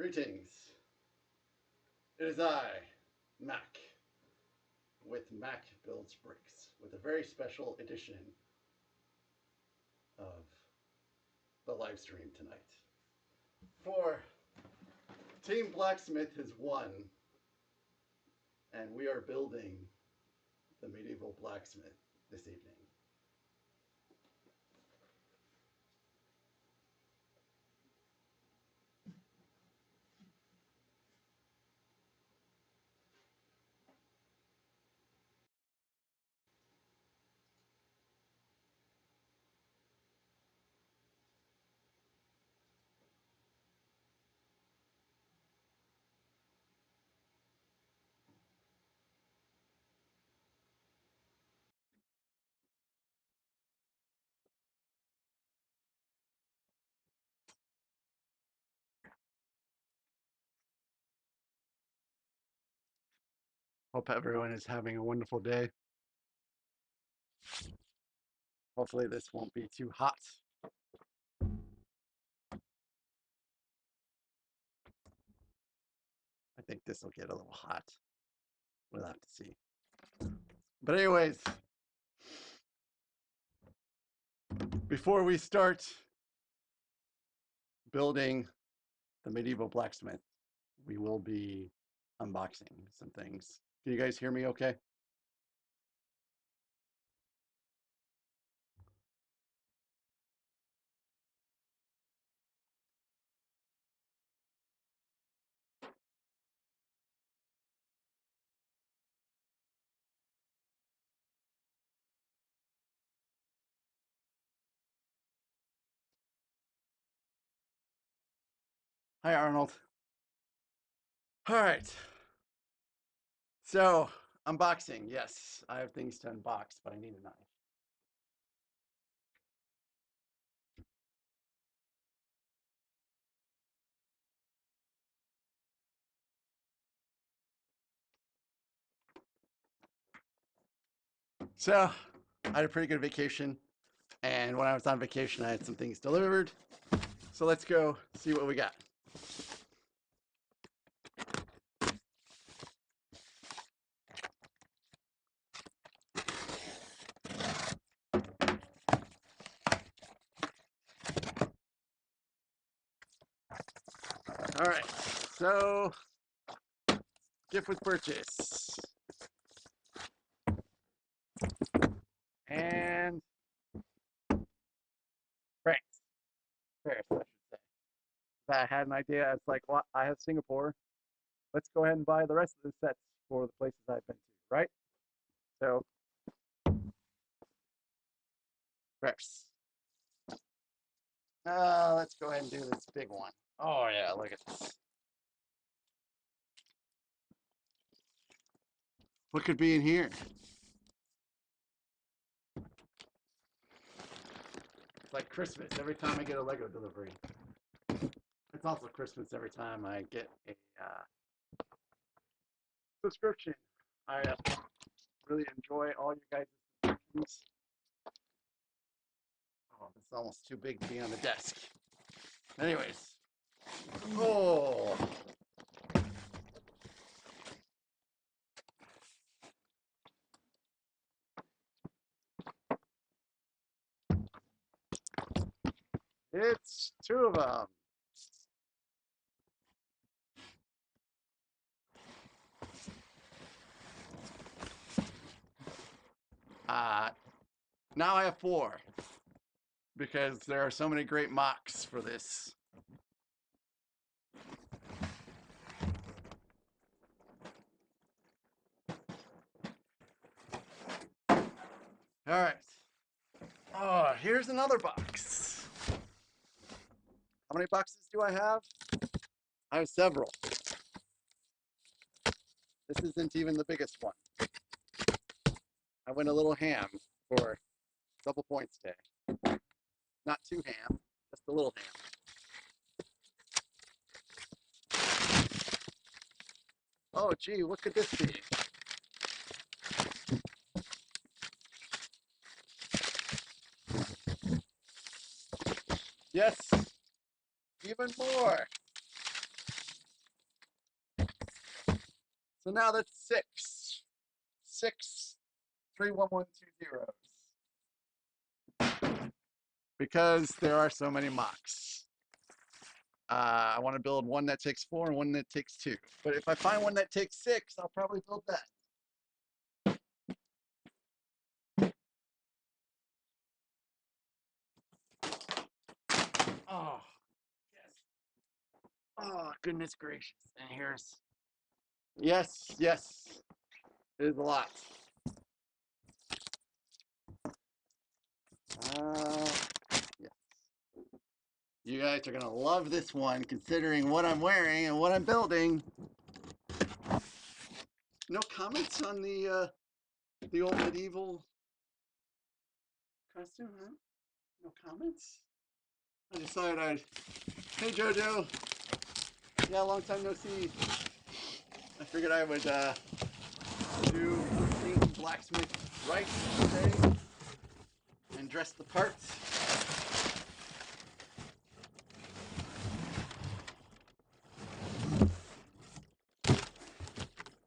Greetings. It is I, Mac, with Mac Builds Bricks, with a very special edition of the live stream tonight. For Team Blacksmith has won, and we are building the Medieval Blacksmith this evening. Hope everyone is having a wonderful day. Hopefully this won't be too hot. I think this will get a little hot. We'll have to see. But anyways, before we start building the Medieval Blacksmith, we will be unboxing some things. Can you guys hear me okay? Hi, Arnold. All right. So, unboxing. Yes, I have things to unbox, but I need a knife. So, I had a pretty good vacation, and when I was on vacation, I had some things delivered. So let's go see what we got. All right, so gift with purchase. And Paris, I should say. I had an idea. It's like, well, I have Singapore. Let's go ahead and buy the rest of the sets for the places I've been to, right? So, Paris. Let's go ahead and do this big one. Oh yeah, look at this. What could be in here? It's like Christmas every time I get a Lego delivery. It's also Christmas every time I get a subscription. I really enjoy all you guys' subscriptions. Oh, this is almost too big to be on the desk. Anyways. Oh. It's two of them. Now I have four because there are so many great mocks for this. All right. Oh, here's another box. How many boxes do I have? I have several. This isn't even the biggest one. I went a little ham for double points day. Not too ham, just a little ham. Oh, gee, what could this be? Yes, even more. So now that's 6. 6, 3, 1, 1, 2 zeros. Because there are so many mocks. I want to build one that takes 4 and one that takes 2. But if I find one that takes 6, I'll probably build that. Oh, yes. Oh, goodness gracious. And here's. Yes, yes. It is a lot. Yes. You guys are going to love this one considering what I'm wearing and what I'm building. No comments on the old medieval costume, huh? No comments? I decided I'd. Hey, JoJo. Yeah, long time no see. I figured I would do Medieval Blacksmith right today and dress the parts.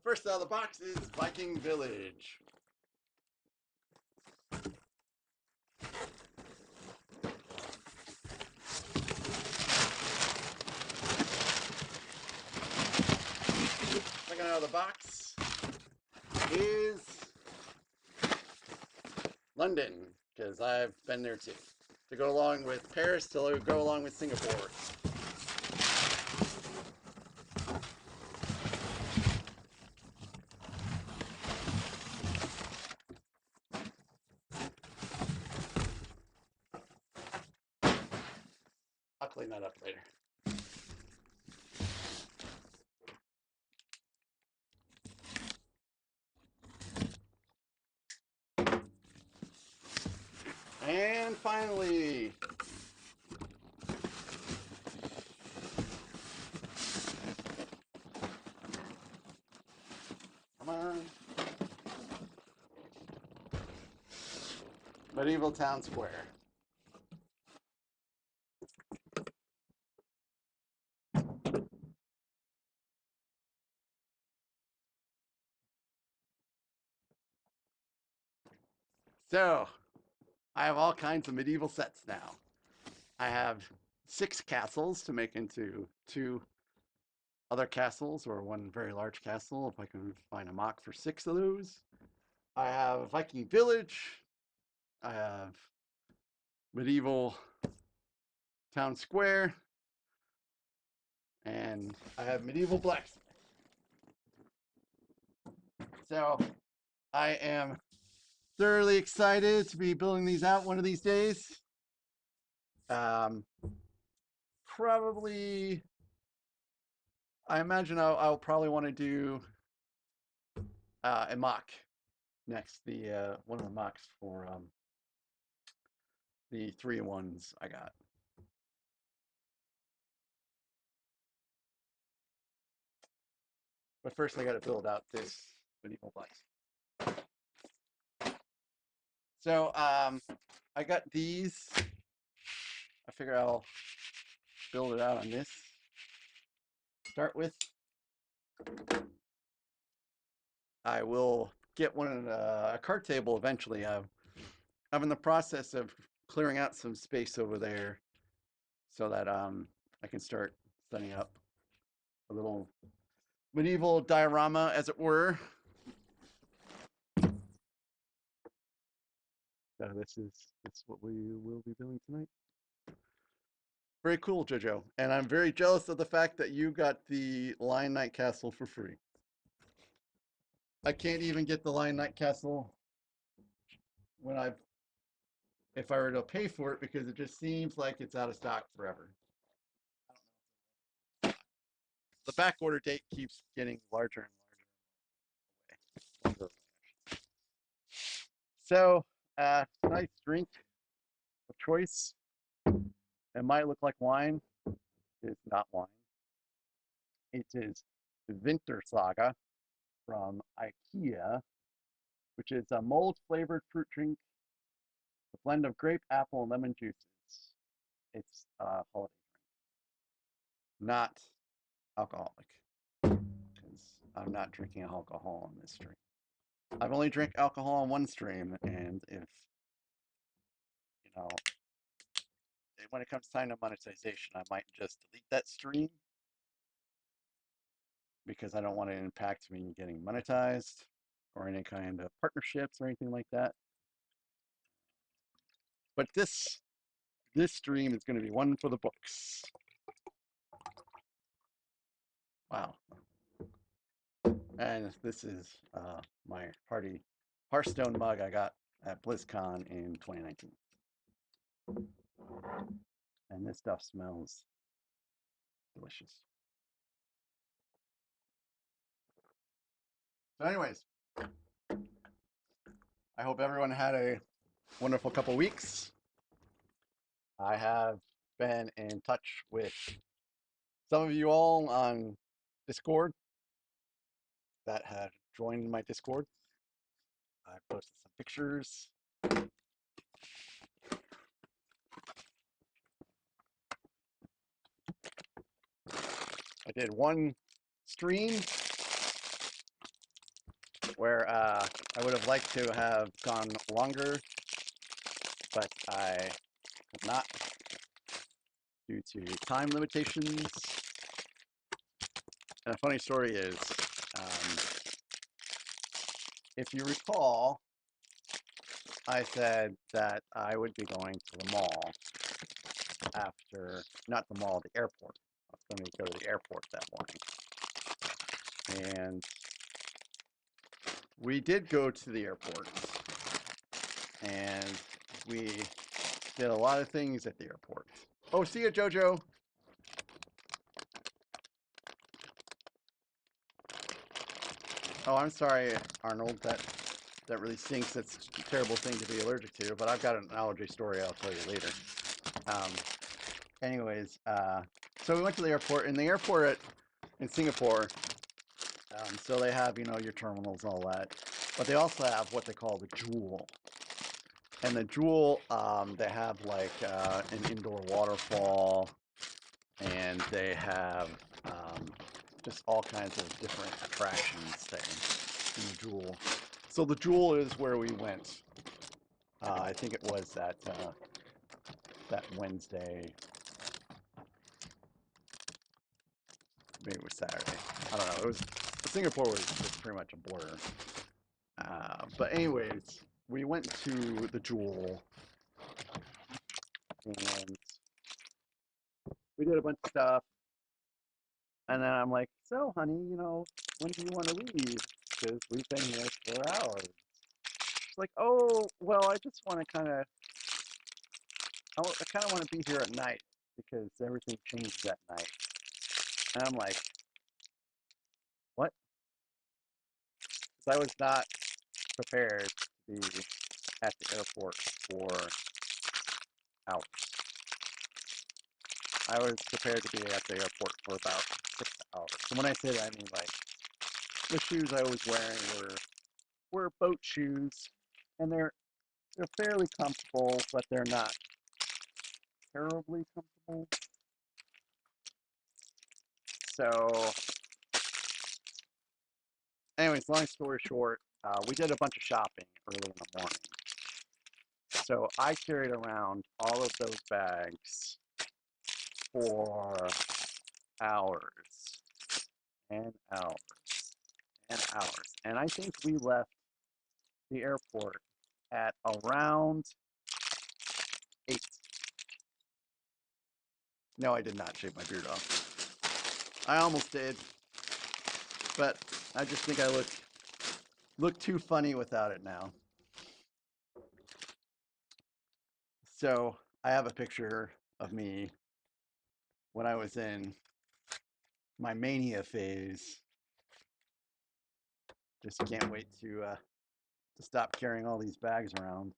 First out of the box is Viking Village. Second out of the box is London, because I've been there too. To go along with Paris, to go along with Singapore. I'll clean that up later. And finally, come on, Medieval Town Square. So, I have all kinds of medieval sets now. I have 6 castles to make into 2 other castles, or 1 very large castle, if I can find a mock for 6 of those. I have Viking Village. I have Medieval Town Square. And I have Medieval Blacksmith. So, I am thoroughly excited to be building these out one of these days. Probably, I imagine I'll probably want to do a mock next. The one of the mocks for the 3-in-1s I got. But first, I got to build out this medieval blacksmith. So I got these. I figure I'll build it out on this. Start with. I will get a card table eventually. I'm in the process of clearing out some space over there so that I can start setting up a little medieval diorama, as it were. So this is what we will be doing tonight. Very cool, JoJo. And I'm very jealous of the fact that you got the Lion Knight Castle for free. I can't even get the Lion Knight Castle if I were to pay for it, because it just seems like it's out of stock forever. The back order date keeps getting larger and larger. So, nice drink of choice. It might look like wine. It's not wine. It is Vintersaga from IKEA, which is a mold-flavored fruit drink, a blend of grape, apple, and lemon juices. It's a holiday drink, not alcoholic, because I'm not drinking alcohol on this stream. I've only drank alcohol on one stream, and if, you know, when it comes time to monetization, I might just delete that stream because I don't want to impact me getting monetized or any kind of partnerships or anything like that. But this stream is going to be one for the books. Wow. And this is my Hearthstone mug I got at BlizzCon in 2019. And this stuff smells delicious. So anyways, I hope everyone had a wonderful couple weeks. I have been in touch with some of you all on Discord that have joined my Discord. I posted some pictures. I did one stream where I would have liked to have gone longer, but I have not due to time limitations. And a funny story is, if you recall, I said that I would be going to the mall after, not the mall, the airport. I was going to go to the airport that morning. And we did go to the airport. And we did a lot of things at the airport. Oh, see you, Jojo. Oh, I'm sorry, Arnold. That really stinks. That's a terrible thing to be allergic to, but I've got an allergy story I'll tell you later. Anyways, so we went to the airport. In the airport in Singapore, so they have, your terminals, all that. But they also have what they call the Jewel. And the Jewel, they have like an indoor waterfall, and they have just all kinds of different attractions there in the Jewel. So the Jewel is where we went. I think it was that Wednesday. Maybe it was Saturday. I don't know. Singapore was pretty much a border. But anyways, we went to the Jewel, and we did a bunch of stuff. And then I'm like, so honey, when do you want to leave? Because we've been here 4 hours. She's like, oh, well, I just want to I kind of want to be here at night because everything changes at night. And I'm like, what? Because I was not prepared to be at the airport for hours. I was prepared to be at the airport for about 6 hours. And when I say that, I mean like the shoes I was wearing were boat shoes, and they're fairly comfortable, but they're not terribly comfortable. So, anyways, long story short, we did a bunch of shopping early in the morning. So I carried around all of those bags for hours and hours and hours. And I think we left the airport at around 8. No, I did not shave my beard off. I almost did, but I just think I look too funny without it now. So I have a picture of me when I was in my mania phase. Just can't wait to stop carrying all these bags around.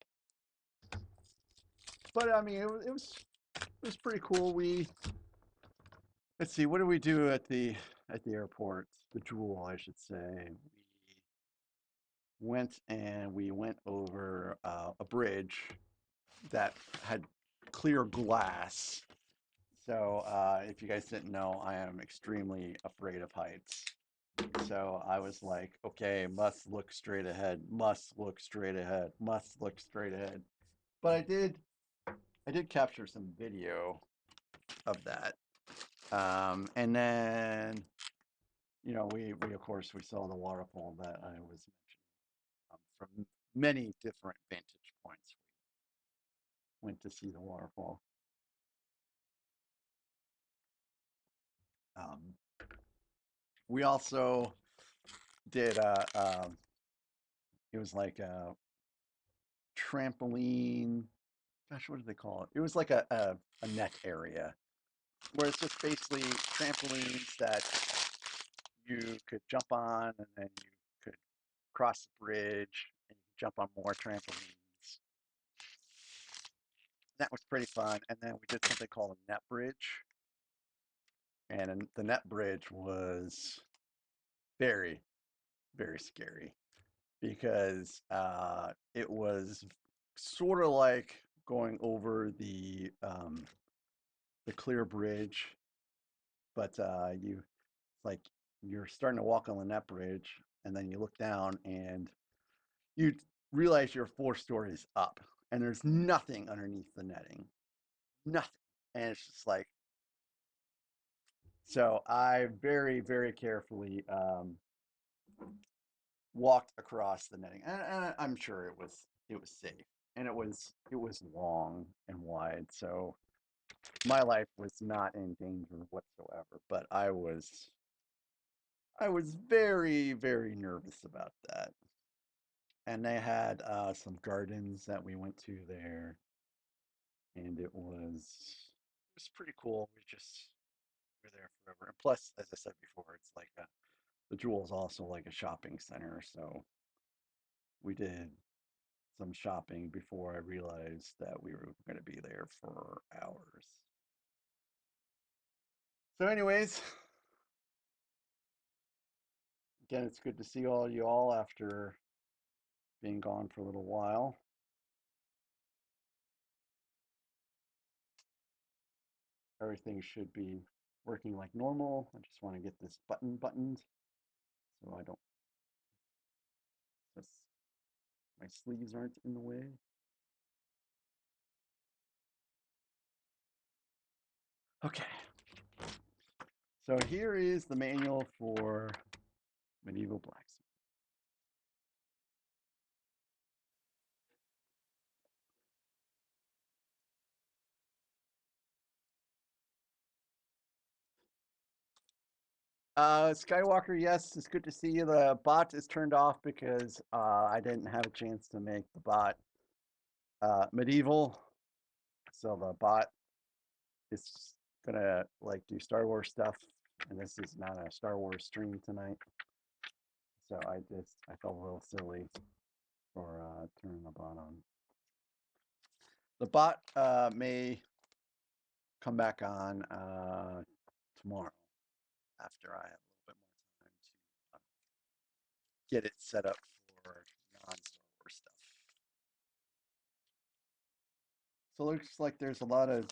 But I mean, it was pretty cool. Let's see, what did we do at the airport? The Jewel, I should say. We went over a bridge that had clear glass. So if you guys didn't know, I am extremely afraid of heights. So I was like, okay, must look straight ahead, must look straight ahead, must look straight ahead. But I did capture some video of that. And then, we of course we saw the waterfall that I was mentioning from many different vantage points. We went to see the waterfall. Um, we also did it was like a trampoline. Gosh, what did they call it? It was like a net area where it's just basically trampolines that you could jump on, and then you could cross the bridge and you could jump on more trampolines. That was pretty fun. And then we did something called a net bridge, and the net bridge was very, very scary because it was sort of like going over the clear bridge, but you like you're starting to walk on the net bridge, and then you look down and you realize you're 4 stories up, and there's nothing underneath the netting, nothing, and it's just like so. I very very carefully walked across the netting, and I'm sure it was safe, and it was long and wide, so my life was not in danger whatsoever. But I was very very nervous about that. And they had some gardens that we went to there, and it was pretty cool. We just were there forever. And plus, as I said before, it's like the Jewel is also like a shopping center, so we did some shopping before I realized that we were going to be there for hours. So, anyways, again, it's good to see all you all after being gone for a little while. Everything should be working like normal. I just want to get this button buttoned so I don't, so my sleeves aren't in the way. Okay, so here is the manual for Medieval Blacksmith. Skywalker, yes, it's good to see you. The bot is turned off because I didn't have a chance to make the bot medieval. So the bot is gonna like do Star Wars stuff, and this is not a Star Wars stream tonight. So I felt a little silly for turning the bot on. The bot may come back on tomorrow after I have a little bit more time to get it set up for non-Star Wars stuff. So it looks like there's a lot of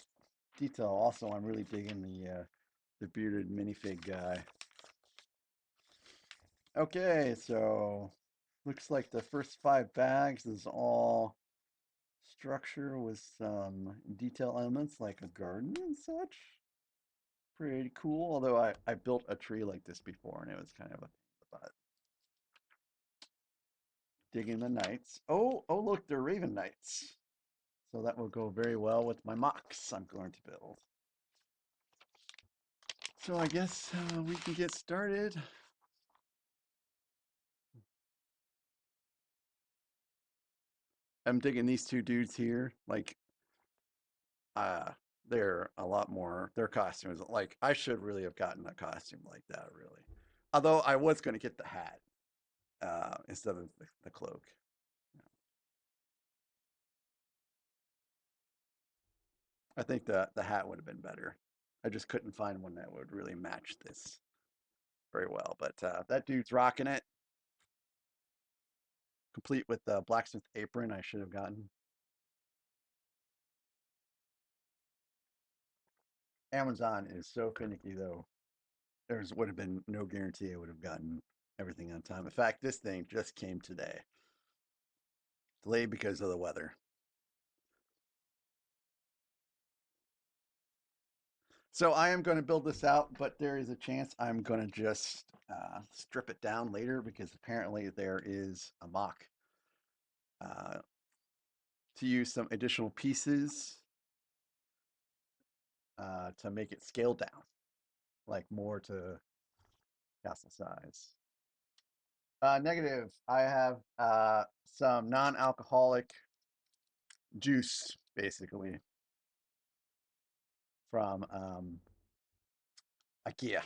detail. Also, I'm really digging the bearded minifig guy. Okay, so looks like the first 5 bags is all structure with some detail elements like a garden and such. Pretty cool. Although I built a tree like this before and it was kind of a pain in the butt. Digging the knights. Oh, look, they're Raven Knights. So that will go very well with my mocks I'm going to build. So I guess we can get started. I'm digging these 2 dudes here. Like, uh, they're a lot more, their costumes. Like, I should really have gotten a costume like that, really. Although I was going to get the hat instead of the cloak. I think the hat would have been better. I just couldn't find one that would really match this very well. But that dude's rocking it. Complete with the blacksmith apron I should have gotten. Amazon is so finicky though. would have been no guarantee I would have gotten everything on time. In fact, this thing just came today. Delayed because of the weather. So I am going to build this out, but there is a chance I'm going to just strip it down later because apparently there is a mock to use some additional pieces to make it scale down, like more to castle size. Negative. I have some non-alcoholic juice, basically, from IKEA.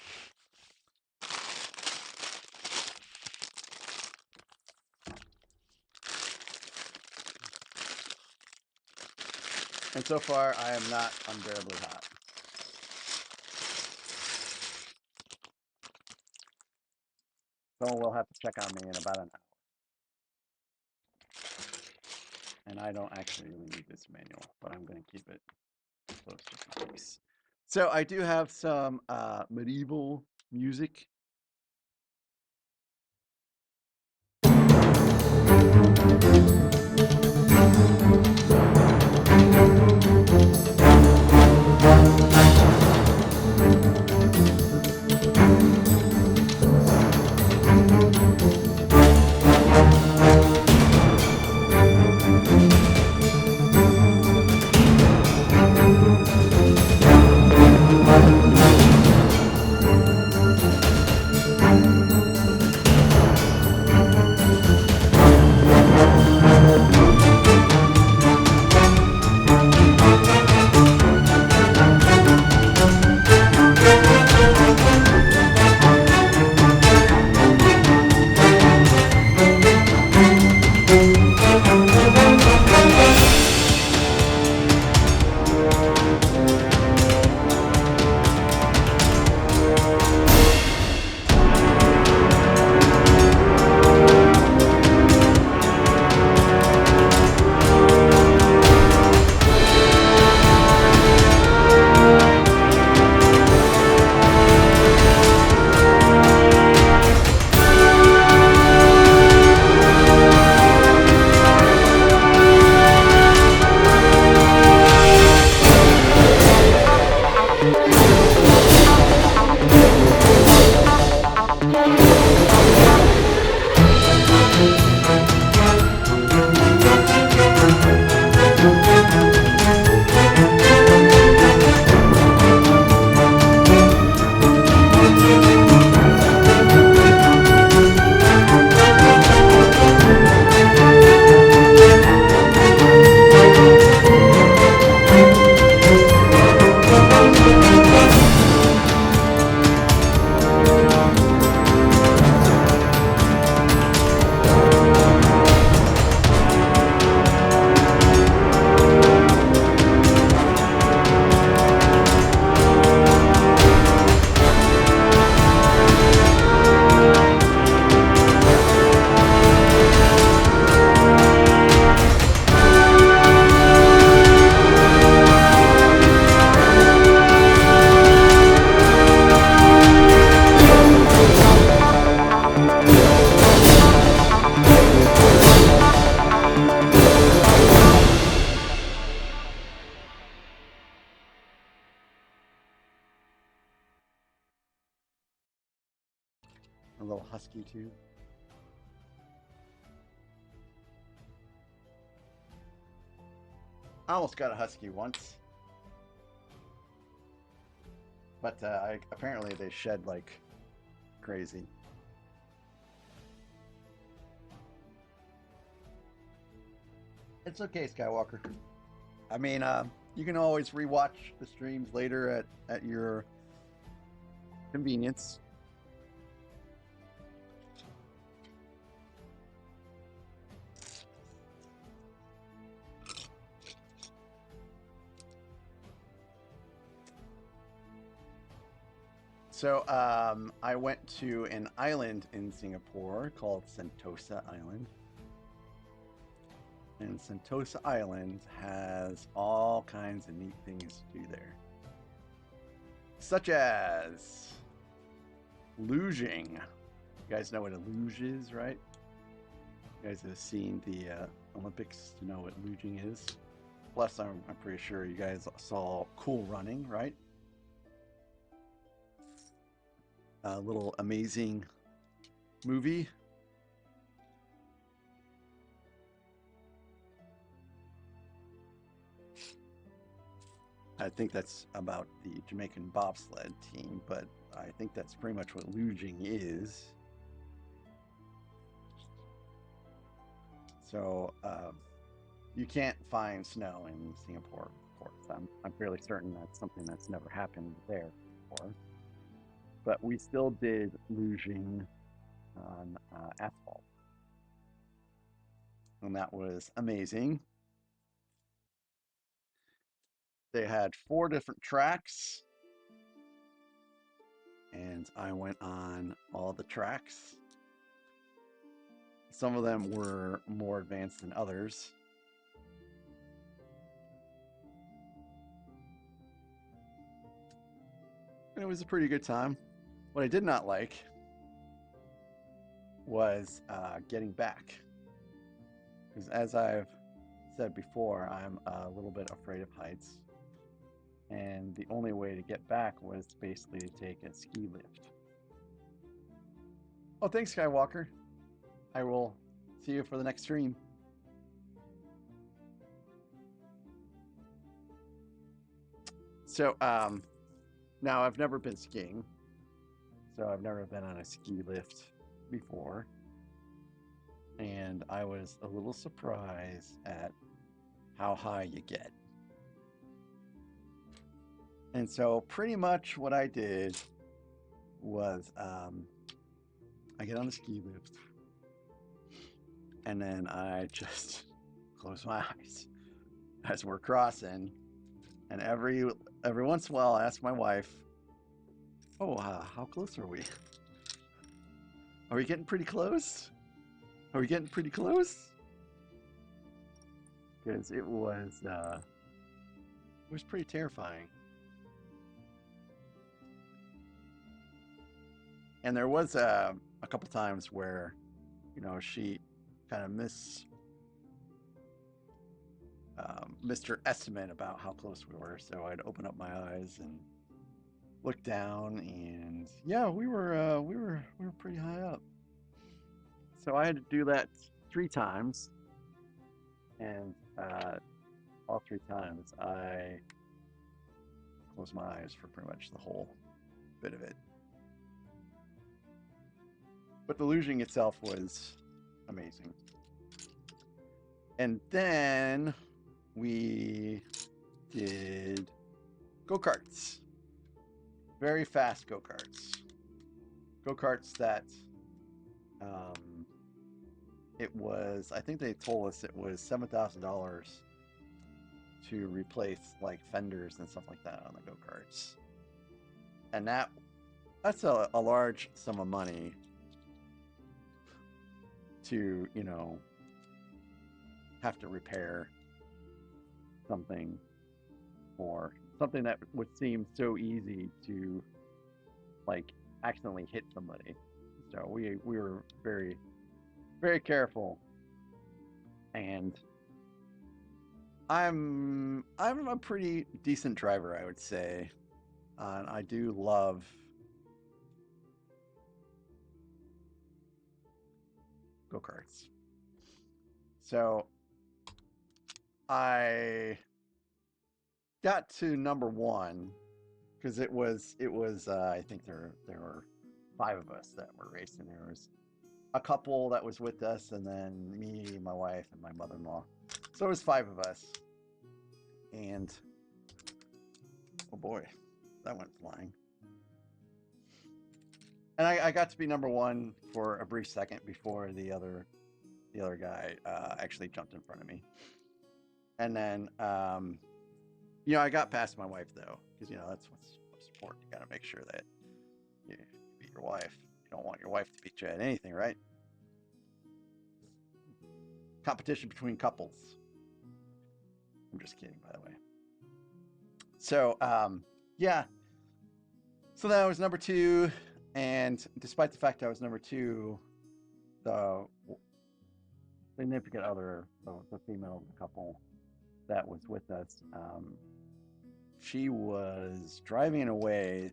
And so far, I am not unbearably hot. Someone will have to check on me in about an hour. And I don't actually really need this manual, but I'm going to keep it close just in case. So I do have some medieval music. A little husky too. I almost got a husky once, but apparently they shed like crazy. It's okay, Skywalker. I mean, you can always rewatch the streams later at your convenience. So I went to an island in Singapore called Sentosa Island. And Sentosa Island has all kinds of neat things to do there. Such as luging. You guys know what a luge is, right? You guys have seen the Olympics to know what luging is. Plus, I'm pretty sure you guys saw Cool Running, right? A little amazing movie. I think that's about the Jamaican bobsled team, but I think that's pretty much what luging is. So you can't find snow in Singapore, of course. I'm fairly certain that's something that's never happened there before. But we still did luging on asphalt. And that was amazing. They had 4 different tracks. And I went on all the tracks. Some of them were more advanced than others. And it was a pretty good time. What I did not like was getting back. Because as I've said before, I'm a little bit afraid of heights. And the only way to get back was basically to take a ski lift. Oh, thanks, Skywalker. I will see you for the next stream. So, now I've never been skiing. So I've never been on a ski lift before. And I was a little surprised at how high you get. And so pretty much what I did was I get on the ski lift and then I just close my eyes as we're crossing. And every once in a while I ask my wife, oh, how close are we? Are we getting pretty close? Are we getting pretty close? Because it was pretty terrifying. And there was a couple times where, you know, she kind of missed her estimate about how close we were. So I'd open up my eyes and look down, and yeah, we were pretty high up. So I had to do that 3 times, and all 3 times I closed my eyes for pretty much the whole bit of it. But the luging itself was amazing. And then we did go-karts. Very fast go-karts. Go-karts that it was, I think they told us it was $7,000 to replace like fenders and stuff like that on the go-karts. And that's a large sum of money to, you know, have to repair something, or something that would seem so easy to like accidentally hit somebody. So we were very, very careful. And I'm a pretty decent driver, I would say. And I do love go-karts. So I got to number 1 because it was I think there were 5 of us that were racing. There was a couple that was with us, and then me, my wife, and my mother-in-law. So it was 5 of us. And oh boy, that went flying. And I got to be number 1 for a brief second before the other guy actually jumped in front of me. And then, you know, I got past my wife though, because you know that's what's important. You got to make sure that you beat your wife. You don't want your wife to beat you at anything, right? Competition between couples. I'm just kidding, by the way. So, yeah. So that was number 2. And despite the fact I was number 2, the significant other, the female of the couple that was with us, she was driving in a way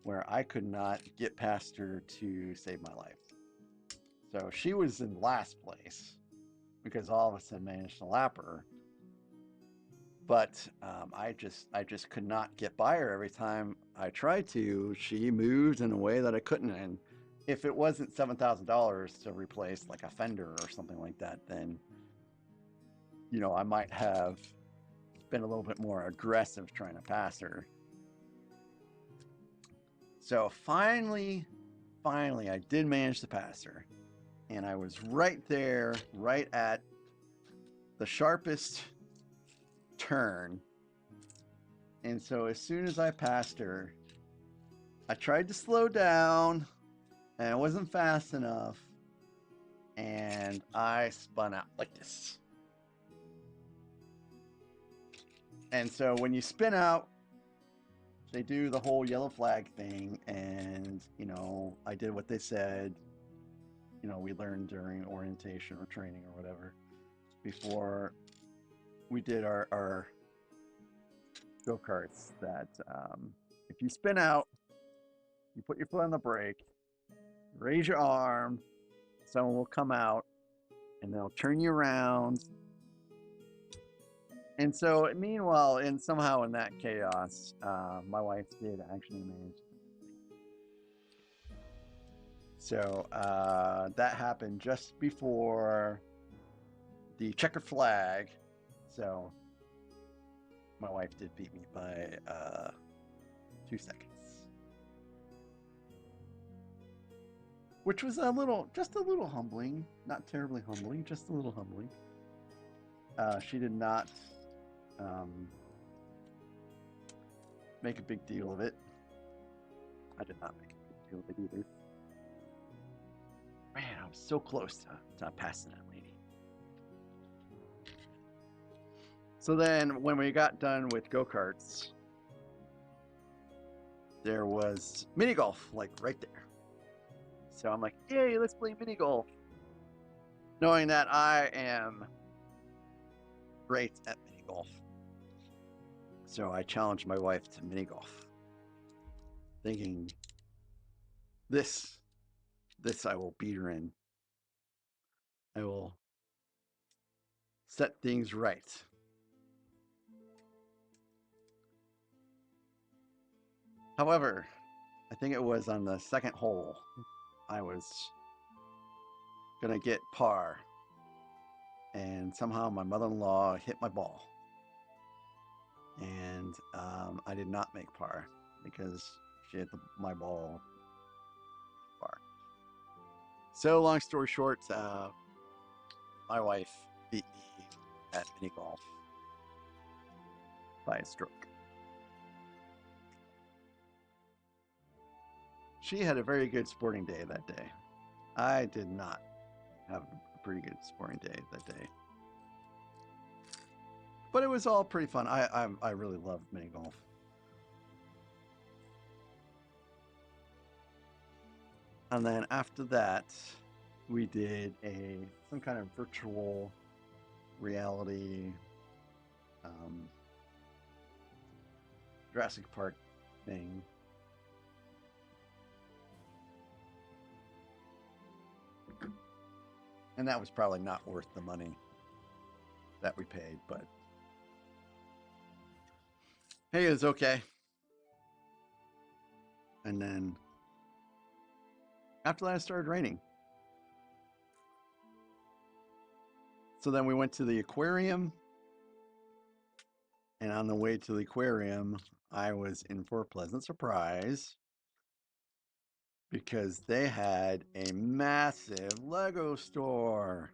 where I could not get past her to save my life. So she was in last place because all of us had managed to lap her. But I just could not get by her. Every time I tried to, she moved in a way that I couldn't. And if it wasn't $7,000 to replace like a fender or something like that, then I might have been a little bit more aggressive trying to pass her. So finally, I did manage to pass her. And I was right there, right at the sharpest turn. And so as soon as I passed her, I tried to slow down, and it wasn't fast enough. And I spun out like this. And so when you spin out, they do the whole yellow flag thing. And, I did what they said. We learned during orientation or training or whatever before we did our go-karts that if you spin out, you put your foot on the brake, raise your arm, someone will come out and they'll turn you around. And so meanwhile, and somehow in that chaos, my wife did actually manage. So that happened just before the checker flag. So my wife did beat me by 2 seconds. Which was just a little humbling. Not terribly humbling, just a little humbling. She did not make a big deal of it. I did not make a big deal of it either. Man, I was so close to passing that lady. So then when we got done with go-karts, there was mini golf like right there. So I'm like, yay, let's play mini golf. Knowing that I am great at mini golf. So I challenged my wife to mini golf, thinking this I will beat her in. I will set things right. However, I think it was on the second hole, I was gonna get par, and somehow my mother-in-law hit my ball, and I did not make par because she hit my ball far. So long story short, my wife beat me at mini golf by a stroke. She had a very good sporting day that day. I did not have a pretty good sporting day that day. But it was all pretty fun. I really love mini golf. And then after that, we did some kind of virtual reality Jurassic Park thing. And that was probably not worth the money that we paid, but hey, it was okay. And then after that, it started raining. So then we went to the aquarium. And on the way to the aquarium, I was in for a pleasant surprise because they had a massive Lego store.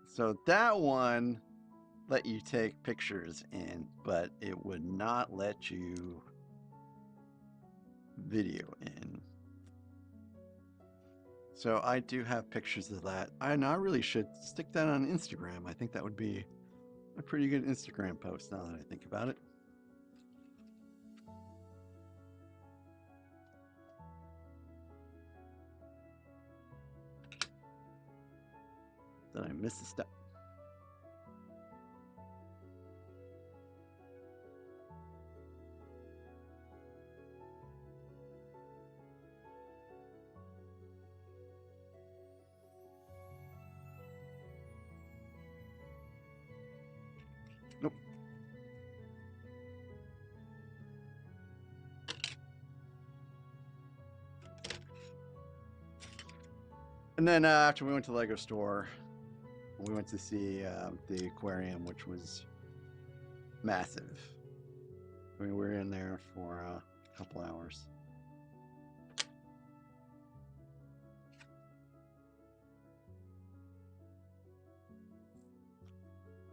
So that one let you take pictures in, but it would not let you video in. So I do have pictures of that. And I really should stick that on Instagram. I think that would be a pretty good Instagram post now that I think about it. Did I miss a step? Nope. And then after we went to the Lego store, we went to see the aquarium, which was massive. I mean, we were in there for a couple hours.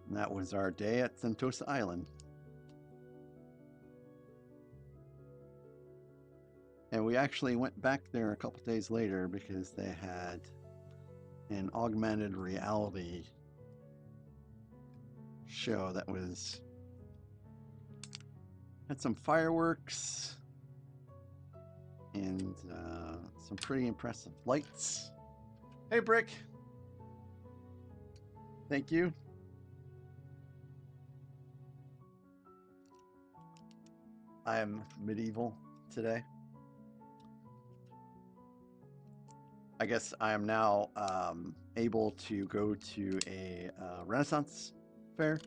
And that was our day at Sentosa Island. And we actually went back there a couple days later because they had an augmented reality show that had some fireworks and some pretty impressive lights. Hey, Brick. Thank you. I am medieval today. I guess I am now able to go to a Renaissance fair.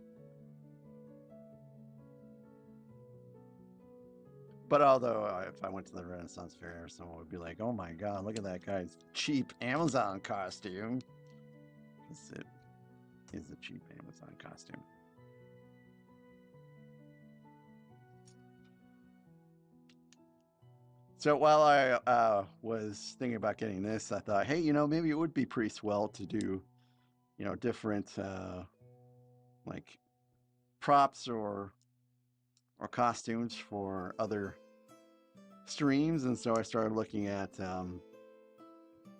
But although if I went to the Renaissance fair, someone would be like, oh my God, look at that guy's cheap Amazon costume. Because it is a cheap Amazon costume. So while I was thinking about getting this, I thought, hey, maybe it would be pretty swell to do, different like props or costumes for other streams. And so I started looking at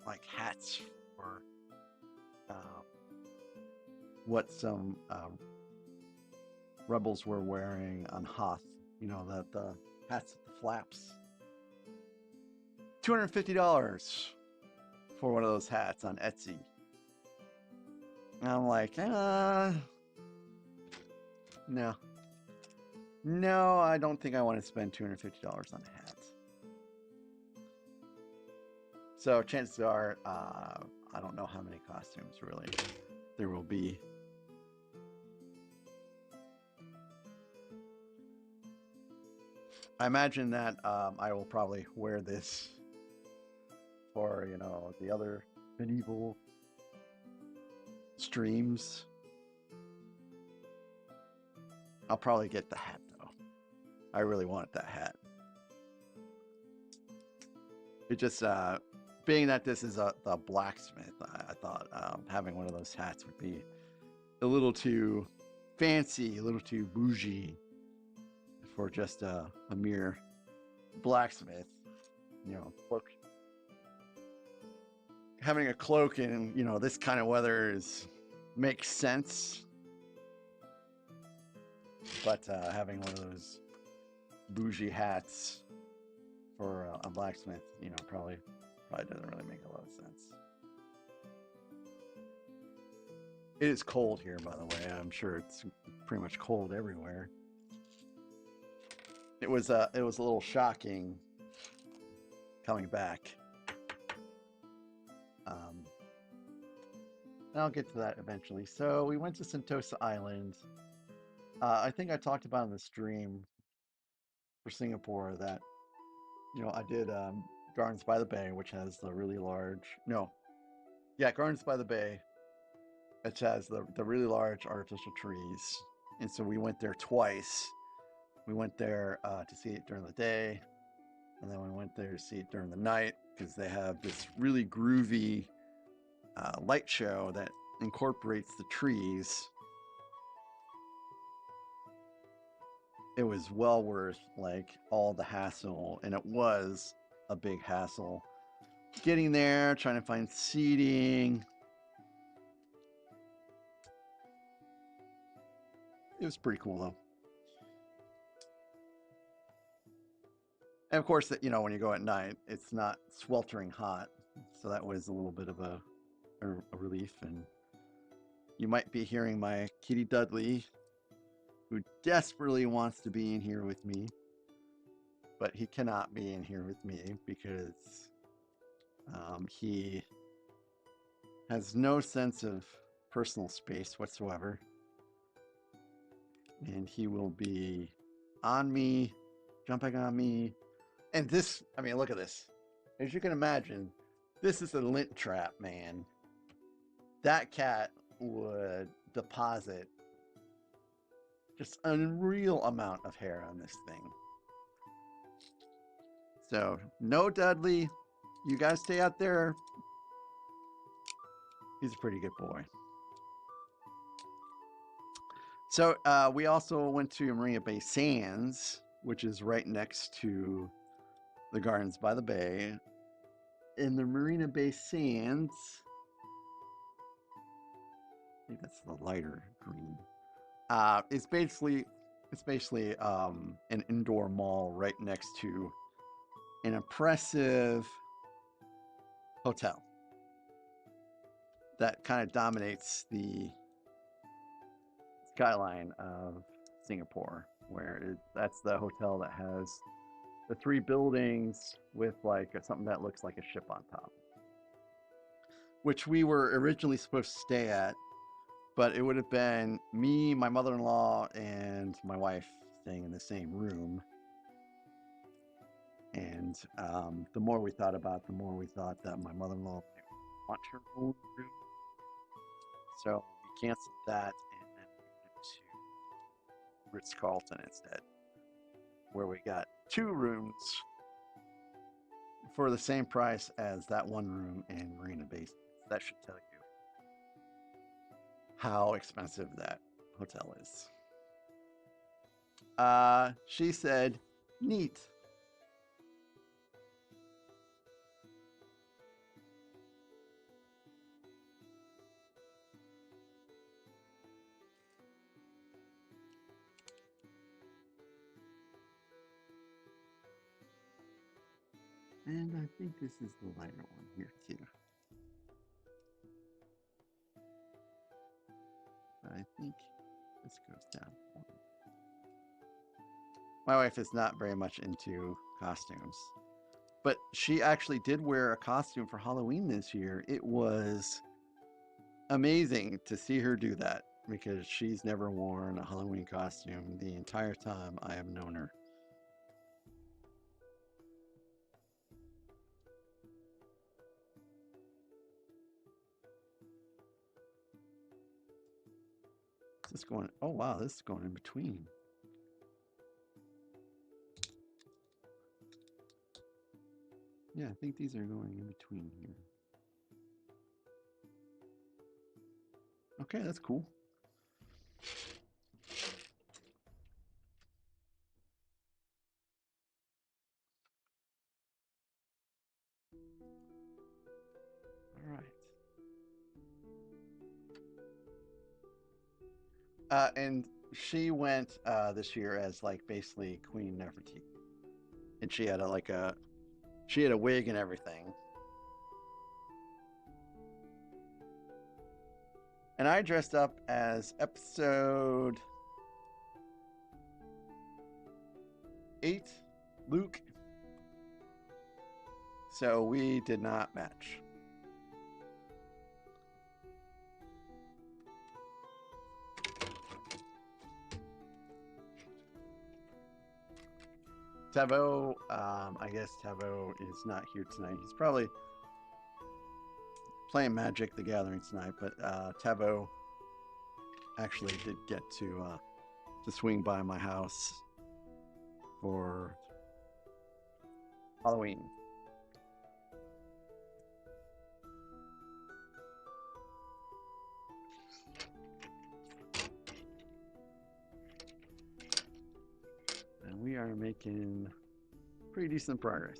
like hats for what some rebels were wearing on Hoth. The hats with the flaps. $250 for one of those hats on Etsy. And I'm like, no. No, I don't think I want to spend $250 on a hat. So chances are, I don't know how many costumes really there will be. I imagine that I will probably wear this for, the other medieval streams. I'll probably get the hat though. I really wanted that hat. It just, being that this is the blacksmith, I thought having one of those hats would be a little too fancy, a little too bougie for just a mere blacksmith. Cloak. Having a cloak in, this kind of weather makes sense. But having one of those bougie hats for a blacksmith, probably doesn't really make a lot of sense. It is cold here, by the way. I'm sure it's pretty much cold everywhere. It was a little shocking coming back. And I'll get to that eventually. So we went to Sentosa Island. I think I talked about in the stream for Singapore that, I did Gardens by the Bay, which has the really large, Gardens by the Bay, which has the really large artificial trees. And so we went there twice. We went there to see it during the day, and then we went there to see it during the night because they have this really groovy light show that incorporates the trees. It was well worth all the hassle, and it was a big hassle getting there, trying to find seating. It was pretty cool though. And of course, that when you go at night, it's not sweltering hot, so that was a little bit of a relief. And you might be hearing my kitty Dudley, who desperately wants to be in here with me, but he cannot be in here with me because he has no sense of personal space whatsoever. And he will be on me, jumping on me. And this, I mean, look at this. As you can imagine, this is a lint trap, man. That cat would deposit just an unreal amount of hair on this thing. So, no Dudley. You guys stay out there. He's a pretty good boy. So, we also went to Marina Bay Sands, which is right next to the Gardens by the Bay. In the Marina Bay Sands, I think that's the lighter green. It's basically an indoor mall right next to an impressive hotel that kind of dominates the skyline of Singapore, where that's the hotel that has the 3 buildings with like something that looks like a ship on top, which we were originally supposed to stay at, but it would have been me, my mother-in-law, and my wife staying in the same room. And the more we thought about it, the more we thought that my mother-in-law might want her own room. So we canceled that and then we went to Ritz-Carlton instead, where we got 2 rooms for the same price as that one room in Marina Bay. That should tell you how expensive that hotel is. She said, neat. And I think this is the lighter one here too. But I think this goes down. My wife is not very much into costumes, but she actually did wear a costume for Halloween this year. It was amazing to see her do that because she's never worn a Halloween costume the entire time I have known her. This is going, oh wow, this is going in between. Yeah, I think these are going in between here. Okay, that's cool. All right. And she went this year as like basically Queen Nefertiti, and she had a wig and everything. And I dressed up as episode 8, Luke. So we did not match. Tavo, I guess Tavo is not here tonight. He's probably playing Magic the Gathering tonight, but Tavo actually did get to swing by my house for Halloween. And we are making pretty decent progress.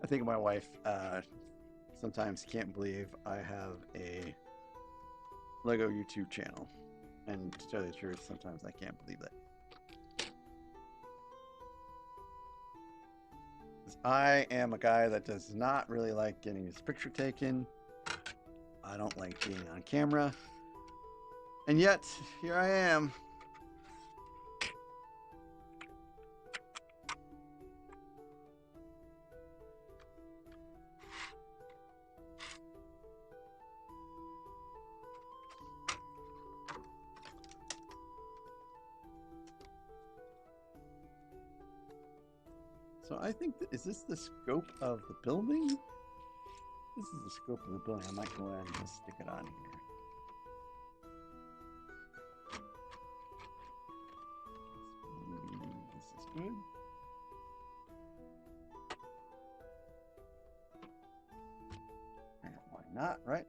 I think my wife sometimes can't believe I have a Lego YouTube channel. And to tell you the truth, sometimes I can't believe it. I am a guy that does not really like getting his picture taken. I don't like being on camera. And yet, here I am. So I think, is this the scope of the building? This is the scope of the building. I might go ahead and just stick it on here. This is good. And why not, right?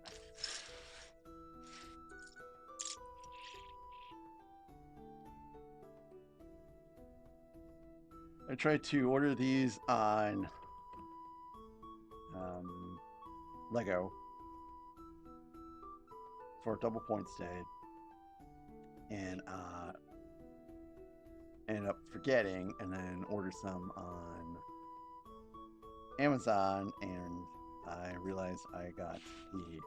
I tried to order these on Lego for double points day, and ended up forgetting, and then ordered some on Amazon, and I realized I got the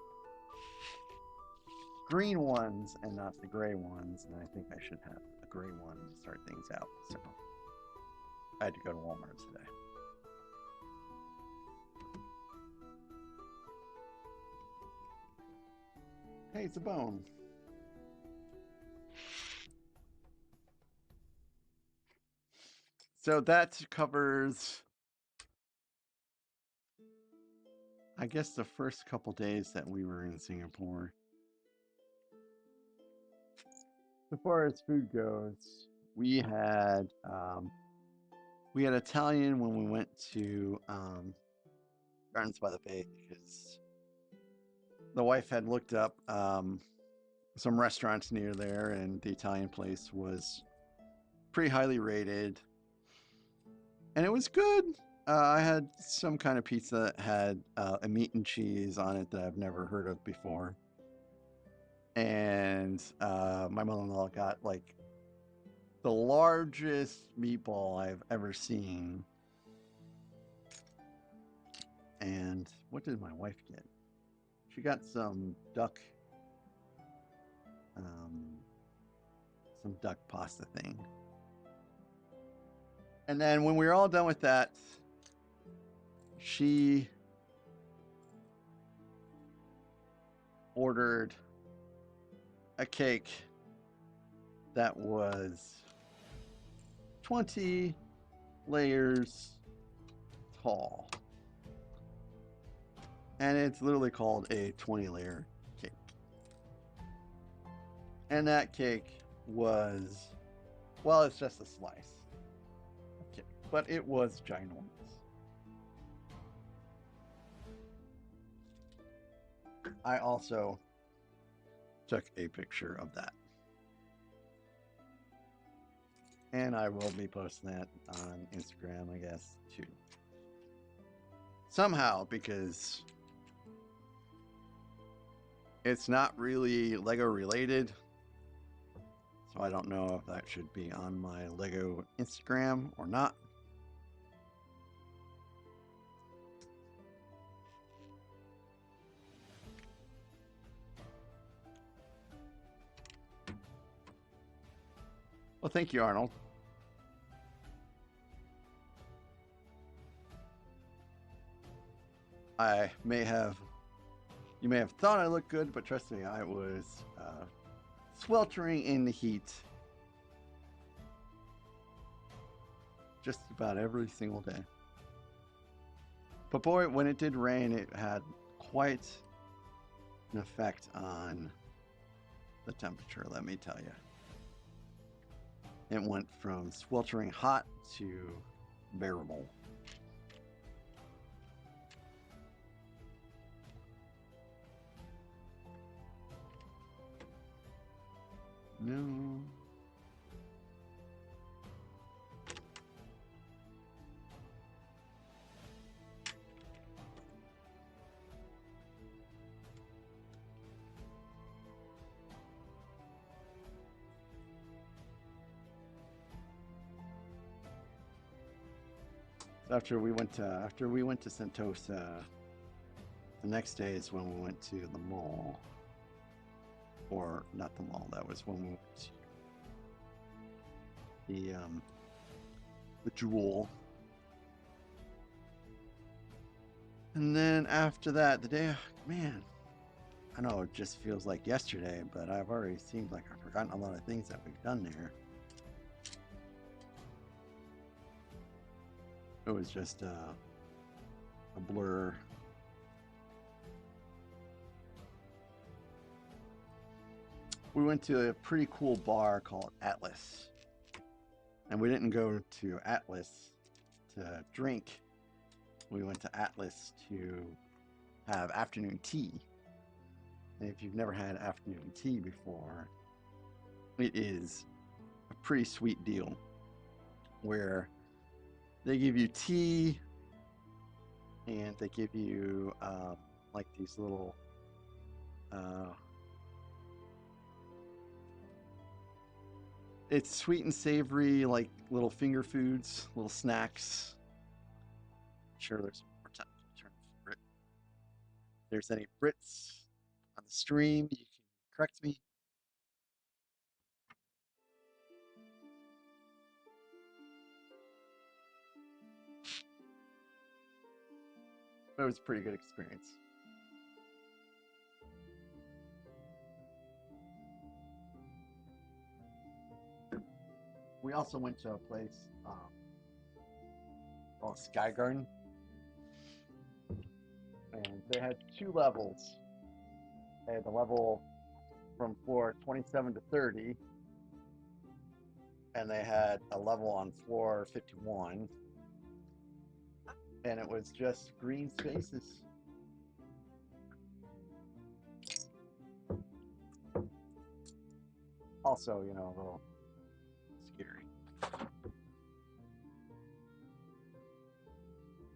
green ones and not the gray ones, and I think I should have a gray one to start things out. So I had to go to Walmart today. Hey, it's a bone. So that covers, I guess, the first couple days that we were in Singapore. As far as food goes, we had Italian when we went to Gardens by the Bay, because the wife had looked up some restaurants near there, and the Italian place was pretty highly rated, and it was good. I had some kind of pizza that had a meat and cheese on it that I've never heard of before, and my mother-in-law got like the largest meatball I've ever seen. And what did my wife get? She got some duck pasta thing. And then when we were all done with that, she ordered a cake that was 20 layers tall. And it's literally called a 20-layer cake. And that cake was, well, it's just a slice of cake, but it was ginormous. I also took a picture of that. And I will be posting that on Instagram, I guess, too. Somehow, because it's not really Lego related. So I don't know if that should be on my Lego Instagram or not. Well, thank you, Arnold. You may have thought I looked good, but trust me, I was sweltering in the heat just about every single day. But boy, when it did rain, it had quite an effect on the temperature, let me tell you. It went from sweltering hot to bearable. No. After we went to Sentosa, the next day is when we went to the mall. Or not the mall. That was when we went to the Jewel. And then after that, the day, man, I know it just feels like yesterday, but I've already seemed like I've forgotten a lot of things that we've done there. It was just a blur. We went to a pretty cool bar called Atlas. And we didn't go to Atlas to drink. We went to Atlas to have afternoon tea. And if you've never had afternoon tea before, it is a pretty sweet deal where they give you tea and they give you like these little it's sweet and savory, like little finger foods, little snacks. I'm sure there's more technical term for it. If there's any Brits on the stream, you can correct me. But it was a pretty good experience. We also went to a place called Sky Garden, and they had 2 levels. They had the level from floor 27 to 30, and they had a level on floor 51, and it was just green spaces. Also, you know, a little scary,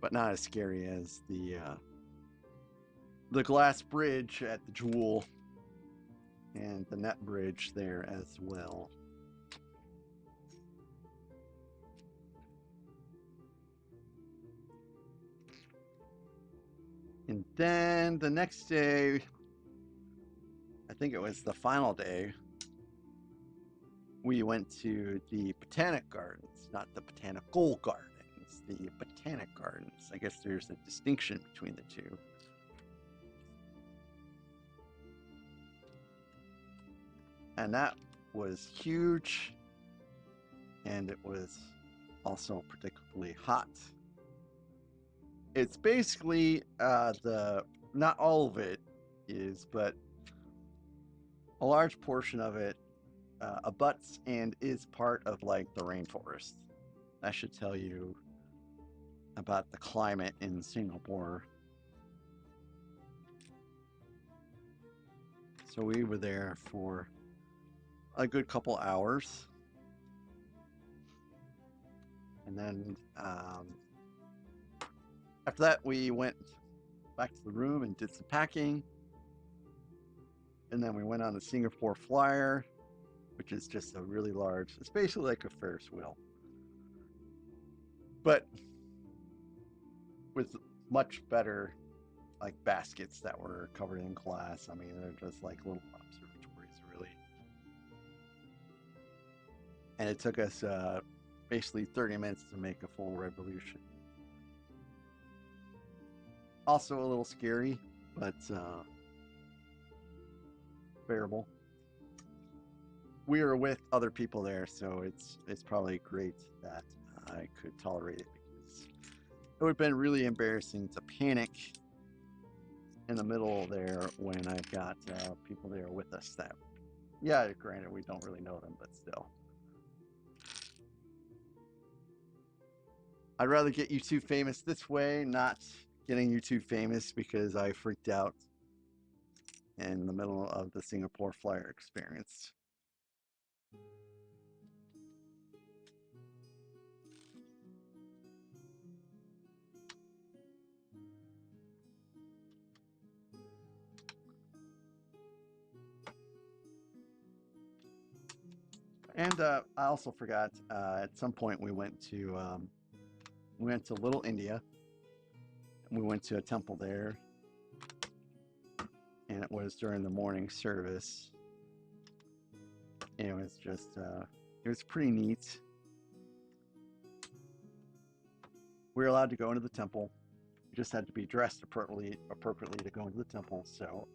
but not as scary as the glass bridge at the Jewel and the net bridge there as well. And then the next day, I think it was the final day, we went to the Botanic Gardens, not the Botanical Gardens, the Botanic Gardens. I guess there's a distinction between the two. And that was huge, and it was also particularly hot. It's basically not all of it is, but a large portion of it abuts and is part of like the rainforest. That should tell you about the climate in Singapore. So we were there for a good couple hours, and then after that we went back to the room and did some packing, and then we went on the Singapore Flyer, which is just a really large, it's basically like a Ferris wheel, but with much better like baskets that were covered in glass. I mean, they're just like little observatories, really. And it took us basically 30 minutes to make a full revolution. Also a little scary, but bearable. We were with other people there, so it's probably great that I could tolerate it, because it would have been really embarrassing to panic in the middle there when I've got people there with us that, yeah, granted, we don't really know them, but still. I'd rather get you too famous this way, not getting you too famous because I freaked out in the middle of the Singapore Flyer experience. And I also forgot, at some point we went to We went to Little India, and we went to a temple there, and it was during the morning service. And it was just, it was pretty neat. We were allowed to go into the temple. We just had to be dressed appropriately to go into the temple. So,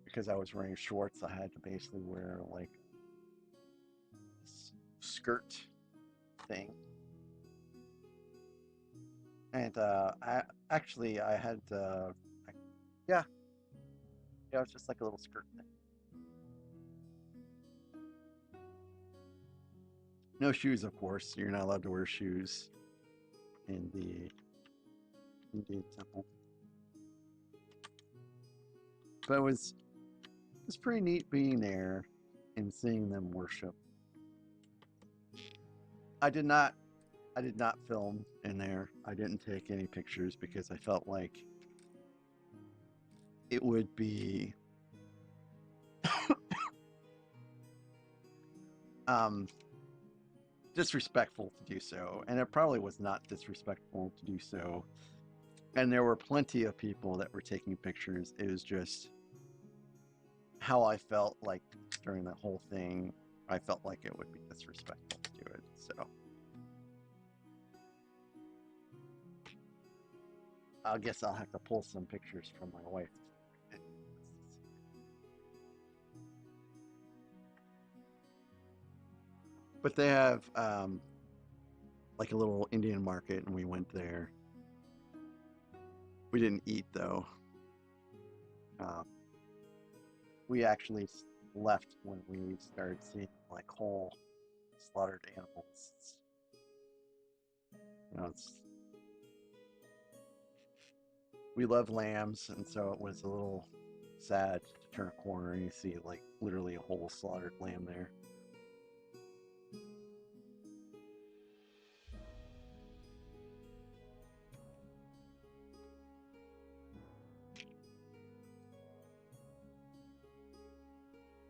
because I was wearing shorts, I had to basically wear like this skirt thing. And I had, yeah, it was just like a little skirt thing. No shoes, of course. You're not allowed to wear shoes in the Indian temple. But it was pretty neat being there and seeing them worship. I did not film in there. I didn't take any pictures because I felt like it would be disrespectful to do so, and it probably was not disrespectful to do so. And there were plenty of people that were taking pictures. It was just how I felt like during the whole thing. I felt like it would be disrespectful to do it. So I guess I'll have to pull some pictures from my wife. But they have like a little Indian market, and we went there. We didn't eat though. We actually left when we started seeing like whole slaughtered animals. We love lambs, and so it was a little sad to turn a corner and you see like literally a whole slaughtered lamb there.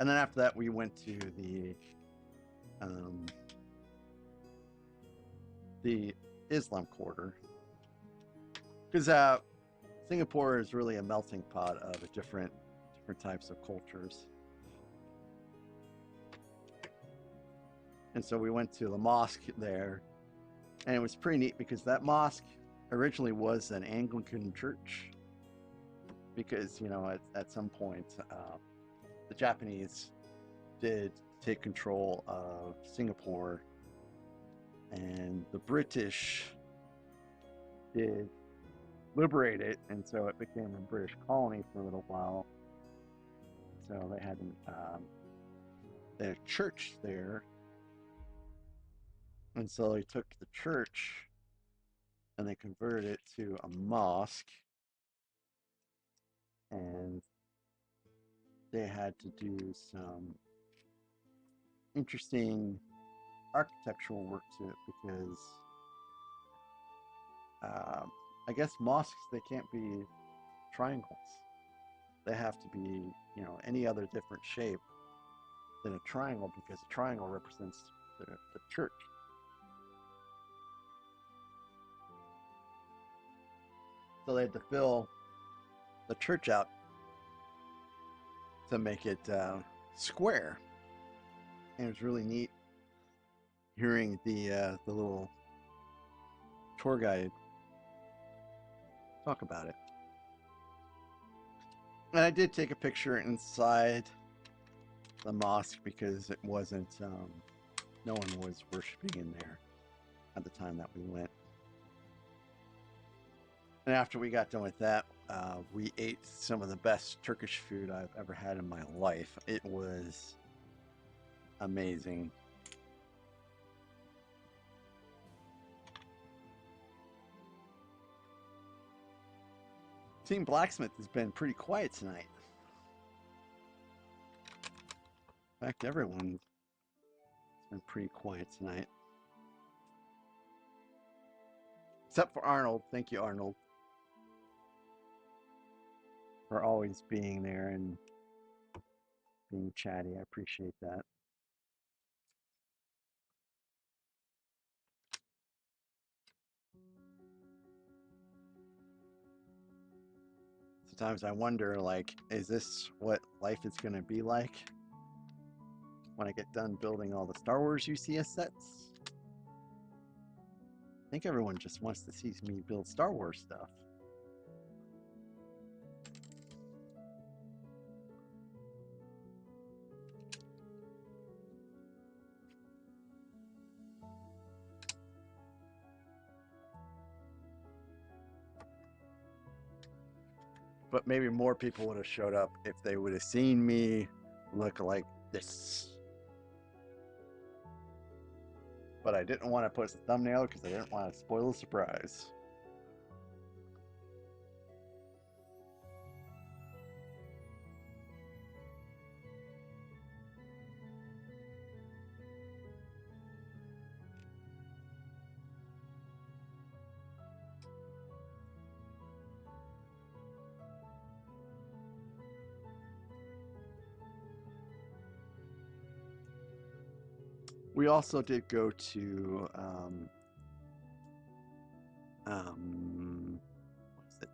And then after that, we went to the Islam quarter, because Singapore is really a melting pot of different types of cultures. And so we went to the mosque there, and it was pretty neat because that mosque originally was an Anglican church, because at some point the Japanese did take control of Singapore, and the British did liberate it, and so it became a British colony for a little while. So they had a church there, and so they took the church and they converted it to a mosque, and they had to do some interesting architectural work to it, because I guess mosques, they can't be triangles. They have to be, any other different shape than a triangle, because a triangle represents the church. So they had to fill the church out to make it square. And it was really neat hearing the little tour guide talk about it. And I did take a picture inside the mosque, because it wasn't, no one was worshiping in there at the time that we went. And after we got done with that, we ate some of the best Turkish food I've ever had in my life. It was amazing. Team Blacksmith has been pretty quiet tonight. In fact, everyone's been pretty quiet tonight. Except for Arnold. Thank you, Arnold, for always being there and being chatty. I appreciate that. Sometimes I wonder, like, is this what life is going to be like when I get done building all the Star Wars UCS sets? I think everyone just wants to see me build Star Wars stuff. But maybe more people would have showed up if they would have seen me look like this. But I didn't want to post a thumbnail because I didn't want to spoil the surprise. We also did go to what's it?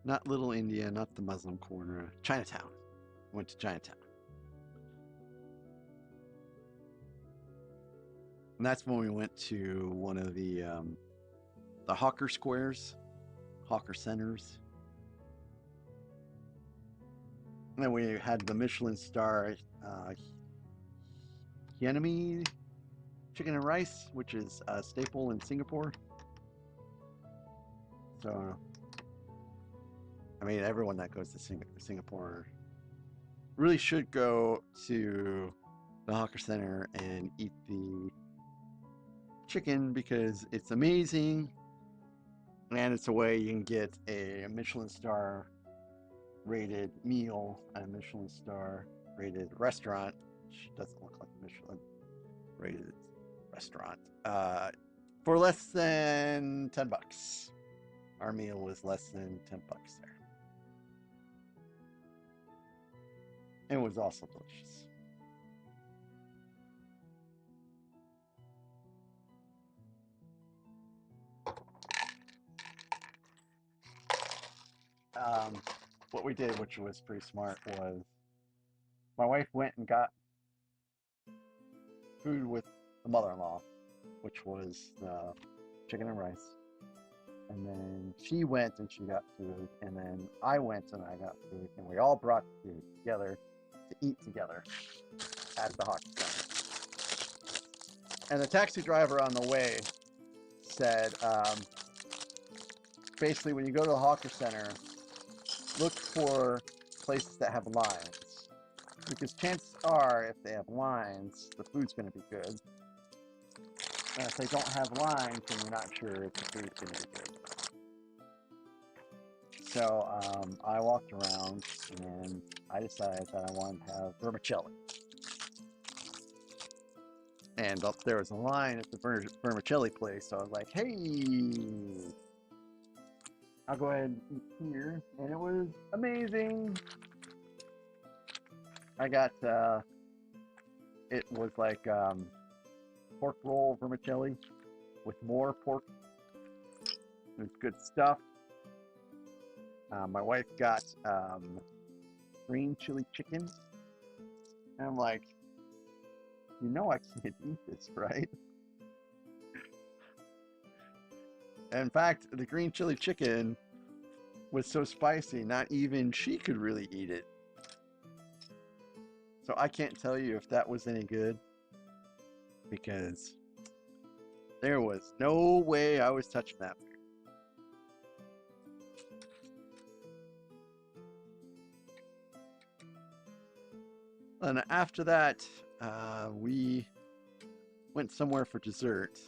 Not Little India, not the Muslim Corner, Chinatown. Went to Chinatown. And that's when we went to one of the hawker squares, hawker centers. And then we had the Michelin star Vietnamese chicken and rice, which is a staple in Singapore. So, I mean, everyone that goes to Singapore really should go to the hawker center and eat the chicken because it's amazing, and it's a way you can get a Michelin star rated meal at a Michelin star rated restaurant, which doesn't look like a Michelin rated restaurant, for less than $10. Our meal was less than $10 there. It was also delicious. What we did, which was pretty smart, was my wife went and got food with the mother-in-law, which was chicken and rice. And then she went and she got food, and then I went and I got food, and we all brought food together to eat together at the hockey center. And the taxi driver on the way said, basically, when you go to the hawker center, look for places that have lines, because chances are, if they have lines, the food's going to be good. And if they don't have lines, then you're not sure if the food's going to be good. So I walked around and I decided that I wanted to have vermicelli. And there was a line at the vermicelli place, so I was like, hey, I'll go ahead and eat here. And it was amazing. I got, it was like pork roll vermicelli with more pork. It was good stuff. My wife got green chili chicken. And I'm like, you know I can't eat this, right? In fact, the green chili chicken was so spicy, not even she could really eat it. So I can't tell you if that was any good, because there was no way I was touching that food. And after that, we went somewhere for dessert.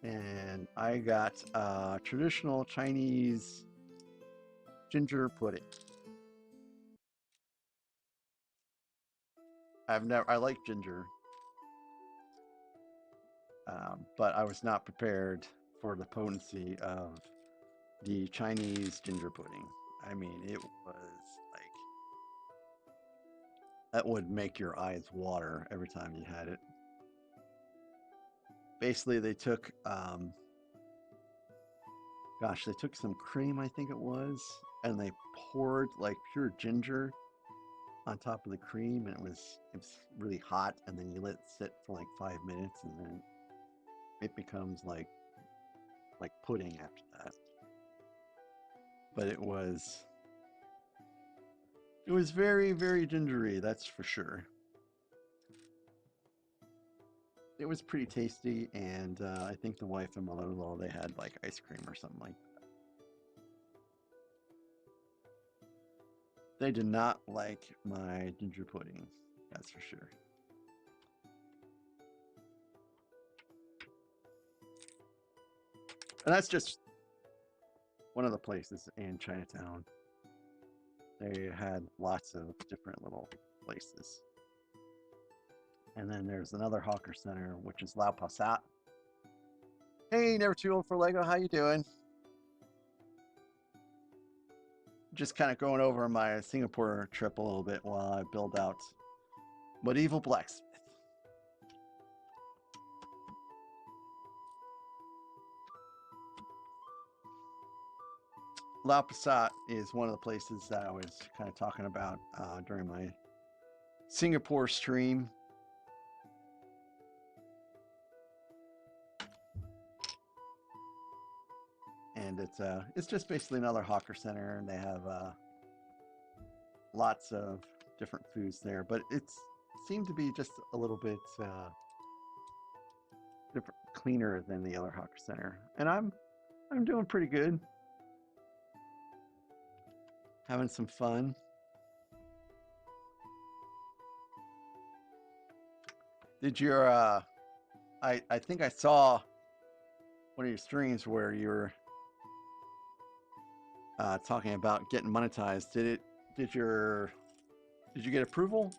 And I got traditional Chinese ginger pudding. I like ginger, but I was not prepared for the potency of the Chinese ginger pudding. I mean, it was like, that would make your eyes water every time you had it. Basically, they took gosh, they took some cream, I think it was, and they poured like pure ginger on top of the cream, and it was really hot, and then you let it sit for like 5 minutes, and then it becomes like pudding after that. But it was very, very gingery, that's for sure. It was pretty tasty, and I think the wife and mother-in-law, they had like ice cream or something like that. They did not like my ginger pudding, that's for sure. And that's just one of the places in Chinatown. They had lots of different little places. And then there's another hawker center, which is Lao Pasat. Hey, never too old for Lego. How you doing? Just kind of going over my Singapore trip a little bit while I build out Medieval Blacksmith. Lao Pasat is one of the places that I was kind of talking about during my Singapore stream. And it's just basically another hawker center, and they have lots of different foods there, but it seemed to be just a little bit different, cleaner than the other hawker center. And I'm doing pretty good, having some fun. Did your I think I saw one of your streams where you were talking about getting monetized. Did you get approval?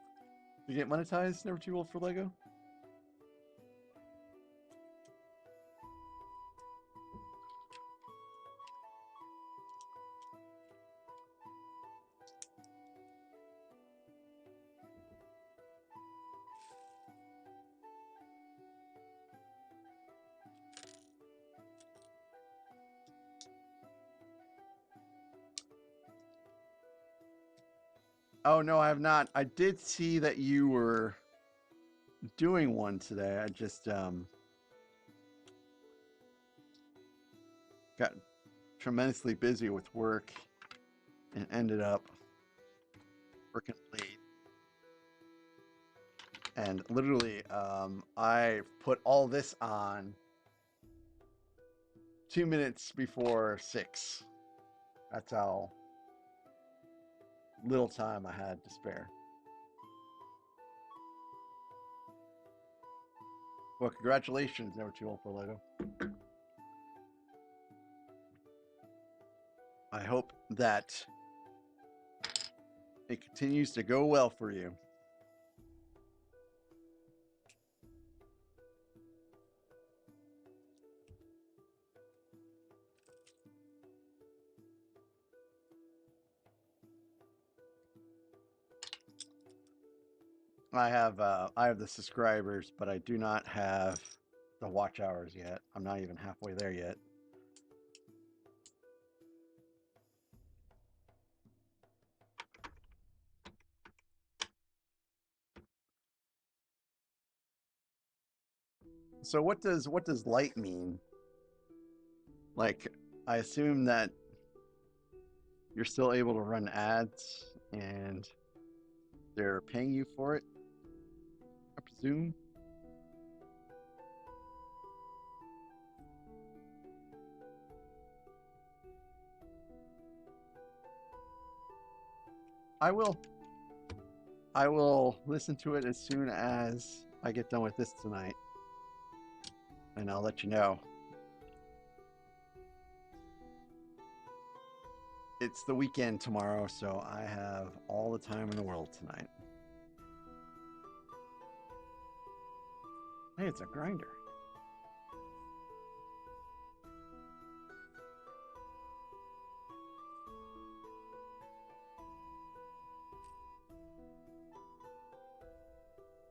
Did you get monetized, Never Too Old for Lego? Oh no, I have not. I did see that you were doing one today. I just got tremendously busy with work and ended up working late. And literally, I put all this on 2 minutes before 6. That's how little time I had to spare. Well, congratulations, Never Too Old for Lego. I hope that it continues to go well for you. I have the subscribers, but I do not have the watch hours yet. I'm not even halfway there yet. So what does light mean? Like, I assume that you're still able to run ads and they're paying you for it, I presume. I will listen to it as soon as I get done with this tonight, and I'll let you know. It's the weekend tomorrow, so I have all the time in the world tonight. Hey, it's a grinder.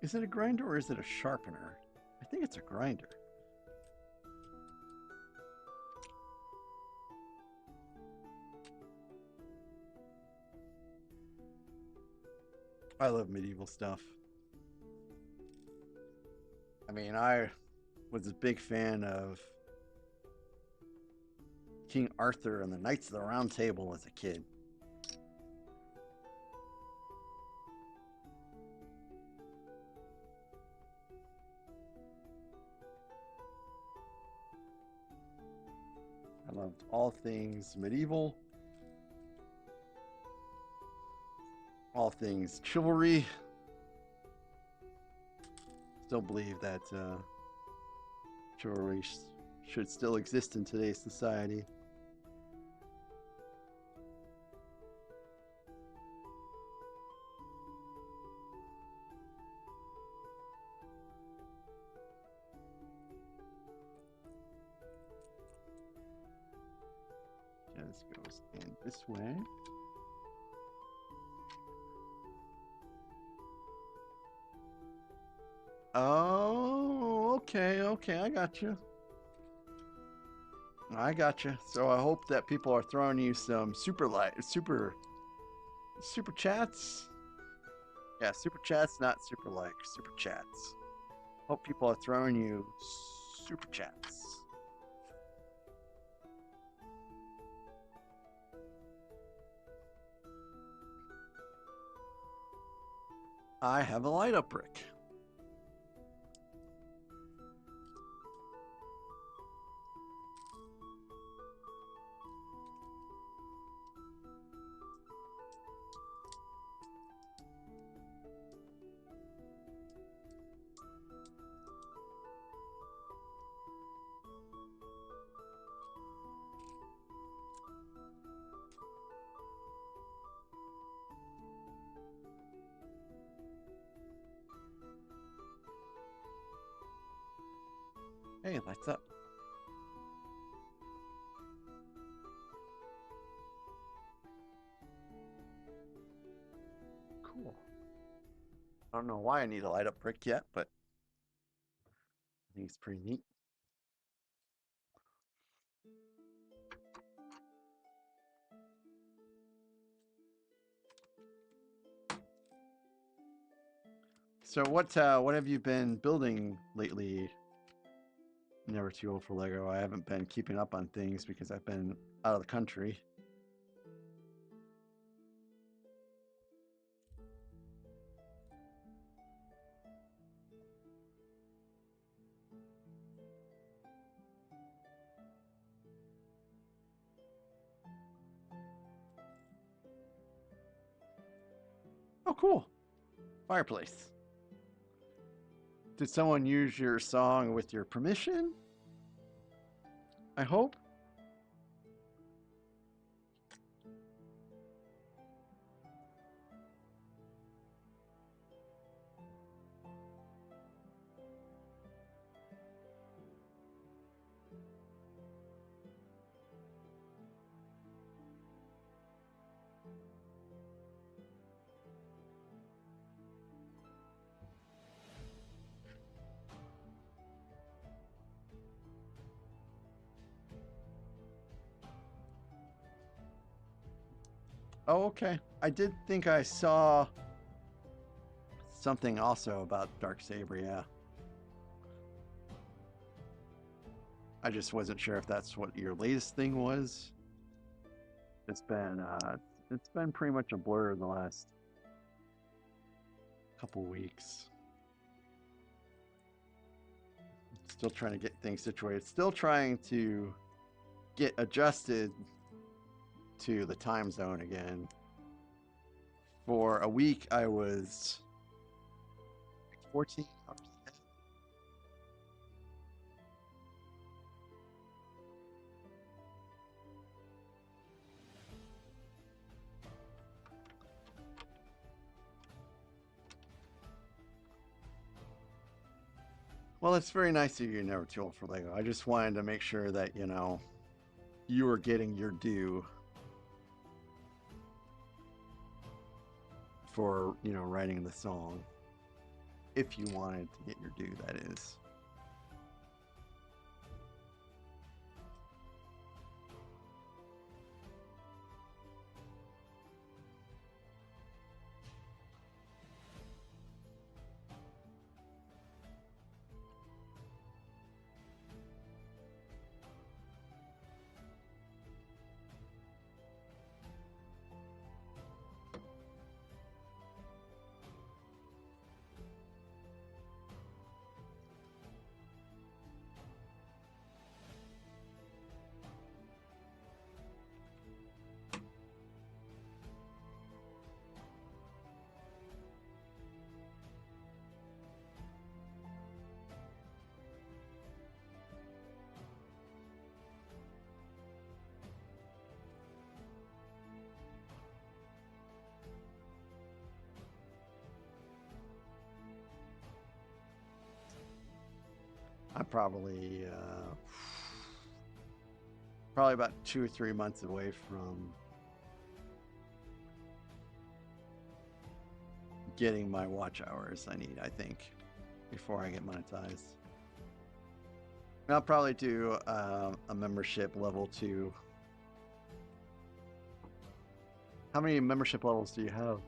Is it a grinder or is it a sharpener? I think it's a grinder. I love medieval stuff. I mean, I was a big fan of King Arthur and the Knights of the Round Table as a kid. I loved all things medieval, all things chivalry. Still believe that chivalry should still exist in today's society. Just goes in this way. Oh, okay, okay, I got you. I got you. So I hope that people are throwing you some super chats. Yeah, super chats, not super likes, super chats. Hope people are throwing you super chats. I have a light up brick. Hey, lights up. Cool. I don't know why I need a light up brick yet, but I think it's pretty neat. So what have you been building lately? Never too old for Lego. I haven't been keeping up on things because I've been out of the country. Oh, cool. Fireplace. Did someone use your song with your permission? I hope. Oh, okay. I did think I saw something also about Darksaber, yeah. I just wasn't sure if that's what your latest thing was. It's been pretty much a blur in the last couple weeks. Still trying to get things situated. Still trying to get adjusted to the time zone again. For a week, I was 14 hours ahead. Well, it's very nice of you, Never Too Old for Lego. I just wanted to make sure that, you know, you were getting your due for, you know, writing the song. If you wanted to get your due, that is. I'm probably about 2 or 3 months away from getting my watch hours I need, I think, before I get monetized. And I'll probably do a membership level 2. How many membership levels do you have?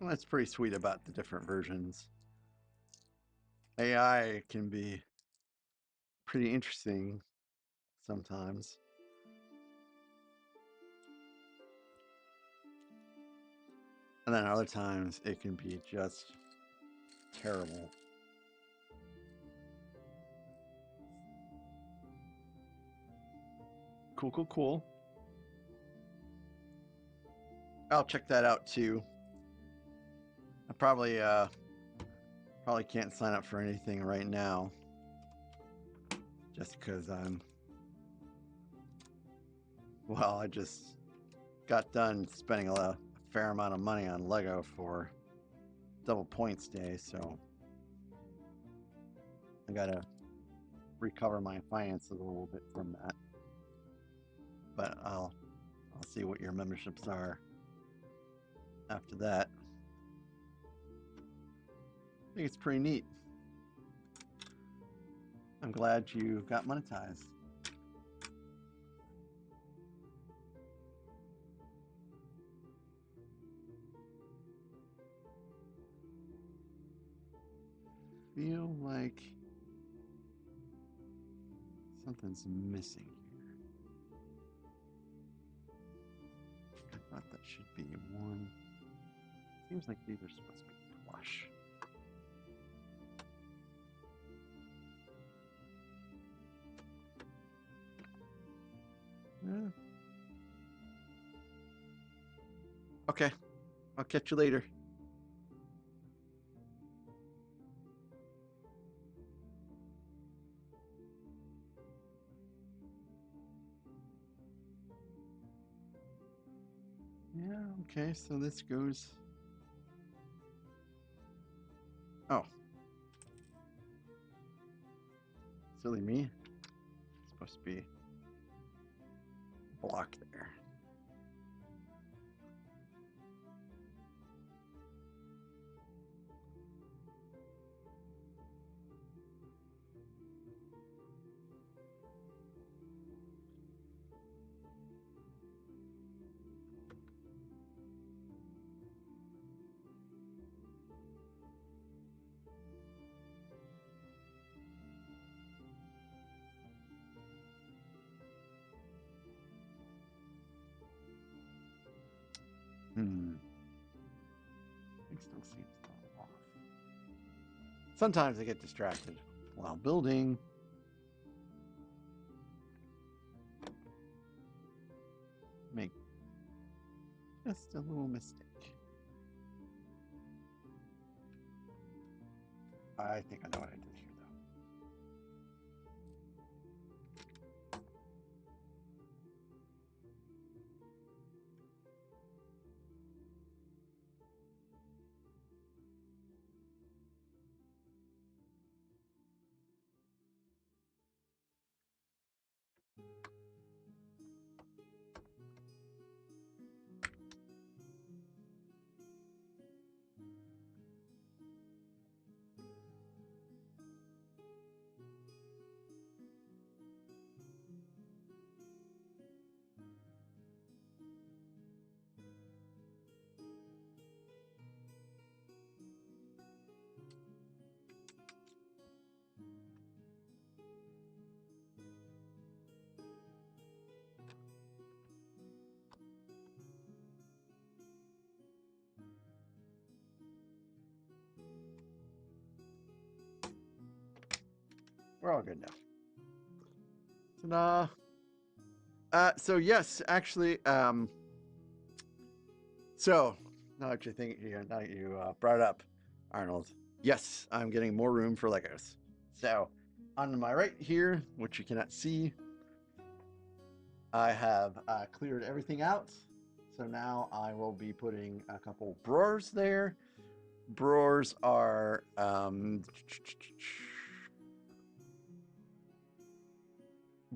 Well, that's pretty sweet about the different versions. AI can be pretty interesting sometimes. And then other times it can be just terrible. Cool, cool, cool. I'll check that out too. I probably can't sign up for anything right now, just because I just got done spending a fair amount of money on Lego for Double Points Day, so I gotta recover my finances a little bit from that. But I'll see what your memberships are after that. I think it's pretty neat. I'm glad you got monetized. Feel like something's missing here. I thought that should be one. Seems like these are supposed to be flush. Yeah. Okay, I'll catch you later. Yeah, okay, so this goes... Oh. Silly me. It's supposed to be block there. Things don't seem to go off. Sometimes I get distracted while building. Make just a little mistake. I think I know what I did here, though. We're all good now. Ta-da! So yes, actually, so now that you think, now that you brought it up, Arnold, yes, I'm getting more room for Legos. So on my right here, which you cannot see, I have cleared everything out. So now I will be putting a couple drawers there. Drawers are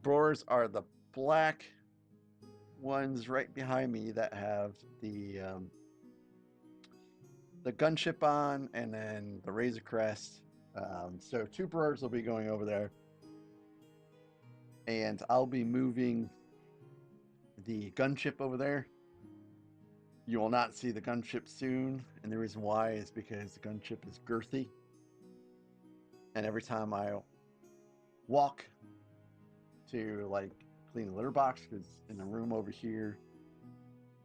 the black ones right behind me that have the gunship on, and then the Razor Crest. So 2 drawers will be going over there, and I'll be moving the gunship over there. You will not see the gunship soon, and the reason why is because the gunship is girthy, and every time I walk to like clean the litter box, because in the room over here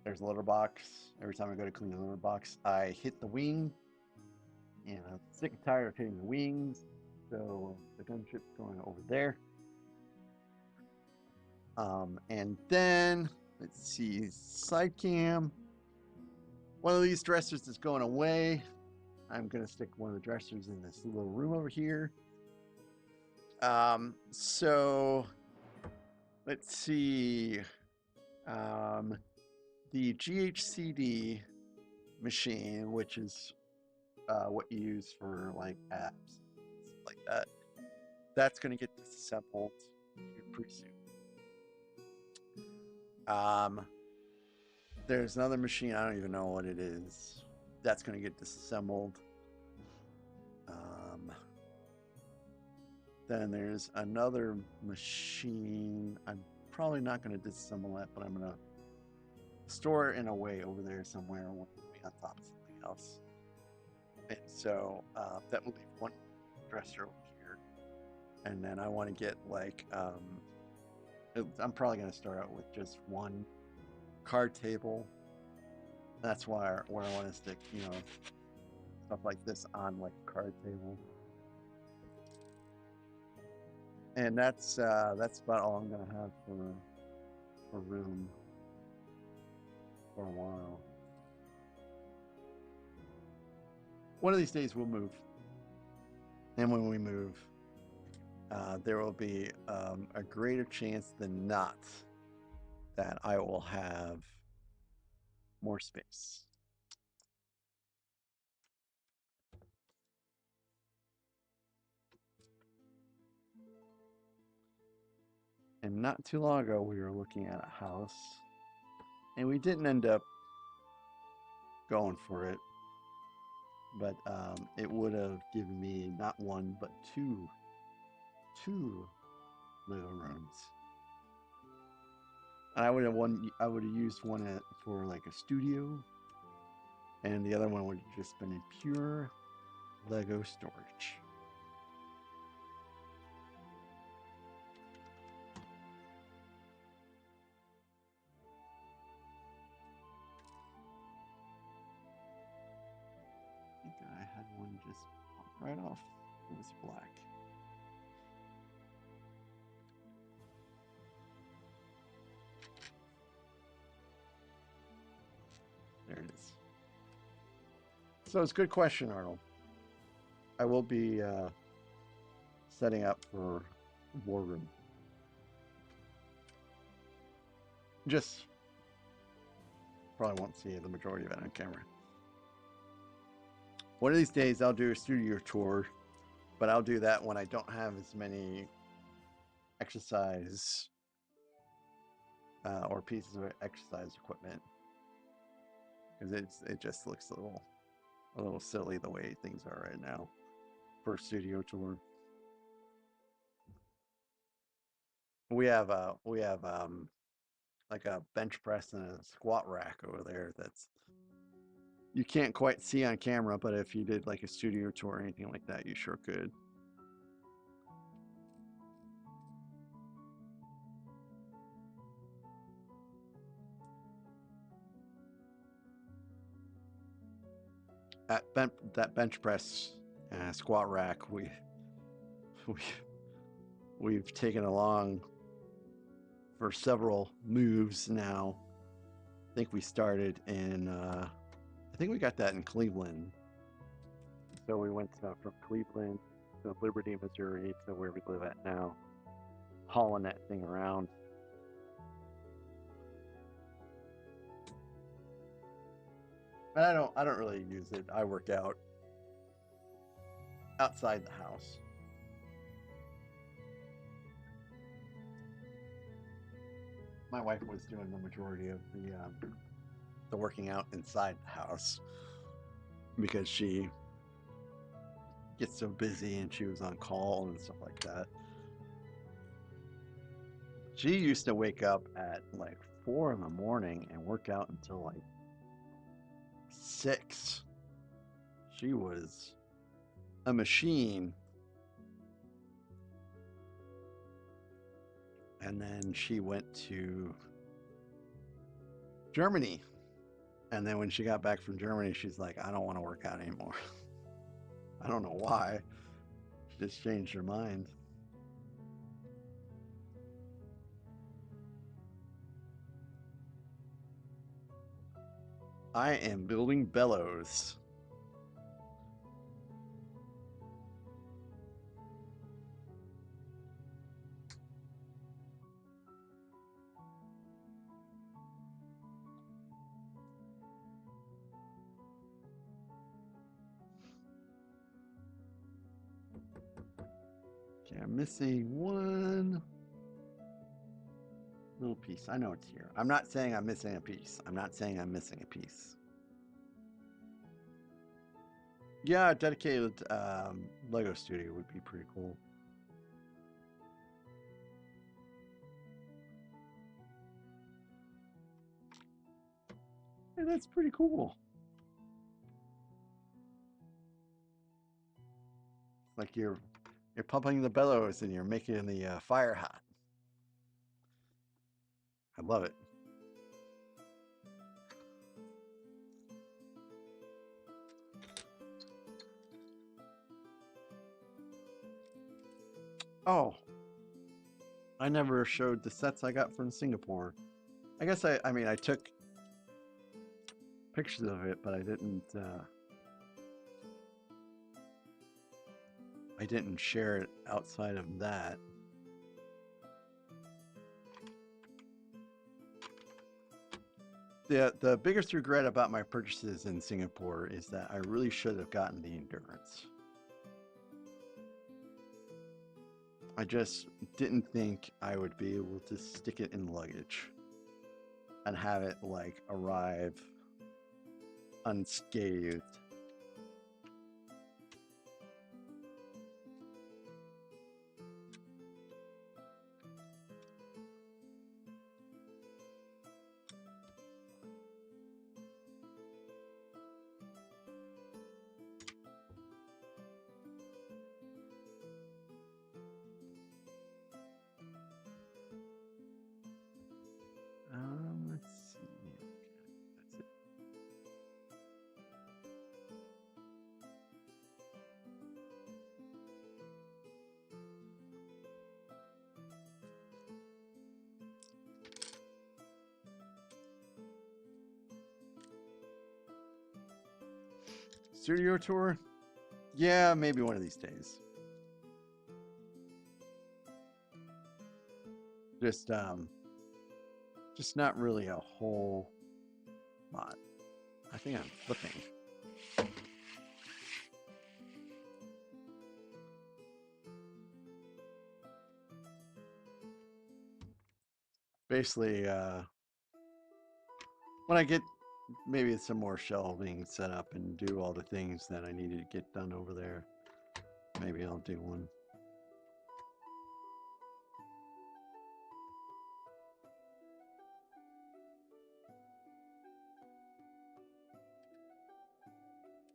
there's a litter box, every time I go to clean the litter box I hit the wing, and I'm sick and tired of hitting the wings, so the gunship's going over there. And then let's see, side cam. One of these dressers is going away. I'm gonna stick one of the dressers in this little room over here. So let's see. The GHCD machine, which is what you use for like apps, stuff like that, that's gonna get disassembled here pretty soon. There's another machine, I don't even know what it is, that's going to get disassembled. Then there's another machine, I'm probably not going to disassemble that, but I'm going to store it in a way over there somewhere, on top of something else. And so that will leave one dresser over here. And then I want to get like, I'm probably going to start out with just one card table. That's where I want to stick, stuff like this on like a card table. And that's about all I'm gonna have for room for a while. One of these days we'll move, and when we move, there will be a greater chance than not that I will have more space. And not too long ago, we were looking at a house, and we didn't end up going for it, but it would have given me not one, but two little rooms. And I would have used one for like a studio, and the other one would have just been a pure Lego storage. I think I had one just pop right off. It was black. There it is. So it's a good question, Arnold. I will be setting up for War Room. Just probably won't see the majority of it on camera. One of these days I'll do a studio tour, but I'll do that when I don't have as many exercise or pieces of exercise equipment, because it just looks a little silly the way things are right now for a studio tour. We have like a bench press and a squat rack over there that's you can't quite see on camera, but if you did like a studio tour or anything like that, you sure could. That bench press and squat rack, we we've taken along for several moves now. I think we started in, I think we got that in Cleveland. So we went from Cleveland to Liberty, Missouri, to where we live at now, hauling that thing around. But I don't really use it. I work out outside the house. My wife was doing the majority of the working out inside the house because she gets so busy and she was on call and stuff like that. She used to wake up at like 4 in the morning and work out until like 6. She was a machine. And then she went to Germany. And then when she got back from Germany, she's like, I don't want to work out anymore. I don't know why. She just changed her mind. I am building bellows. Okay, I'm missing one little piece. I know it's here. I'm not saying I'm missing a piece. I'm not saying I'm missing a piece. Yeah, a dedicated Lego studio would be pretty cool. Hey, that's pretty cool. It's like you're pumping the bellows and you're making the fire hot. I love it. Oh, I never showed the sets I got from Singapore. I guess I mean, I took pictures of it, but I didn't share it outside of that. The biggest regret about my purchases in Singapore is that I really should have gotten the endurance. I just didn't think I would be able to stick it in luggage and have it like arrive unscathed. Let's see. That's it. Studio tour? Yeah, maybe one of these days. Just not really a whole lot. I think I'm flipping. Basically, when I get maybe some more shelving set up and do all the things that I needed to get done over there, maybe I'll do one.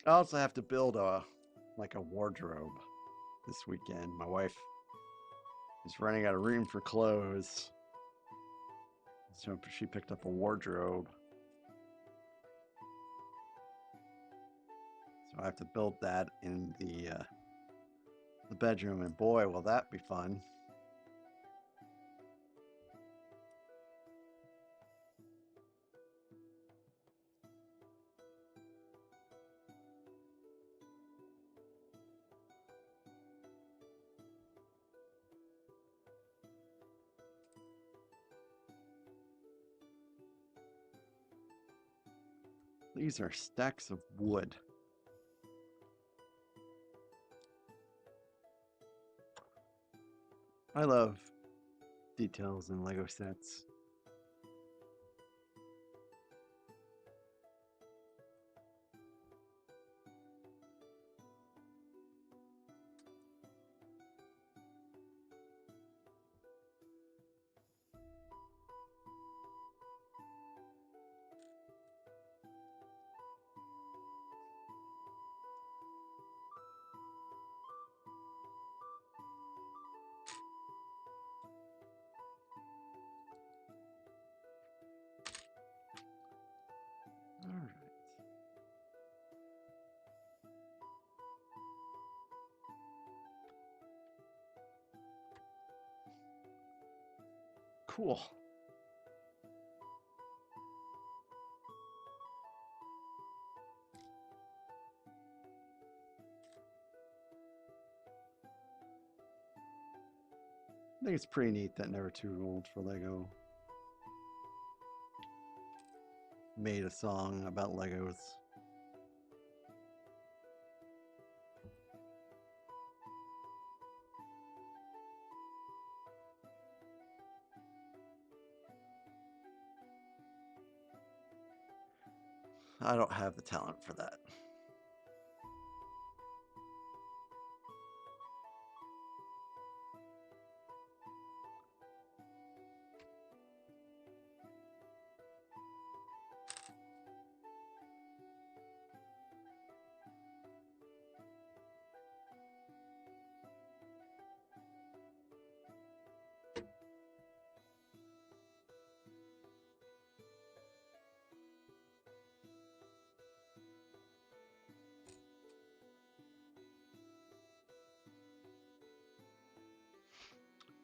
I also have to build a wardrobe this weekend. My wife is running out of room for clothes, so she picked up a wardrobe. So I have to build that in the bedroom, and boy, will that be fun. These are stacks of wood. I love details in Lego sets. All right. Cool. I think it's pretty neat that Never Too Old for Lego made a song about Legos. I don't have the talent for that.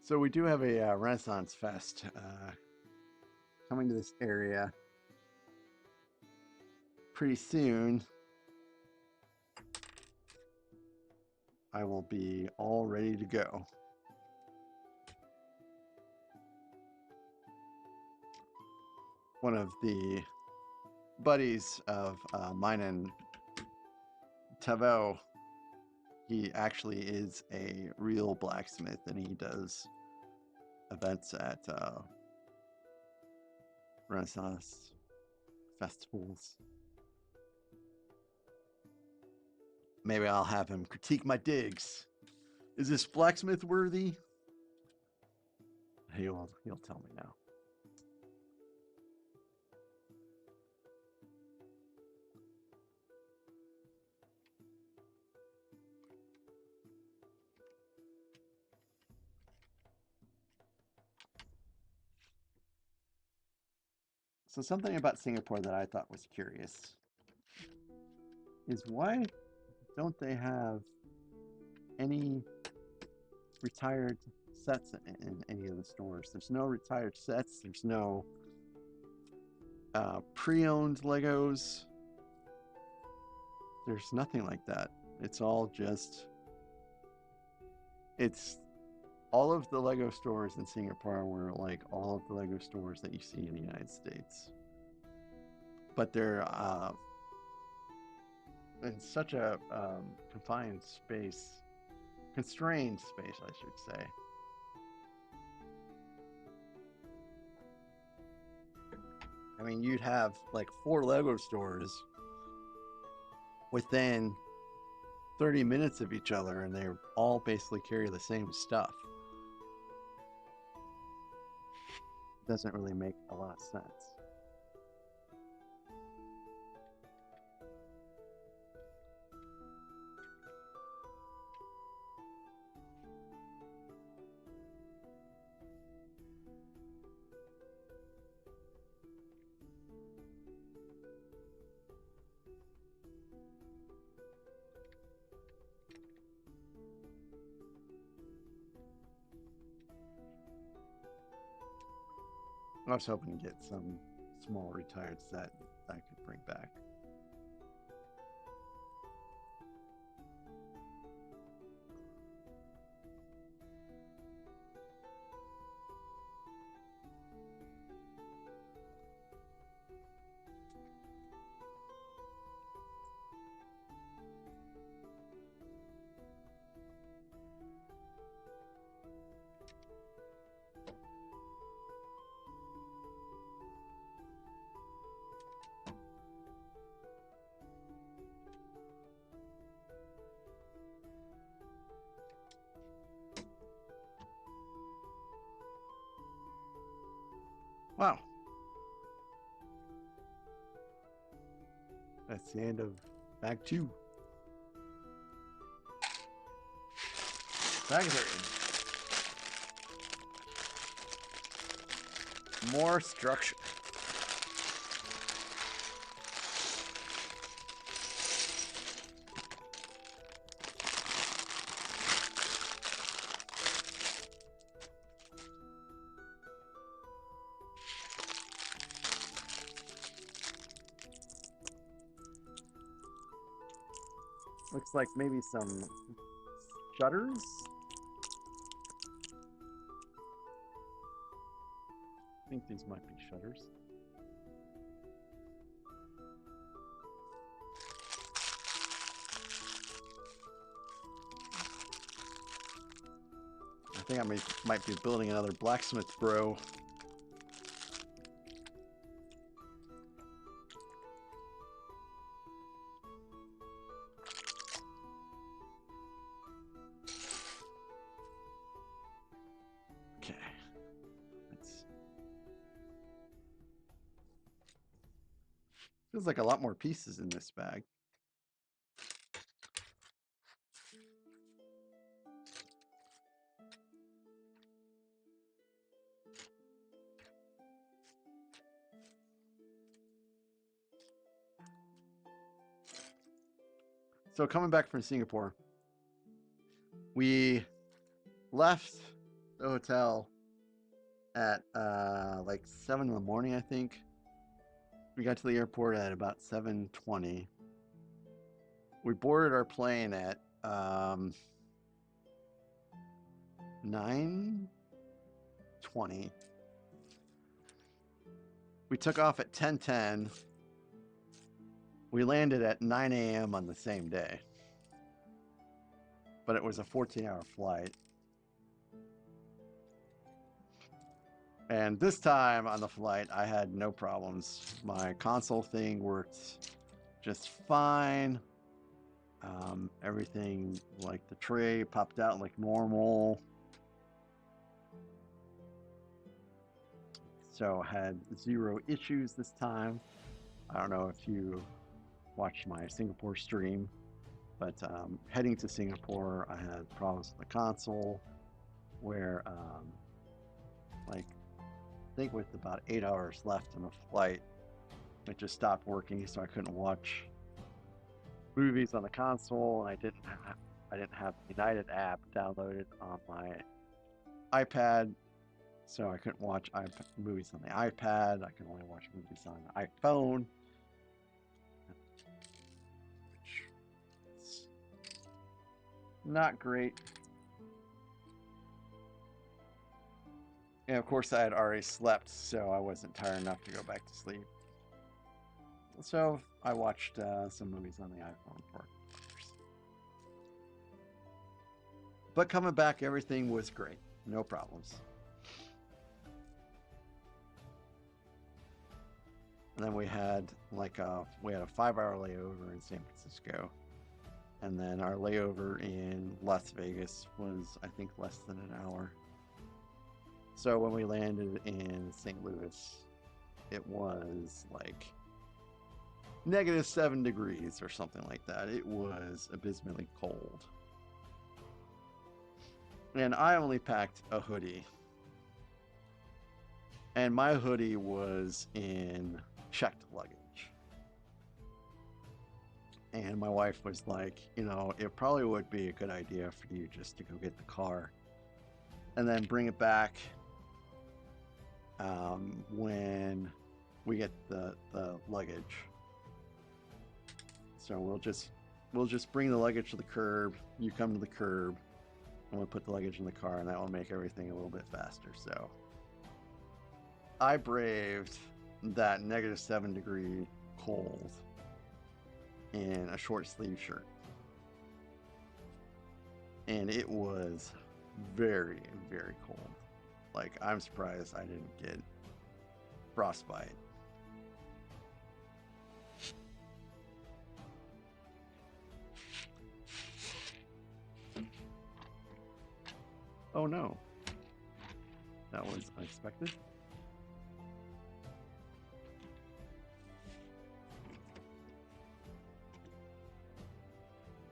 So we do have a Renaissance Fest coming to this area pretty soon. I will be all ready to go. One of the buddies of mine and Tavel, he actually is a real blacksmith, and he does events at Renaissance festivals. Maybe I'll have him critique my digs. Is this blacksmith worthy? He'll tell me now. So something about Singapore that I thought was curious is why don't they have any retired sets in any of the stores? There's no retired sets. There's no pre-owned Legos. There's nothing like that. It's all just... It's... All of the Lego stores in Singapore were like all of the Lego stores that you see in the United States. But they're in such a constrained space, I should say. I mean, you'd have like 4 Lego stores within 30 minutes of each other, and they all basically carry the same stuff. Doesn't really make a lot of sense. I was hoping to get some small retired set that I could bring back. Wow. That's the end of bag 2. Bag 3. More structure. Looks like maybe some shutters. I think these might be shutters. I think I might be building another blacksmith bro. Okay. Feels like a lot more pieces in this bag. So coming back from Singapore, we left the hotel at like 7 in the morning, I think. We got to the airport at about 7:20. We boarded our plane at 9:20. We took off at 10:10. We landed at 9 a.m. on the same day. But it was a 14-hour flight. And this time on the flight, I had no problems. My console thing worked just fine. Everything, like the tray, popped out like normal. So I had 0 issues this time. I don't know if you watched my Singapore stream, but heading to Singapore, I had problems with the console where, like, I think with about 8 hours left in the flight, it just stopped working, so I couldn't watch movies on the console, and I didn't have the United app downloaded on my iPad, so I couldn't watch movies on the iPad. I could only watch movies on the iPhone, which is not great. And of course, I had already slept, so I wasn't tired enough to go back to sleep. So I watched some movies on the iPhone for hours. But coming back, everything was great. No problems. And then we had like a 5-hour layover in San Francisco. And then our layover in Las Vegas was, I think, less than an hour. So when we landed in St. Louis, it was like -7 degrees or something like that. It was abysmally cold. And I only packed a hoodie. And my hoodie was in checked luggage. And my wife was like, you know, it probably would be a good idea for you just to go get the car and then bring it back when we get the luggage. So we'll just bring the luggage to the curb. You come to the curb, and we'll put the luggage in the car, and that will make everything a little bit faster. So I braved that -7 degree cold in a short sleeve shirt, and it was very, very cold. Like, I'm surprised I didn't get frostbite. Oh no, that was unexpected.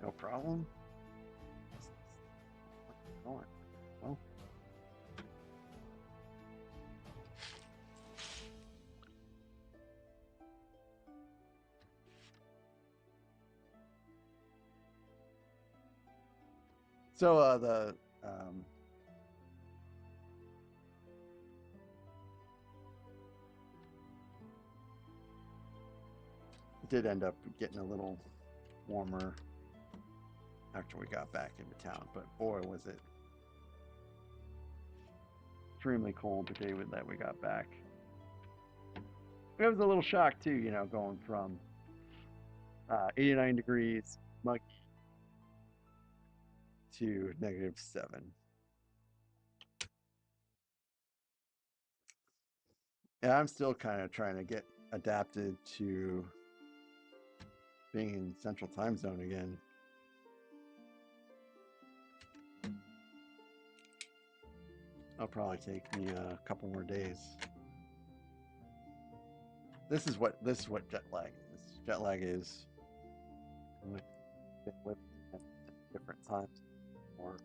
No problem. Oh, well. So it did end up getting a little warmer after we got back into town, but boy, was it extremely cold the day that we got back. It was a little shock too, you know, going from 89 degrees muggy to -7. Yeah, I'm still kind of trying to get adapted to being in Central Time Zone again. It'll probably take me a couple more days. This is what jet lag is. Jet lag is when you've been living at different times or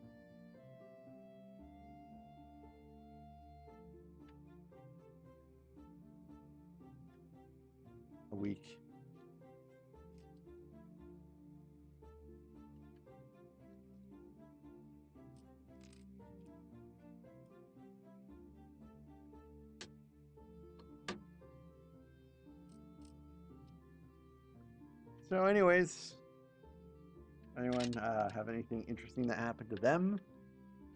a week. So anyways, anyone have anything interesting that happened to them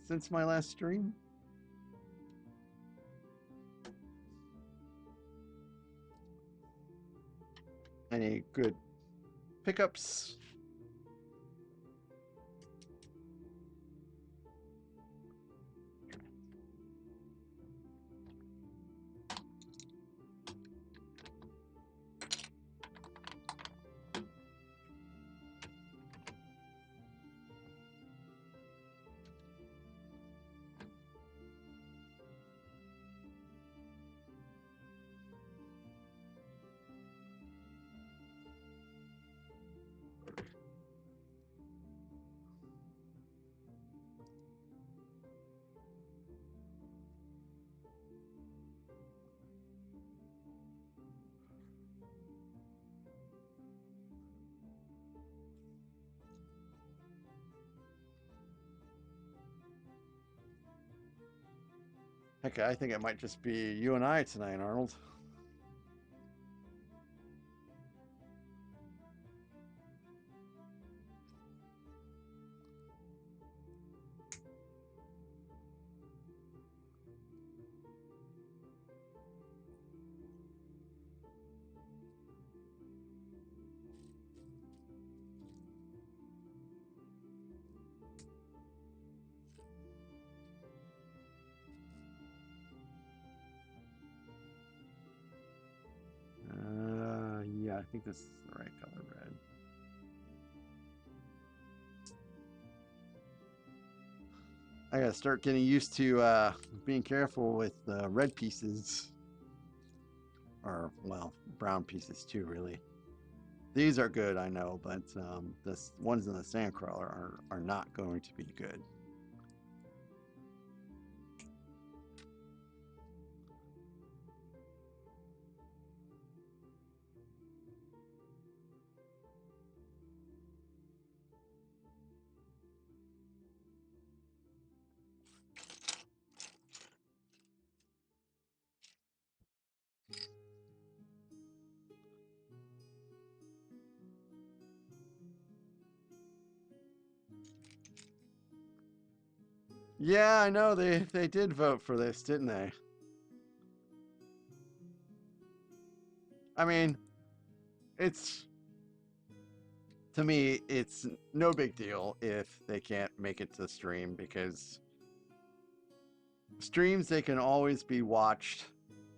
since my last stream? Any good pickups? Heck, I think it might just be you and I tonight, Arnold. Yeah, I think this is the right color red. I gotta start getting used to being careful with red pieces. Or, well, brown pieces too, really. These are good, I know, but the ones in the Sandcrawler are not going to be good. Yeah, I know they did vote for this, didn't they? I mean, it's to me, it's no big deal if they can't make it to the stream because streams they can always be watched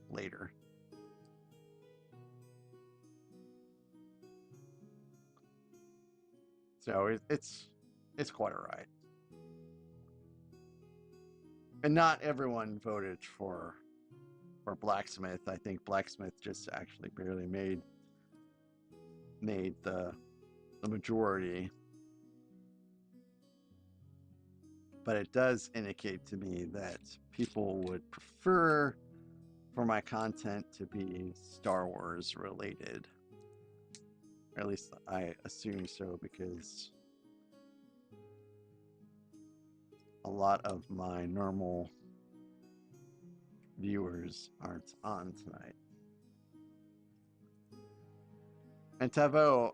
later. So it's quite alright. And not everyone voted for Blacksmith. I think Blacksmith just actually barely made the majority. but it does indicate to me that people would prefer for my content to be Star Wars related. Or at least I assume so, because a lot of my normal viewers aren't on tonight. And Tavo,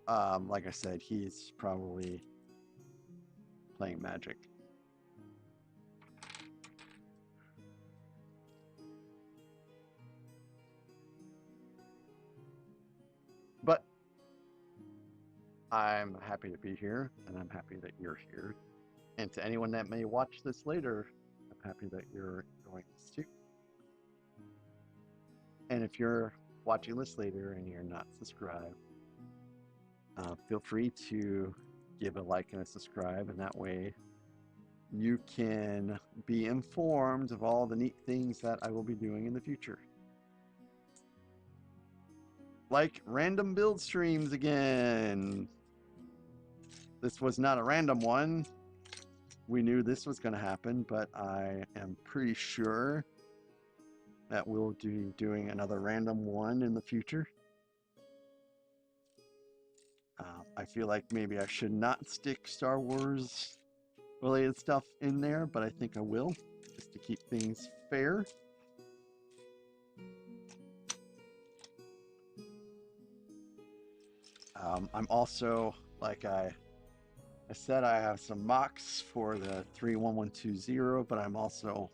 like I said, he's probably playing Magic. But I'm happy to be here, and I'm happy that you're here. And to anyone that may watch this later, I'm happy that you're enjoying this too. And if you're watching this later and you're not subscribed, feel free to give a like and a subscribe, and that way you can be informed of all the neat things that I will be doing in the future. Like random build streams again. This was not a random one. We knew this was going to happen, but I am pretty sure that we'll be doing another random one in the future. I feel like maybe I should not stick Star Wars related stuff in there, but I think I will, just to keep things fair. I'm also, like I said, I have some mocks for the 31120, but I'm also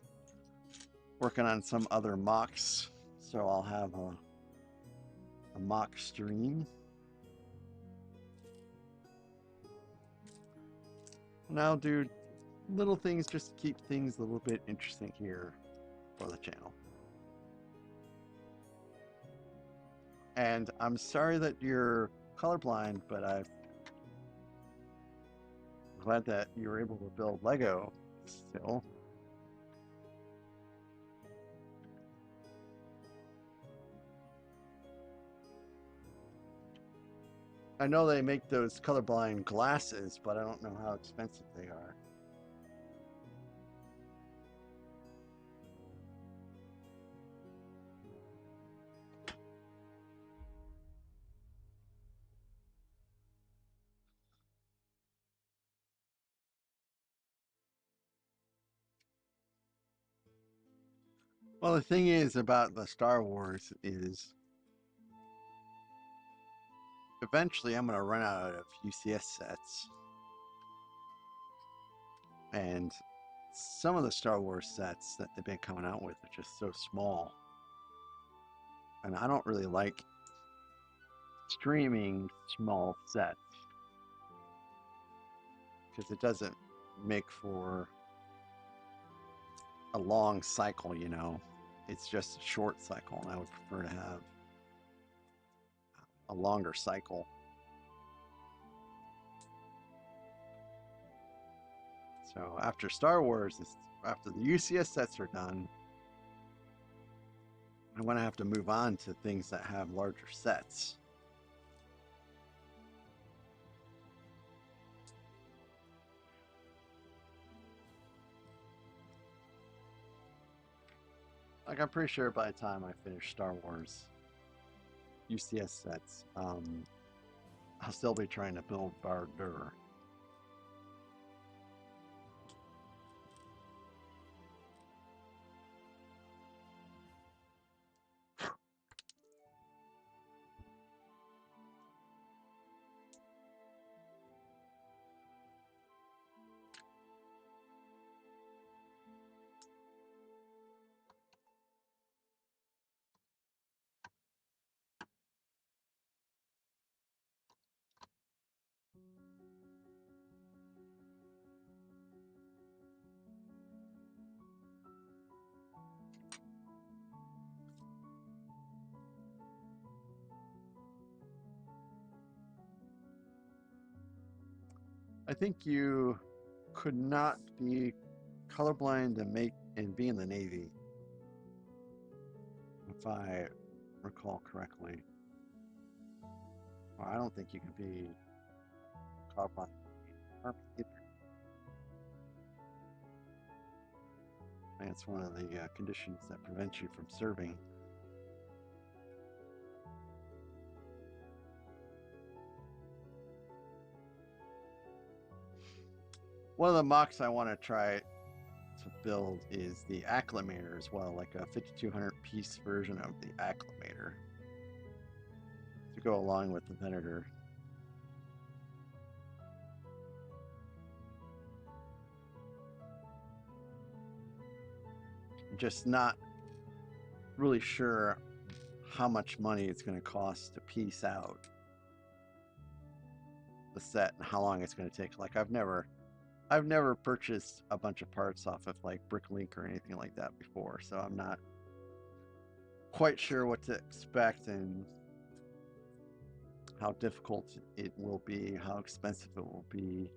working on some other mocks, so I'll have a mock stream. And I'll do little things just to keep things a little bit interesting here for the channel. And I'm sorry that you're colorblind, but I'm glad that you were able to build Lego still. I know they make those colorblind glasses, but I don't know how expensive they are. Well, the thing is about the Star Wars is eventually I'm going to run out of UCS sets. And some of the Star Wars sets that they've been coming out with are just so small. And I don't really like streaming small sets, because it doesn't make for a long cycle, you know. It's just a short cycle, and I would prefer to have a longer cycle. So after Star Wars, after the UCS sets are done, I'm going to have to move on to things that have larger sets. Like, I'm pretty sure by the time I finish Star Wars UCS sets, I'll still be trying to build Bardur. I think you could not be colorblind and be in the Navy, if I recall correctly. Well, I don't think you can be colorblind in the Army either. That's one of the conditions that prevent you from serving. One of the mocks I want to try to build is the acclimator as well, like a 5200 piece version of the acclimator to go along with the Venator. Just not really sure how much money it's going to cost to piece out the set and how long it's going to take. Like I've never purchased a bunch of parts off of like Bricklink or anything like that before, so I'm not quite sure what to expect and how difficult it will be, how expensive it will be,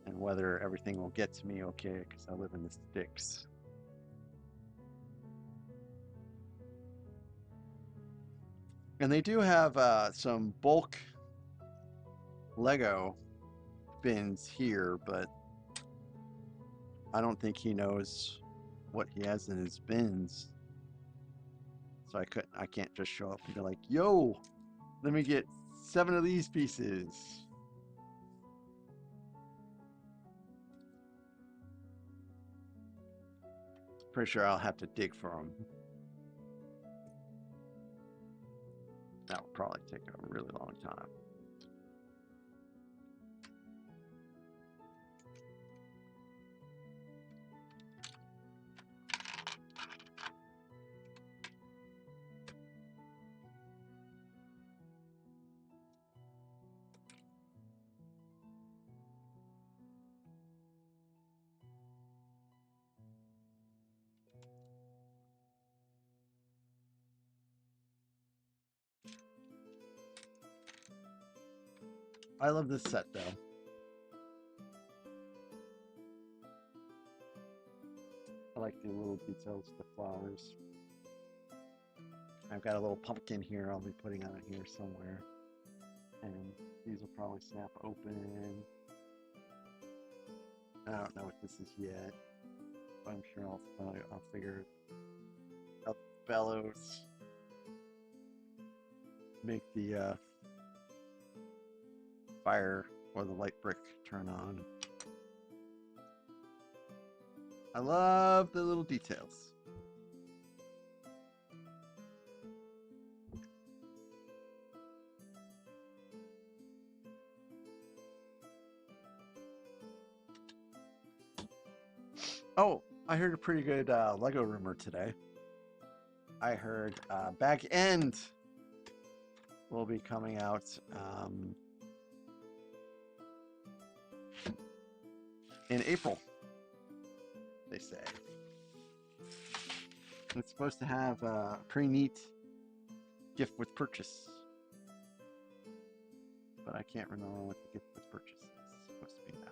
and whether everything will get to me okay, because I live in the sticks. And they do have some bulk Lego bins here, but I don't think he knows what he has in his bins. So I can't just show up and be like, yo, let me get 7 of these pieces. Pretty sure I'll have to dig for them. That would probably take a really long time. I love this set though. I like the little details, the flowers. I've got a little pumpkin here I'll be putting on here somewhere. And these will probably snap open. I don't know what this is yet, but I'm sure I'll figure out the bellows. Make the fire or the light brick turn on. I love the little details. Oh, I heard a pretty good Lego rumor today. I heard Back End will be coming out in April, they say. It's supposed to have a pretty neat gift with purchase, but I can't remember what the gift with purchase is supposed to be now.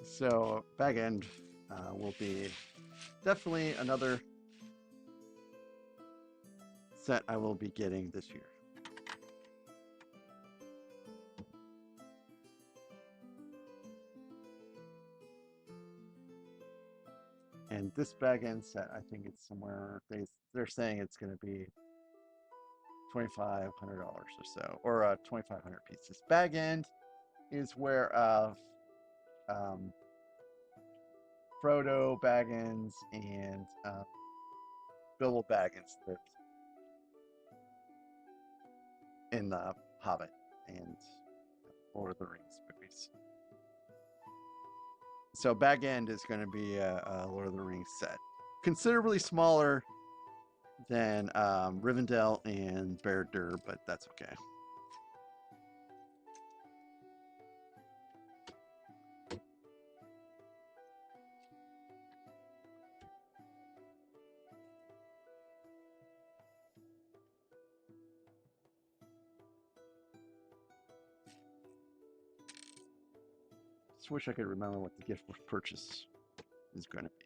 So Back End will be definitely another set I will be getting this year. And this Back End set, I think it's somewhere, they're saying it's going to be $2,500 or so, or 2,500 pieces. Back End is where Frodo Baggins and Bilbo Baggins lived in the Hobbit and Lord of the Rings movies. So Back End is going to be a Lord of the Rings set, considerably smaller than Rivendell and Barad-dûr, but that's okay. Just wish I could remember what the gift of purchase is going to be.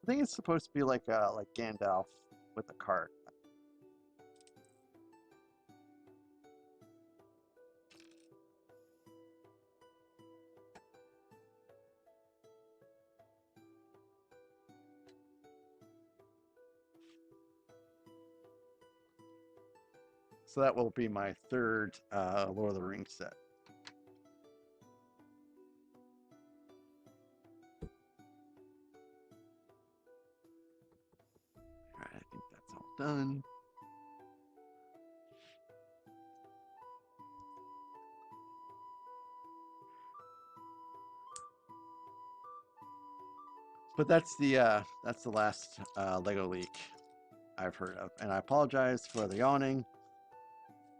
I think it's supposed to be like Gandalf with a cart. So that will be my third Lord of the Rings set. All right, I think that's all done. But that's the last Lego leak I've heard of, and I apologize for the yawning,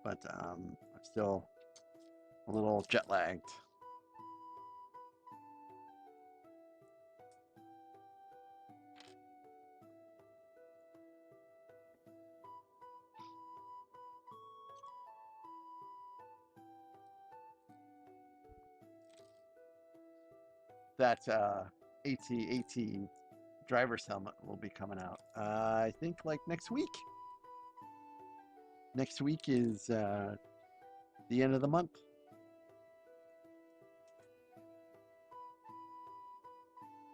but I'm still a little jet lagged. That AT driver's helmet will be coming out. I think like next week. Next week is the end of the month.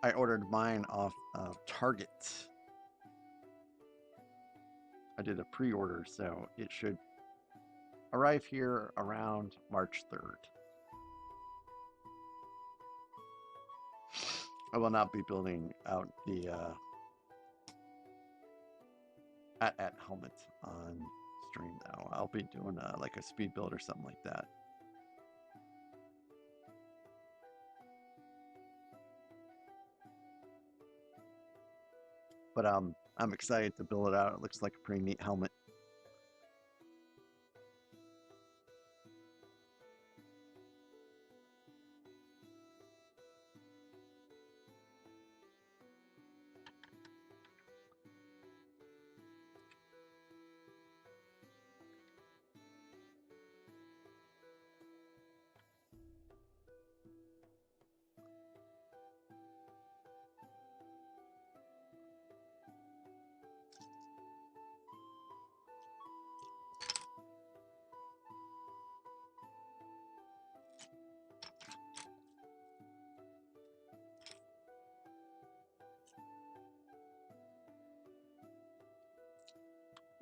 I ordered mine off of Target. I did a pre-order, so it should arrive here around March 3rd. I will not be building out the at helmet on stream now. I'll be doing like a speed build or something like that. But I'm excited to build it out. It looks like a pretty neat helmet.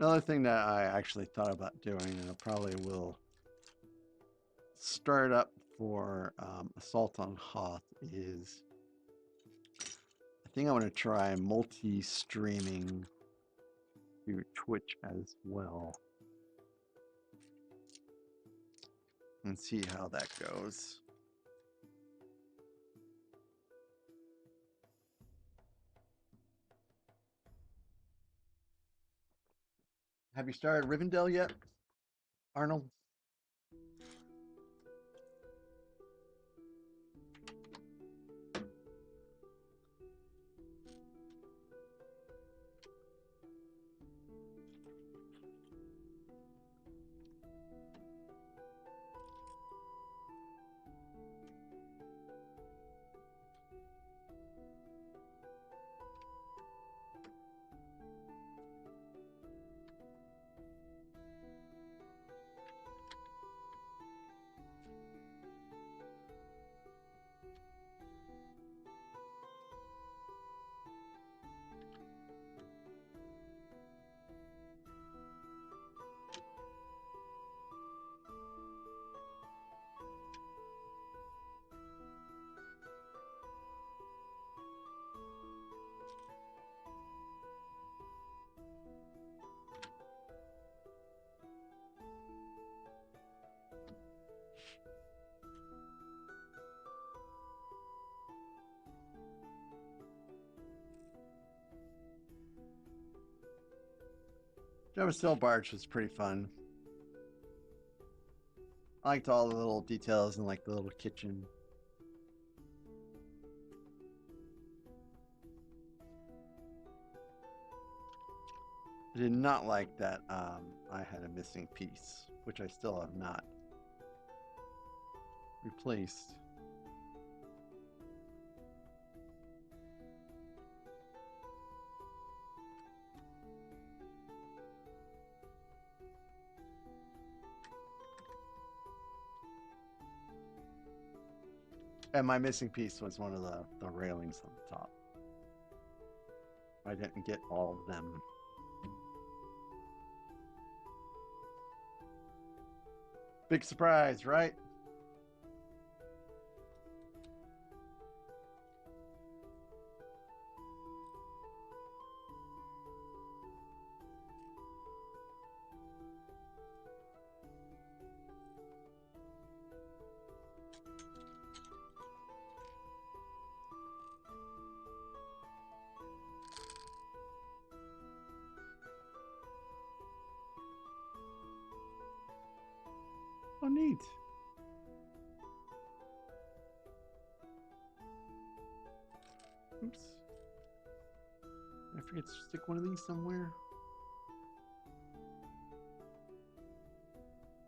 Another thing that I actually thought about doing, and I probably will start up for Assault on Hoth, is I think I want to try multi-streaming to Twitch as well and see how that goes. Have you started Rivendell yet, Arnold? Java Still Barge was pretty fun. I liked all the little details and like the little kitchen. I did not like that I had a missing piece, which I still have not replaced. And my missing piece was one of the railings on the top. I didn't get all of them. Big surprise, right? Oh, neat. Oops. Did I forget to stick one of these somewhere?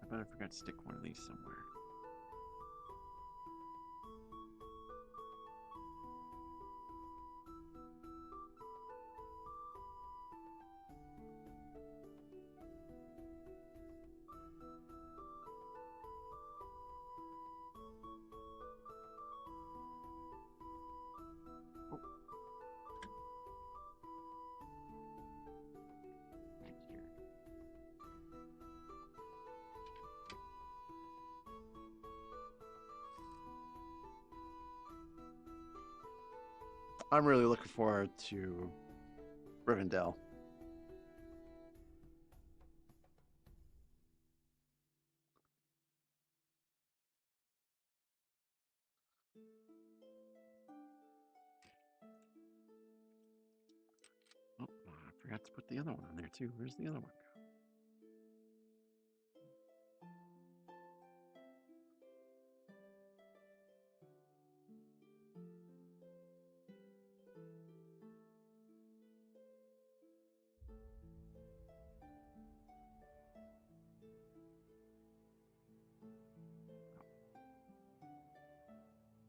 I bet I forgot to stick one of these somewhere. Oh. Right here. I'm really looking forward to Rivendell. Oh, I forgot to put the other one on there too. Where's the other one go?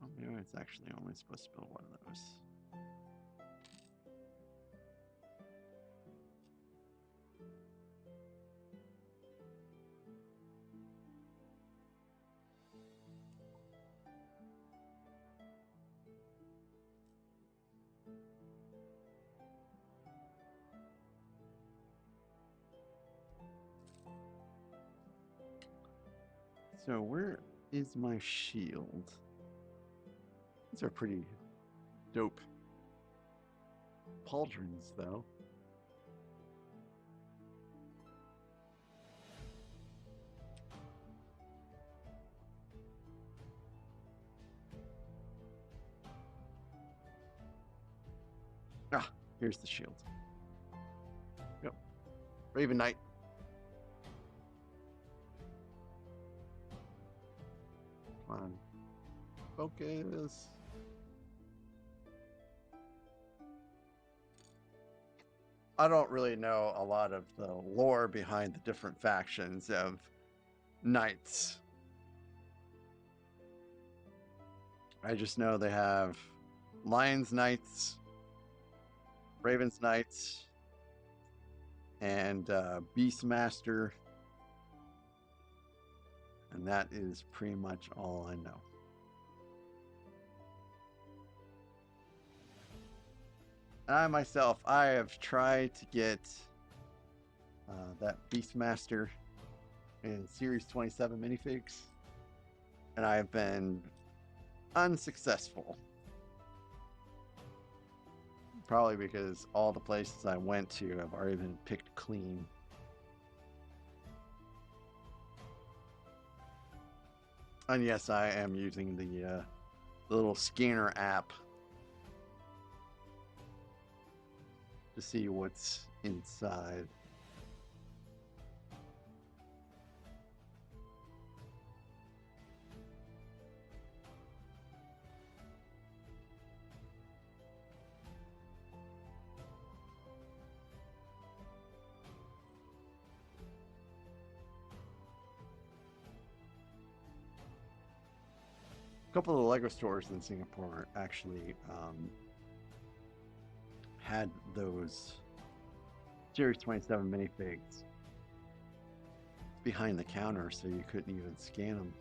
Oh, maybe it's actually only supposed to build one of those. So where is my shield? These are pretty dope pauldrons, though. Ah, here's the shield. Yep. Raven Knight. Come on. Focus. I don't really know a lot of the lore behind the different factions of knights. I just know they have Lion's Knights, Raven's Knights, and Beastmaster. And that is pretty much all I know. I myself, I have tried to get that Beastmaster in Series 27 minifigs, and I have been unsuccessful. Probably because all the places I went to have already been picked clean. And yes, I am using the little scanner app to see what's inside. A couple of the Lego stores in Singapore actually had those Series 27 minifigs behind the counter, so you couldn't even scan them.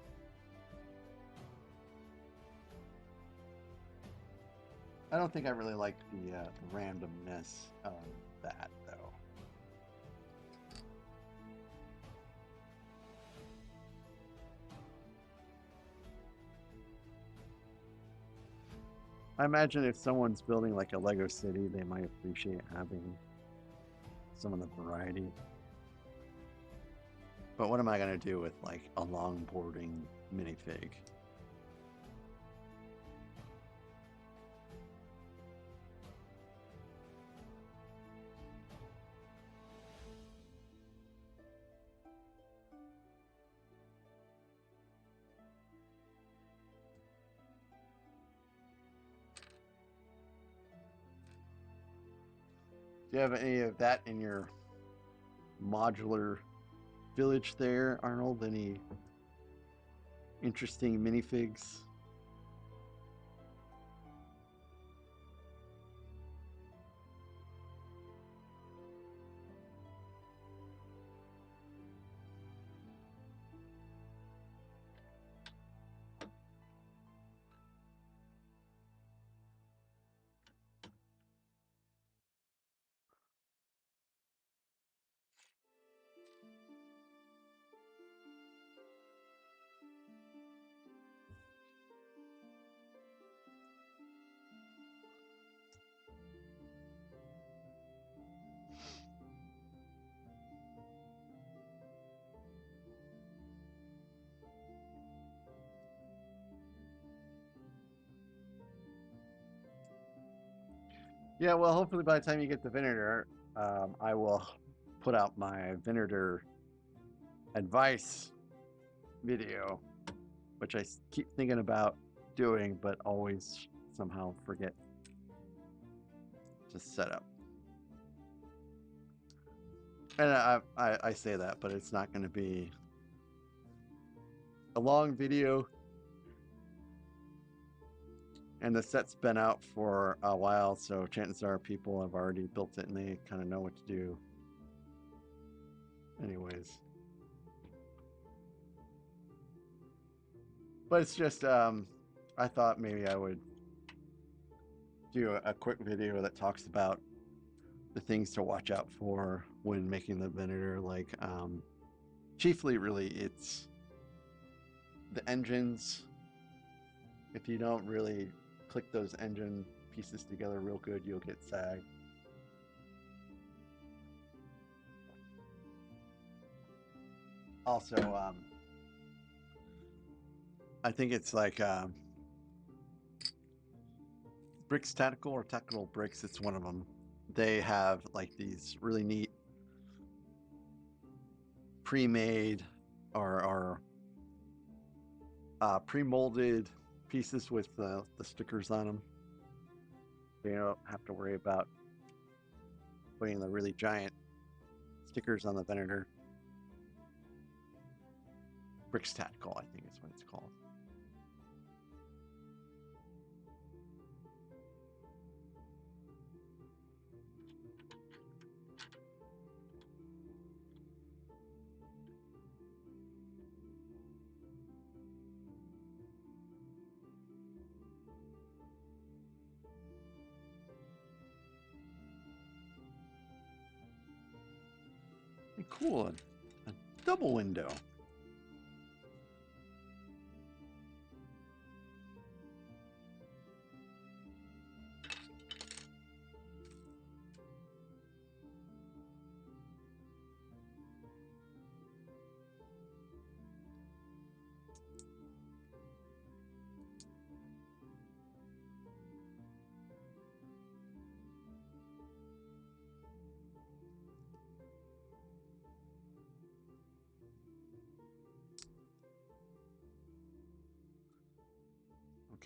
I don't think I really like the randomness of that, though. I imagine if someone's building like a Lego city, they might appreciate having some of the variety. But what am I going to do with like a longboarding minifig? Do you have any of that in your modular village there, Arnold? Any interesting minifigs? Yeah, well, hopefully by the time you get the Venator, I will put out my Venator advice video, which I keep thinking about doing, but always somehow forget to set up. And I say that, but it's not going to be a long video. And the set's been out for a while, so chances are people have already built it and they kind of know what to do. Anyways. But it's just, I thought maybe I would do a quick video that talks about the things to watch out for when making the Venator. Like, chiefly, really, it's the engines. If you don't really click those engine pieces together real good, you'll get sag. Also, I think it's like Bricks Tactical or Tactical Bricks, it's one of them. They have like these really neat pre-made or pre-molded pieces with the stickers on them. You don't have to worry about putting the really giant stickers on the Venator. Bricks Tactical, I think is what it's called. Cool, a double window.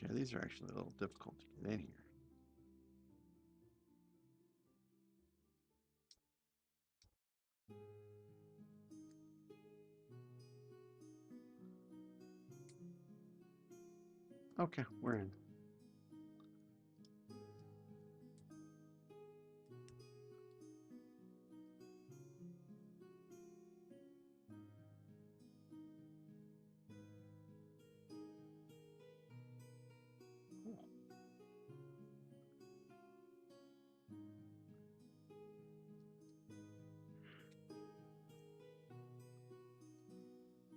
Okay, these are actually a little difficult to get in here. Okay, we're in. Cool.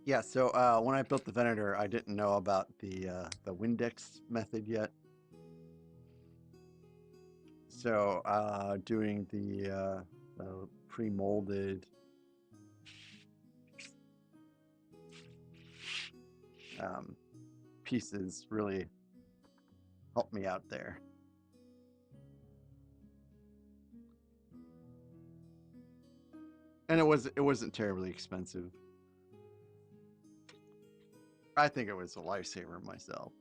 Yeah, so when I built the Venator, I didn't know about the Windex method yet. So doing the pre-molded pieces really helped me out there. And it wasn't terribly expensive. I think it was a lifesaver myself.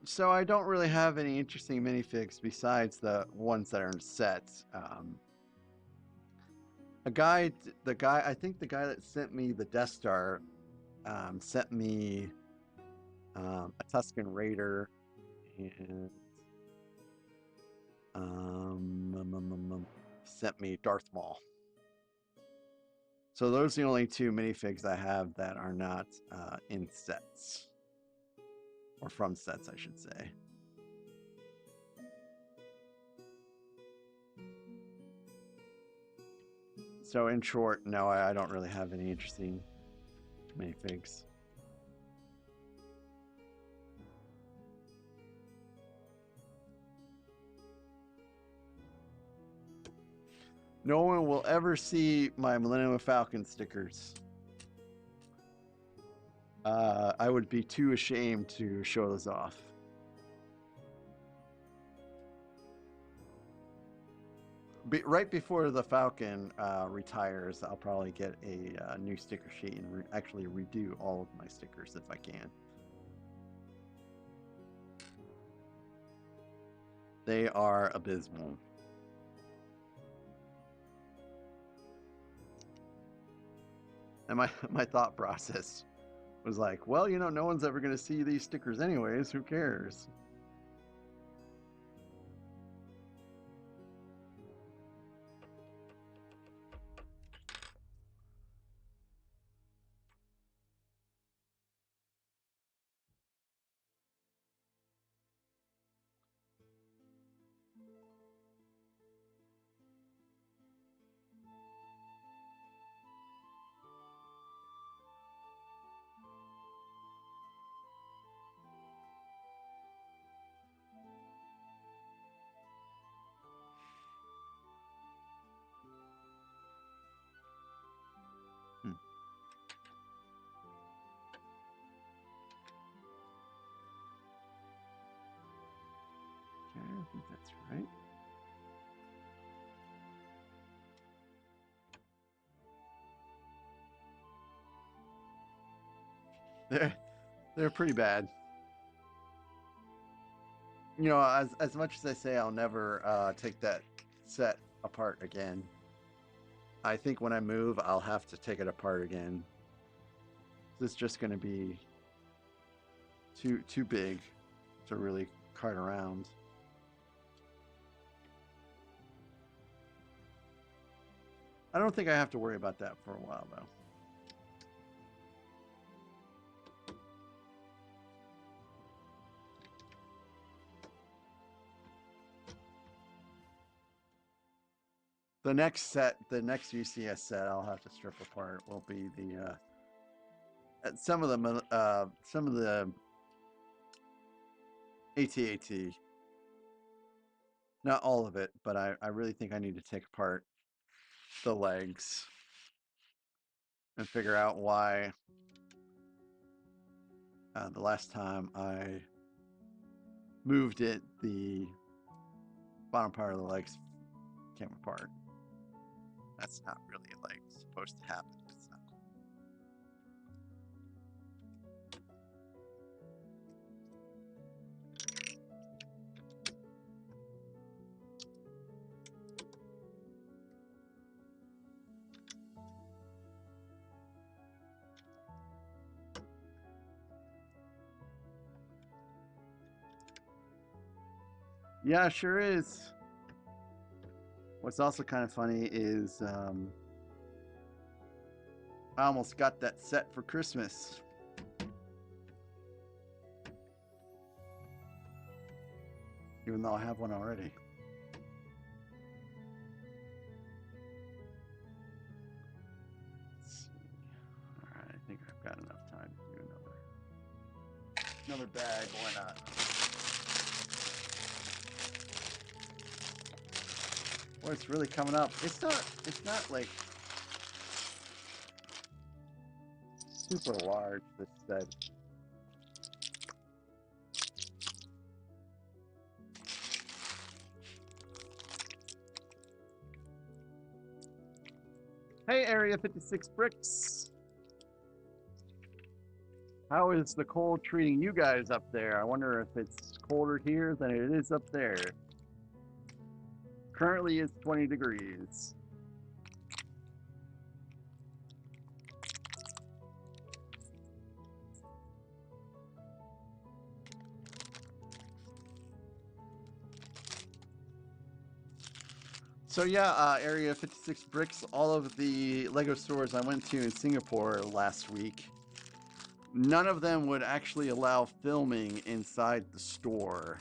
So I don't really have any interesting minifigs besides the ones that are in sets. I think the guy that sent me the Death Star, sent me a Tusken Raider and sent me Darth Maul. So those are the only two minifigs I have that are not in sets. Or from sets, I should say. So in short, no, I don't really have any interesting minifigs. No one will ever see my Millennium Falcon stickers. I would be too ashamed to show those off. Right before the Falcon retires, I'll probably get a new sticker sheet and actually redo all of my stickers if I can. They are abysmal. And my thought process was like, well, you know, no one's ever going to see these stickers anyways. Who cares? Okay, I think that's right. They're pretty bad. You know, as much as I say I'll never take that set apart again, I think when I move, I'll have to take it apart again. This is just going to be too big to really cart around. I don't think I have to worry about that for a while, though. The next set, the next UCS set, I'll have to strip apart will be the some of the AT-AT. Not all of it, but I really think I need to take apart the legs and figure out why the last time I moved it, the bottom part of the legs came apart. That's not really like supposed to happen. It's Yeah, sure is. What's also kind of funny is I almost got that set for Christmas. Even though I have one already. Let's see. Alright, I think I've got enough time to do another bag. Why not? Boy, it's really coming up. It's not like super large, this set. Hey, Area 56 Bricks. How is the cold treating you guys up there? I wonder if it's colder here than it is up there. Currently, it's 20 degrees. So yeah, Area 56 Bricks, all of the Lego stores I went to in Singapore last week, none of them would actually allow filming inside the store.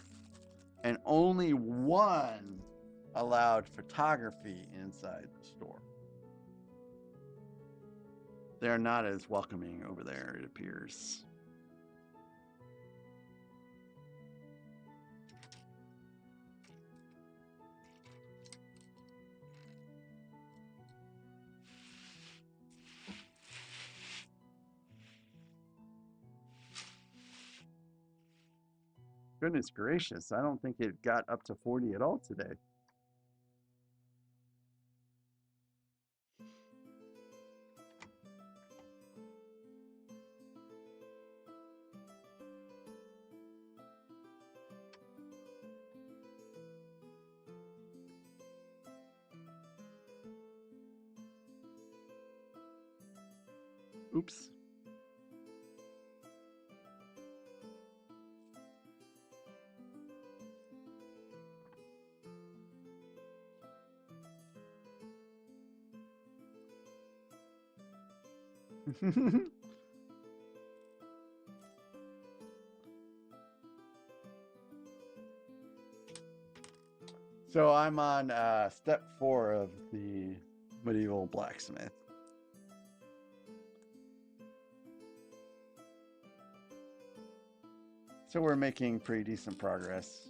And only one allowed photography inside the store. They're not as welcoming over there, it appears. Goodness gracious, I don't think it got up to 40 at all today. Oops. So I'm on step 4 of the Medieval Blacksmith. So we're making pretty decent progress.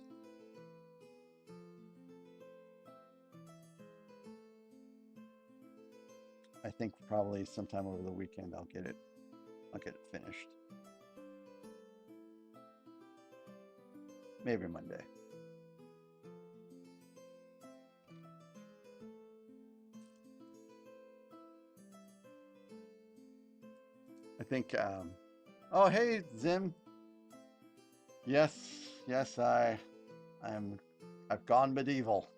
I think probably sometime over the weekend I'll get it finished. Maybe Monday. I think oh hey Zim. Yes, I've gone medieval.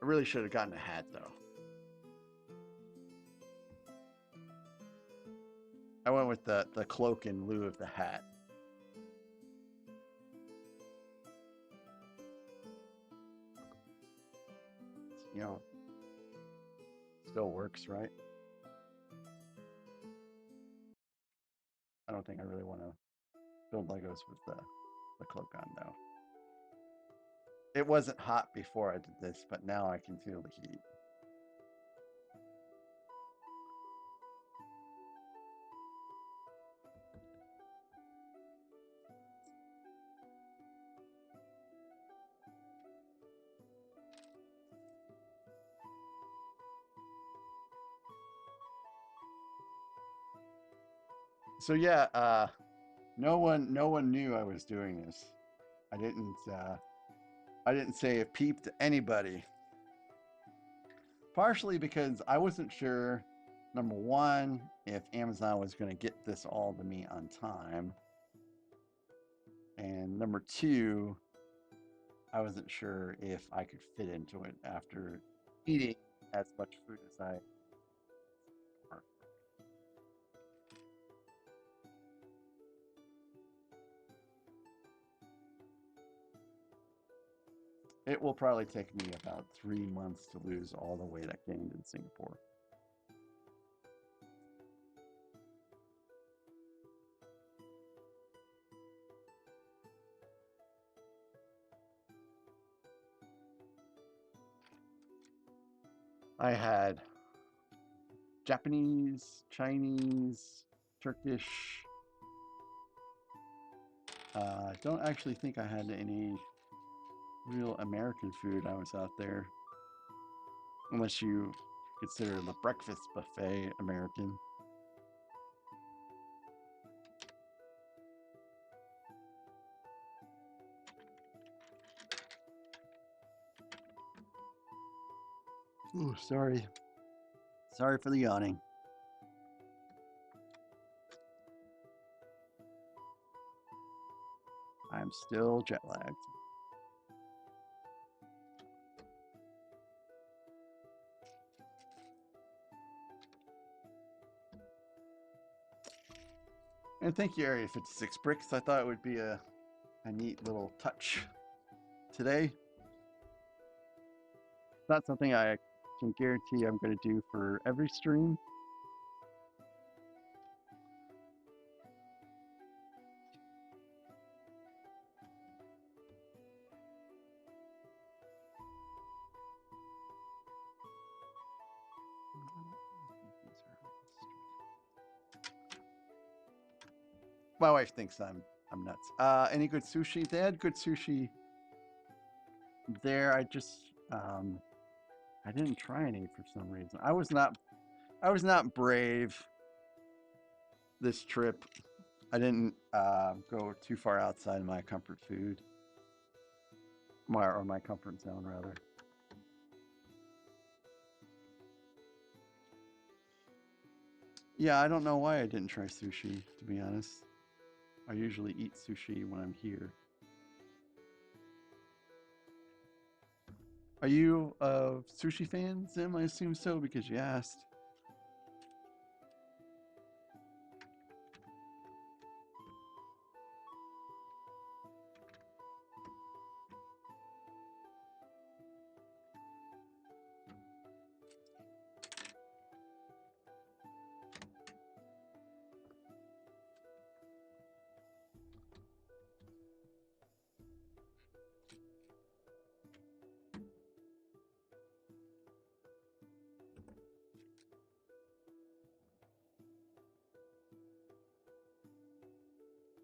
I really should have gotten a hat though. I went with the cloak in lieu of the hat. You know, still works, right? I don't think I really want to build Legos with the cloak on though. It wasn't hot before I did this, but now I can feel the heat. So yeah, no one knew I was doing this. I didn't say a peep to anybody. Partially because I wasn't sure, number one, if Amazon was going to get this all to me on time. And number two, I wasn't sure if I could fit into it after eating as much food as I It will probably take me about 3 months to lose all the weight I gained in Singapore. I had Japanese, Chinese, Turkish. Don't actually think I had any real American food I was out there. Unless you consider the breakfast buffet American. Ooh, sorry. Sorry for the yawning. I'm still jet lagged. And thank you, Area 56 Bricks. I thought it would be a neat little touch today. It's not something I can guarantee I'm going to do for every stream. My wife thinks I'm nuts. Any good sushi? They had good sushi there. I didn't try any for some reason. I was not brave this trip. I didn't go too far outside my comfort food, my comfort zone rather. Yeah, I don't know why I didn't try sushi, to be honest. I usually eat sushi when I'm here. Are you a sushi fan, Zim? I assume so because you asked.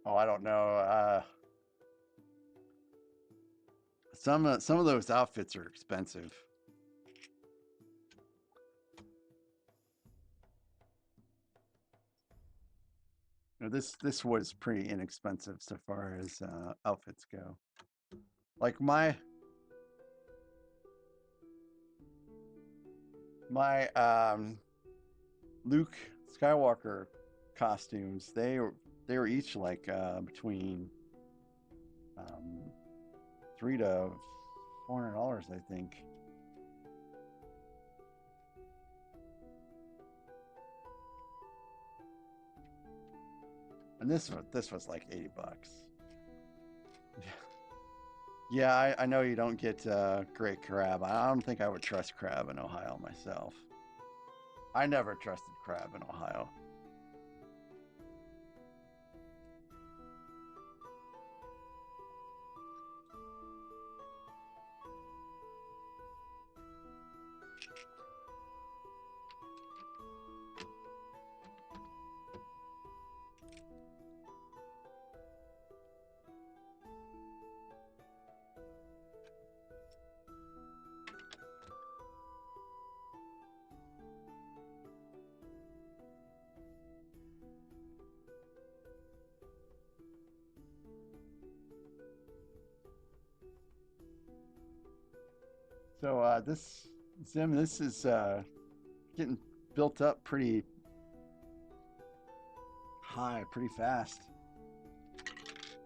Oh, I don't know. Some of those outfits are expensive. You know, this was pretty inexpensive so far as outfits go. Like my Luke Skywalker costumes, they were each like between $300 to $400, I think. And this was like $80. Yeah, I know you don't get great crab. I don't think I would trust crab in Ohio myself. I never trusted crab in Ohio. So this is getting built up pretty high, pretty fast. It's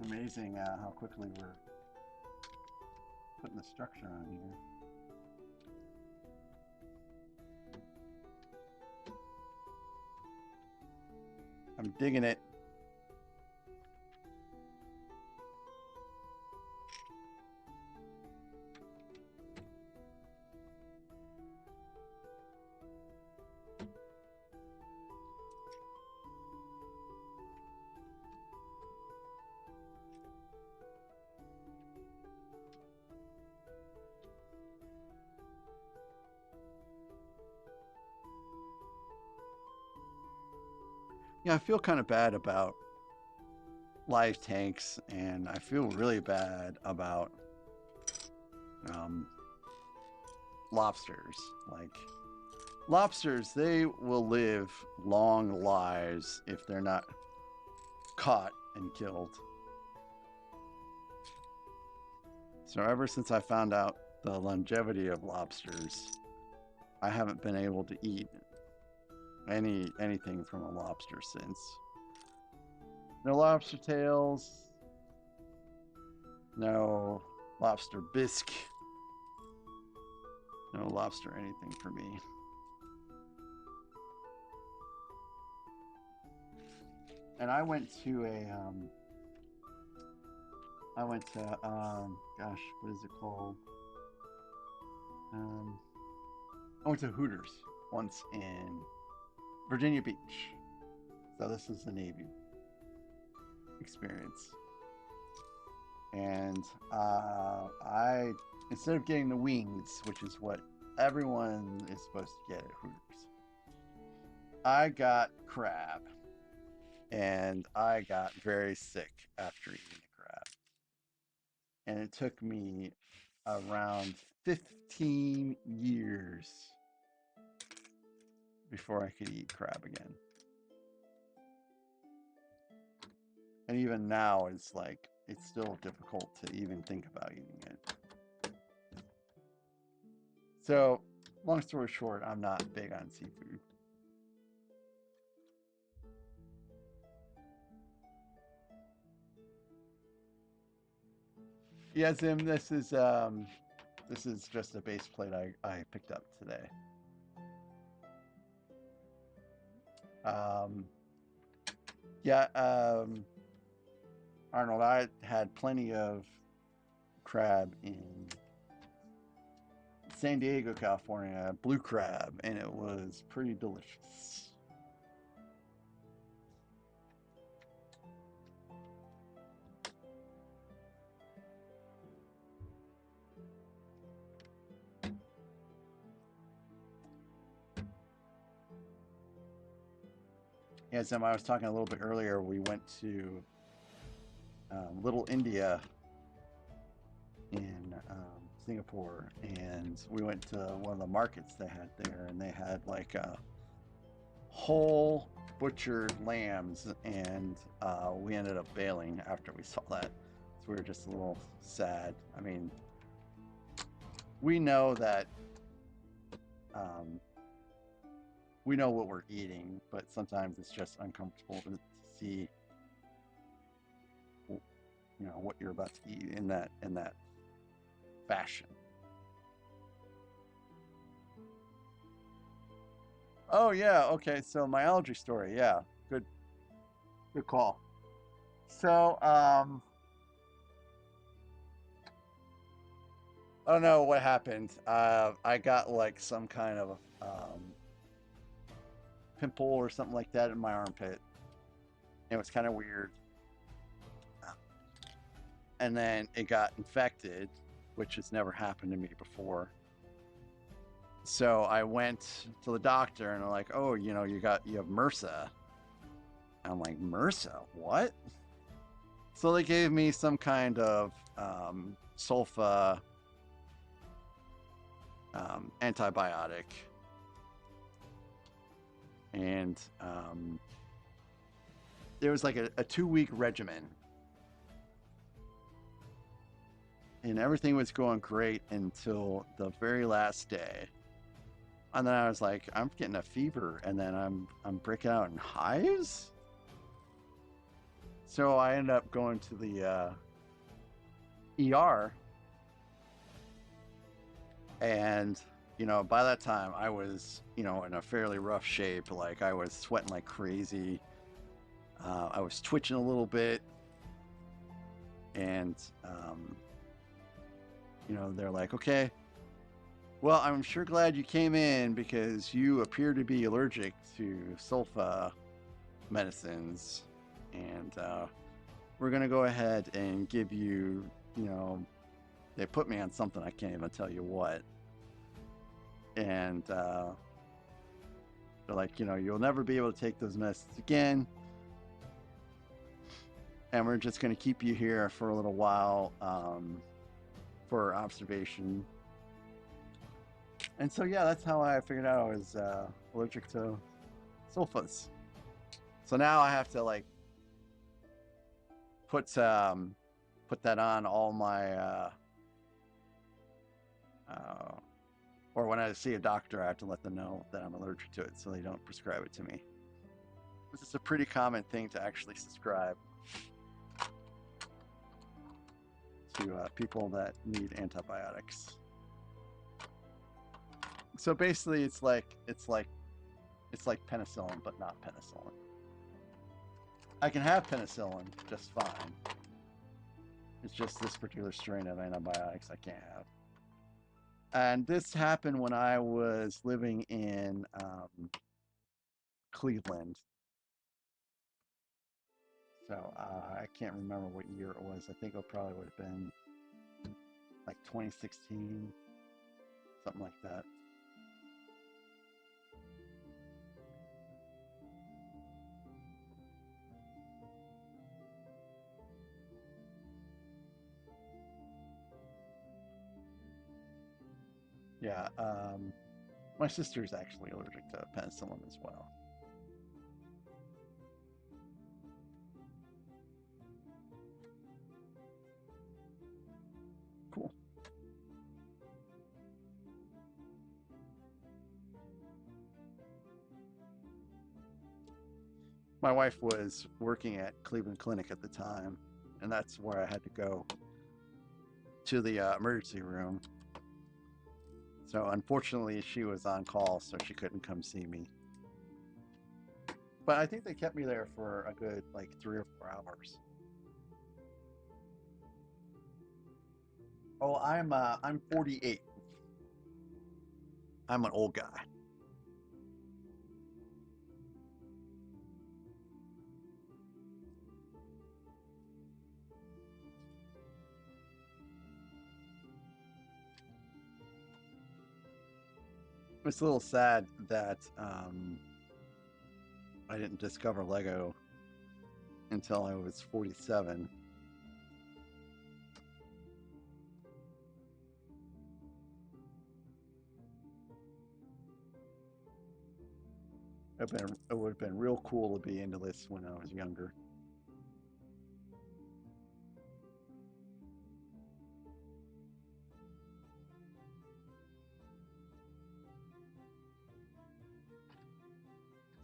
amazing how quickly we're putting the structure on here. I'm digging it. Yeah, I feel kind of bad about live tanks, and I feel really bad about lobsters. Like, lobsters, they will live long lives if they're not caught and killed. So ever since I found out the longevity of lobsters, I haven't been able to eat anything from a lobster since. No lobster tails, no lobster bisque, no lobster anything for me. And I went to gosh, what is it called? I went to Hooters once in Virginia Beach. So this is the Navy experience. And I, instead of getting the wings, which is what everyone is supposed to get at Hooters, I got crab. And I got very sick after eating the crab. And it took me around 15 years before I could eat crab again. And even now, it's like, it's still difficult to even think about eating it. So, long story short, I'm not big on seafood. Yeah, Zim, this is just a base plate I picked up today. Yeah, Arnold, I had plenty of crab in San Diego, California, blue crab, and it was pretty delicious. As I was talking a little bit earlier, we went to Little India in Singapore, and we went to one of the markets they had there, and they had like whole butchered lambs, and we ended up bailing after we saw that. So we were just a little sad. I mean, we know that we know what we're eating, but sometimes it's just uncomfortable to see, you know, what you're about to eat in that fashion. Oh yeah, okay. So my allergy story, yeah, good call. So I don't know what happened. I got like some kind of pimple or something like that in my armpit. It was kind of weird. And then it got infected, which has never happened to me before. So I went to the doctor, and they're like, "Oh, you know, you have MRSA." I'm like, "MRSA? What?" So they gave me some kind of sulfa antibiotic, and there was like a 2-week regimen, and everything was going great until the very last day. And then I was like, I'm getting a fever, and then I'm breaking out in hives. So I ended up going to the ER, and you know, by that time I was, you know, in a fairly rough shape. Like, I was sweating like crazy. I was twitching a little bit, and you know, they're like, "Okay, well, I'm sure glad you came in because you appear to be allergic to sulfa medicines, and we're gonna go ahead and give you, you know," they put me on something, I can't even tell you what, and they're like, "You know, you'll never be able to take those medicines again. and we're just going to keep you here for a little while for observation. And so, yeah, that's how I figured out I was allergic to sulfas. So now I have to like put that on all my or when I see a doctor, I have to let them know that I'm allergic to it so they don't prescribe it to me. This is a pretty common thing to actually prescribe to people that need antibiotics. So basically, it's like penicillin, but not penicillin. I can have penicillin just fine. It's just this particular strain of antibiotics I can't have. And this happened when I was living in Cleveland. So I can't remember what year it was. I think it probably would have been like 2016, something like that. Yeah, my sister's actually allergic to penicillin as well. Cool. My wife was working at Cleveland Clinic at the time, and that's where I had to go to the emergency room. So unfortunately, she was on call, so she couldn't come see me. But I think they kept me there for a good like 3 or 4 hours. Oh, I'm 48. I'm an old guy. It's a little sad that I didn't discover Lego until I was 47. It would have been real cool to be into this when I was younger.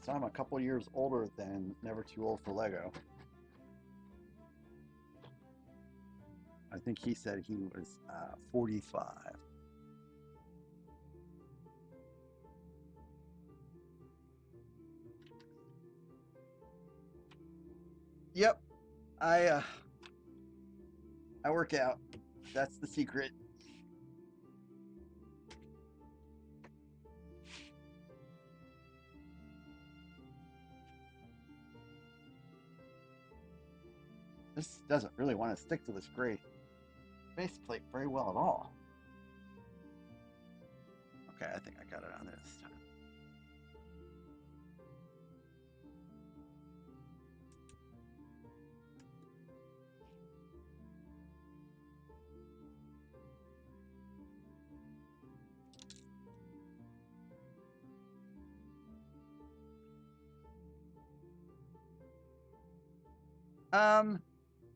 So I'm a couple years older than Never Too Old for Lego. I think he said he was 45. Yep, I work out. That's the secret. This doesn't really want to stick to this gray faceplate very well at all. Okay, I think I got it on there this time.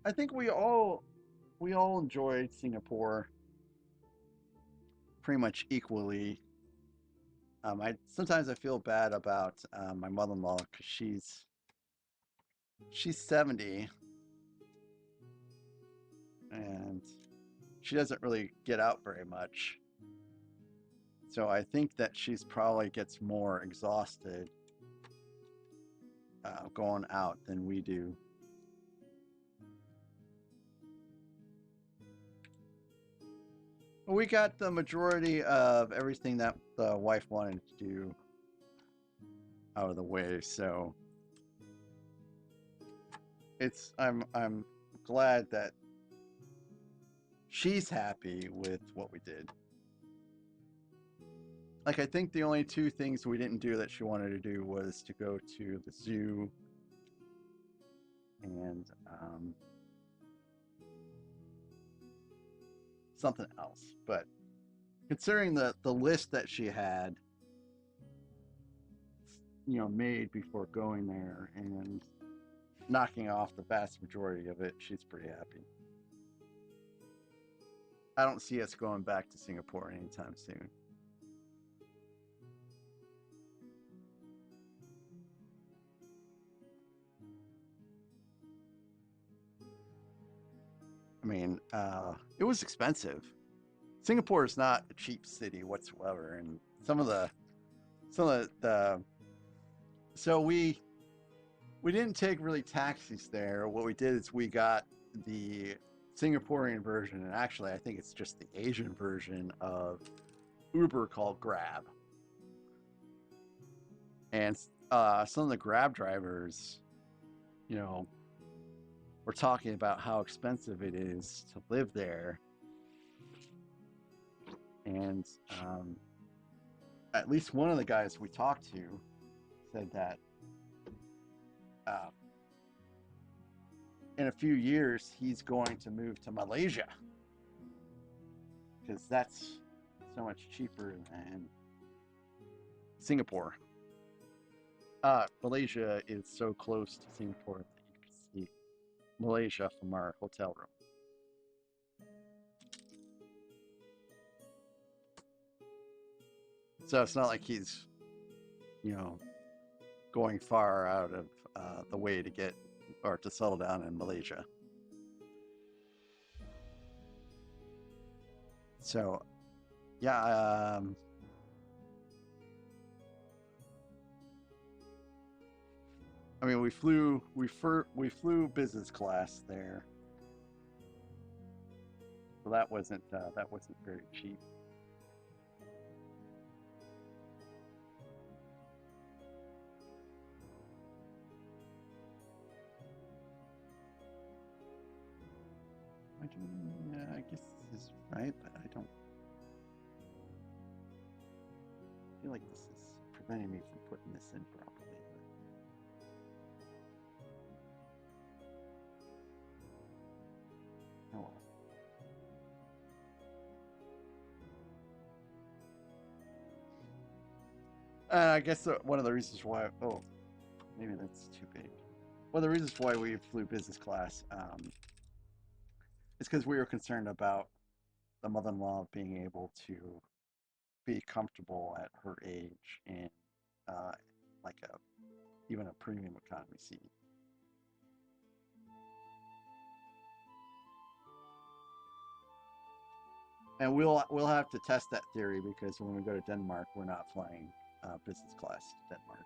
I think we all enjoyed Singapore pretty much equally. Sometimes I feel bad about my mother-in-law because she's 70 and she doesn't really get out very much. So I think that she's probably gets more exhausted going out than we do. We got the majority of everything that the wife wanted to do out of the way, so I'm glad that she's happy with what we did. Like, I think the only 2 things we didn't do that she wanted to do was to go to the zoo and something else. But considering the list that she had, made before going there and knocking off the vast majority of it, she's pretty happy. I don't see us going back to Singapore anytime soon. I mean, it was expensive. Singapore is not a cheap city whatsoever, and some of the so we didn't take really taxis there. What we did is we got the Singaporean version, and actually I think it's just the Asian version of Uber called Grab. And some of the Grab drivers, were talking about how expensive it is to live there. And at least one of the guys we talked to said that in a few years he's going to move to Malaysia because that's so much cheaper than Singapore. Malaysia is so close to Singapore that you can see Malaysia from our hotel room. So it's not like he's, going far out of the way to get or to settle down in Malaysia. So, yeah, I mean, we flew business class there, so that wasn't very cheap. I guess this is right, but I don't feel like this is preventing me from putting this in properly. But... oh well. I guess one of the reasons why... oh, maybe that's too big. One of the reasons why we flew business class is because we were concerned about the mother-in-law being able to be comfortable at her age in like even a premium economy seat. And we'll have to test that theory because when we go to Denmark, we're not flying business class to Denmark.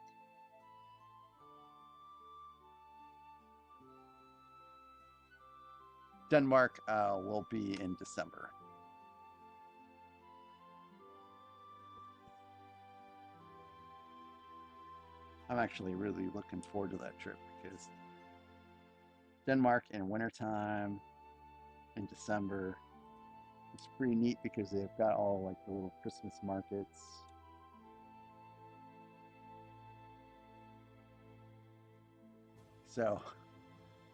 Denmark will be in December. I'm actually really looking forward to that trip because Denmark in wintertime in December, it's pretty neat because they've got all like the little Christmas markets. So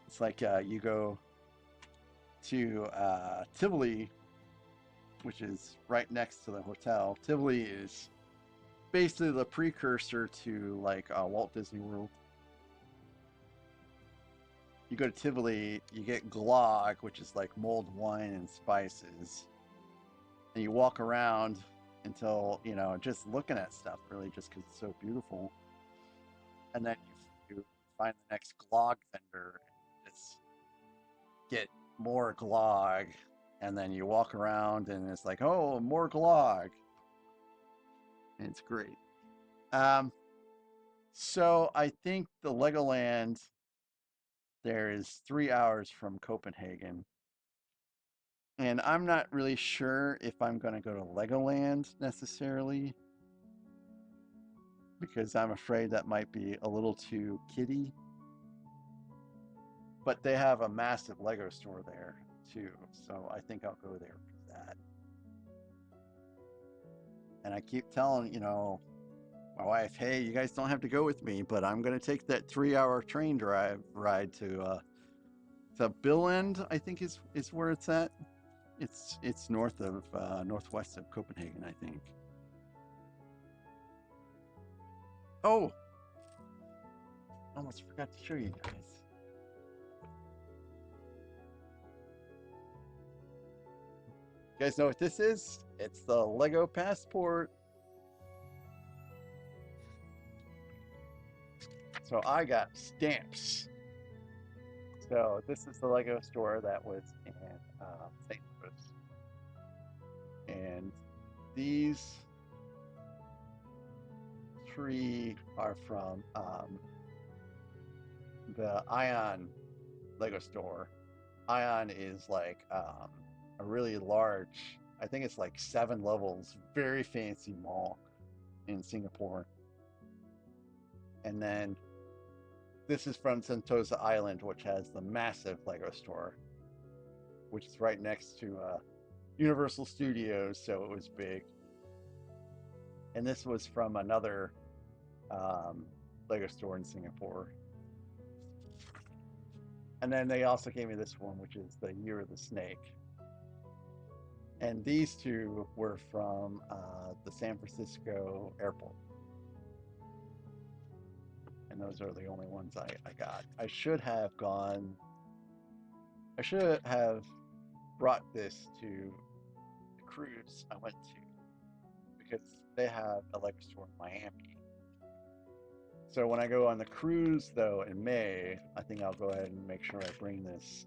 it's like you go to Tivoli, which is right next to the hotel. Tivoli is basically the precursor to like Walt Disney World. You go to Tivoli, you get glögg, which is like mulled wine and spices, and you walk around until just looking at stuff really, just because it's so beautiful. And then you find the next glögg vendor and just get more glögg, and then you walk around and it's like, oh, more glögg. And it's great. So I think the Legoland there is 3 hours from Copenhagen. And I'm not really sure if I'm going to go to Legoland necessarily, because I'm afraid that might be a little too kiddie. But they have a massive Lego store there too, so I think I'll go there for that. And I keep telling, my wife, hey, you guys don't have to go with me, but I'm going to take that 3-hour train ride to The Bill End, I think, is where it's at. It's north of northwest of Copenhagen, I think. Oh, almost forgot to show you guys. You guys know what this is? It's the Lego passport. So I got stamps. So this is the Lego store that was in St. Louis. And these 3 are from the Ion Lego store. Ion is like a really large, I think it's like 7 levels, very fancy mall in Singapore. And then this is from Sentosa Island, which has the massive Lego store, which is right next to Universal Studios, so it was big. And this was from another Lego store in Singapore. And then they also gave me this one, which is the Year of the Snake. And these 2 were from the San Francisco airport. And those are the only ones I got. I should have brought this to the cruise I went to, because they have a Lego store in Miami. So when I go on the cruise, though, in May, I think I'll go ahead and make sure I bring this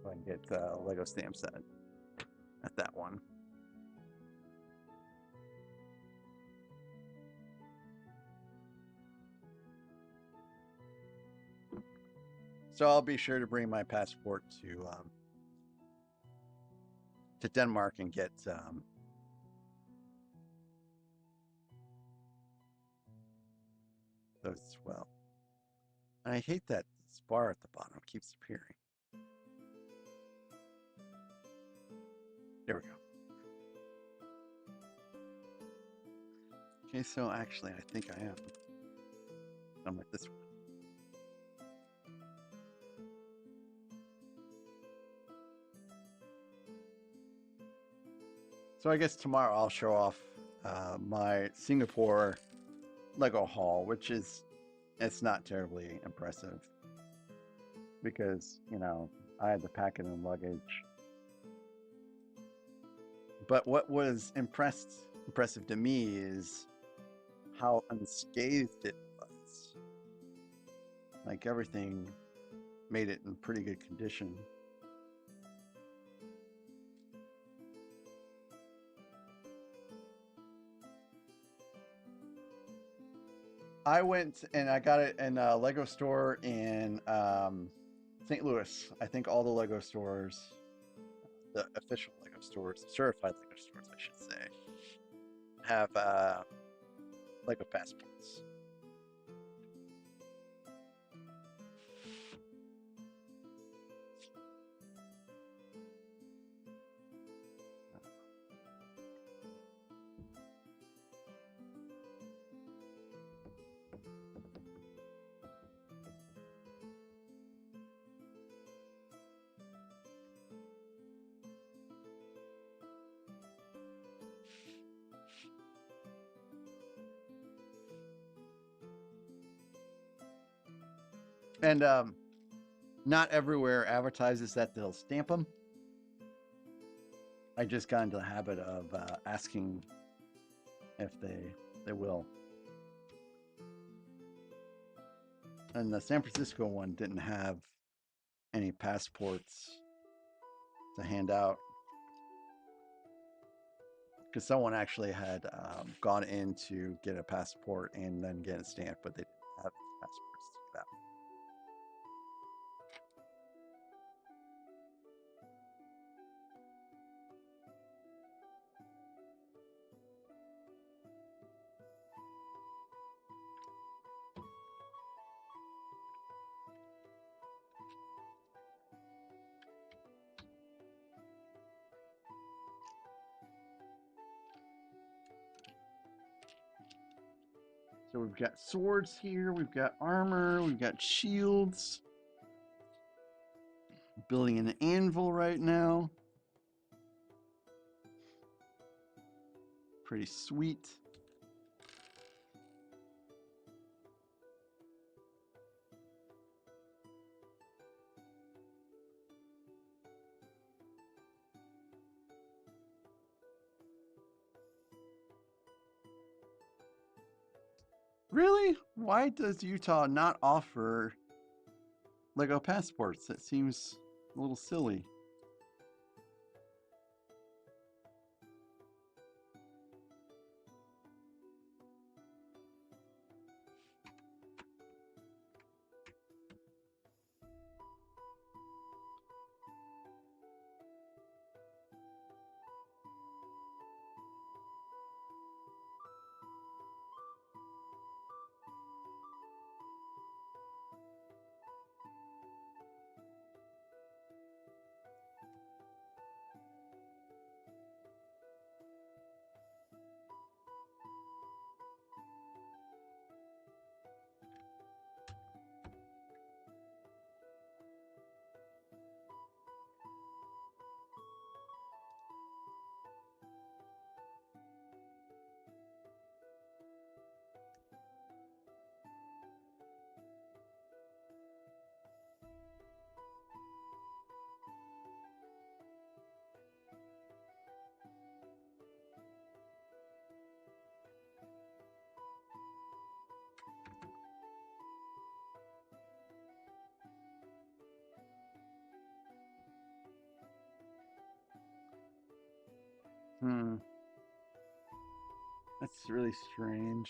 so I can get a Lego stamp set at that one. So I'll be sure to bring my passport to Denmark and get those as well. And I hate that bar at the bottom. It keeps appearing. There we go. Okay, so actually, I think I am. I'm with this one. So I guess tomorrow I'll show off my Singapore Lego haul, which is, it's not terribly impressive because, you know, I had to pack it in luggage. But what was impressive to me is how unscathed it was. Like, everything made it in pretty good condition. I went and I got it in a Lego store in St. Louis. I think all the Lego stores, the official Lego stores, certified Lego stores, I should say, have Lego passports. And not everywhere advertises that they'll stamp them. I just got into the habit of asking if they will. And the San Francisco one didn't have any passports to hand out, because someone actually had gone in to get a passport and then get it stamped, but they didn't have passports to give out. So we've got swords here, we've got armor, we've got shields. building an anvil right now. Pretty sweet. Really? Why does Utah not offer Lego passports? That seems a little silly. That's really strange.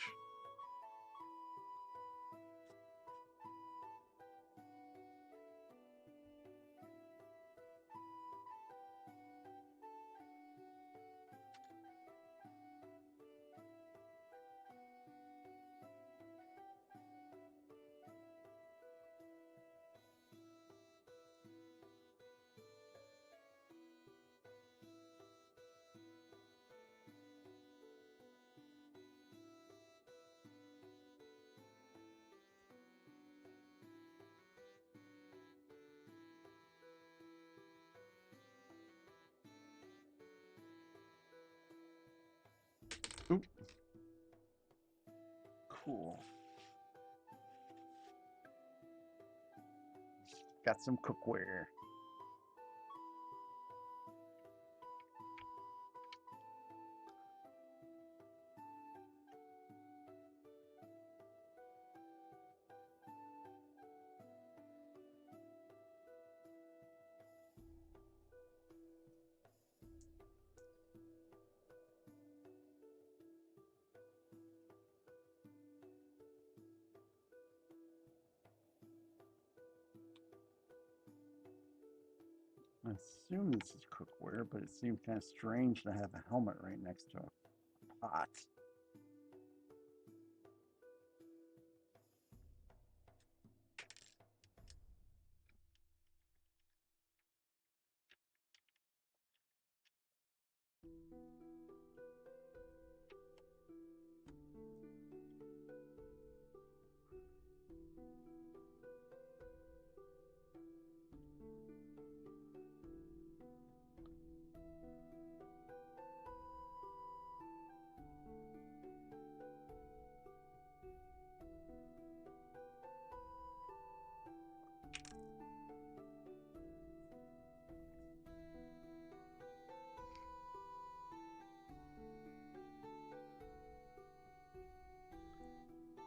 Oop. Cool. Got some cookware. I assume this is cookware, but it seems kind of strange to have a helmet right next to a pot.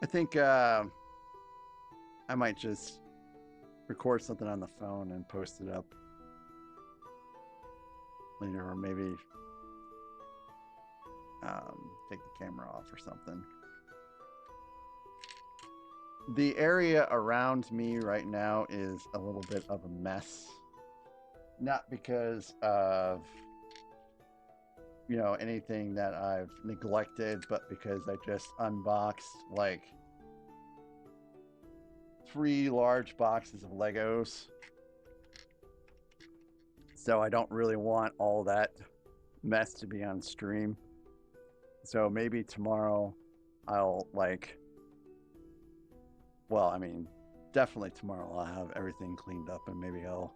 I think I might just record something on the phone and post it up later, or maybe take the camera off or something. The area around me right now is a little bit of a mess. Not because of, you know, anything that I've neglected, but because I just unboxed like 3 large boxes of Legos. So I don't really want all that mess to be on stream. So maybe tomorrow I'll well, I mean, definitely tomorrow I'll have everything cleaned up, and maybe I'll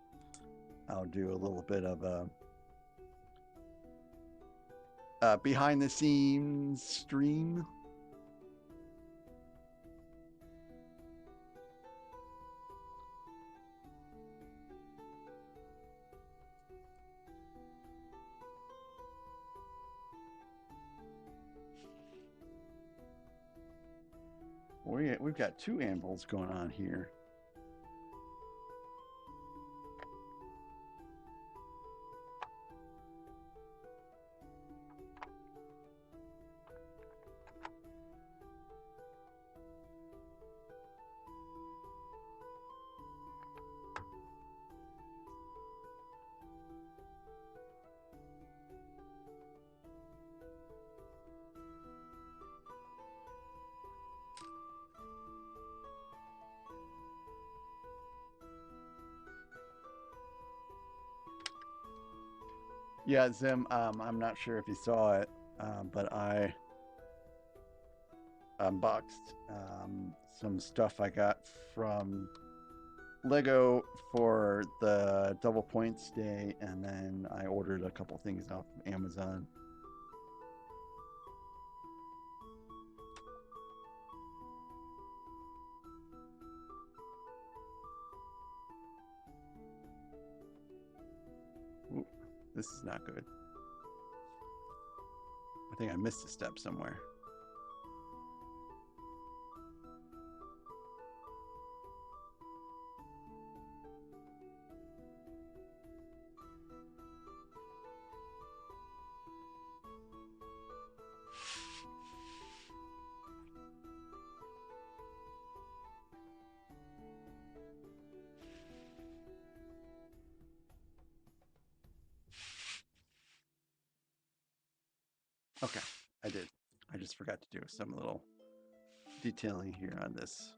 I'll do a little bit of a behind the scenes stream. We've got 2 anvils going on here. Yeah, Zim, I'm not sure if you saw it, but I unboxed some stuff I got from Lego for the Double Points Day, and then I ordered a couple things off Amazon. Ooh, this is not good. I think I missed a step somewhere. Okay, I did. I just forgot to do some little detailing here on this.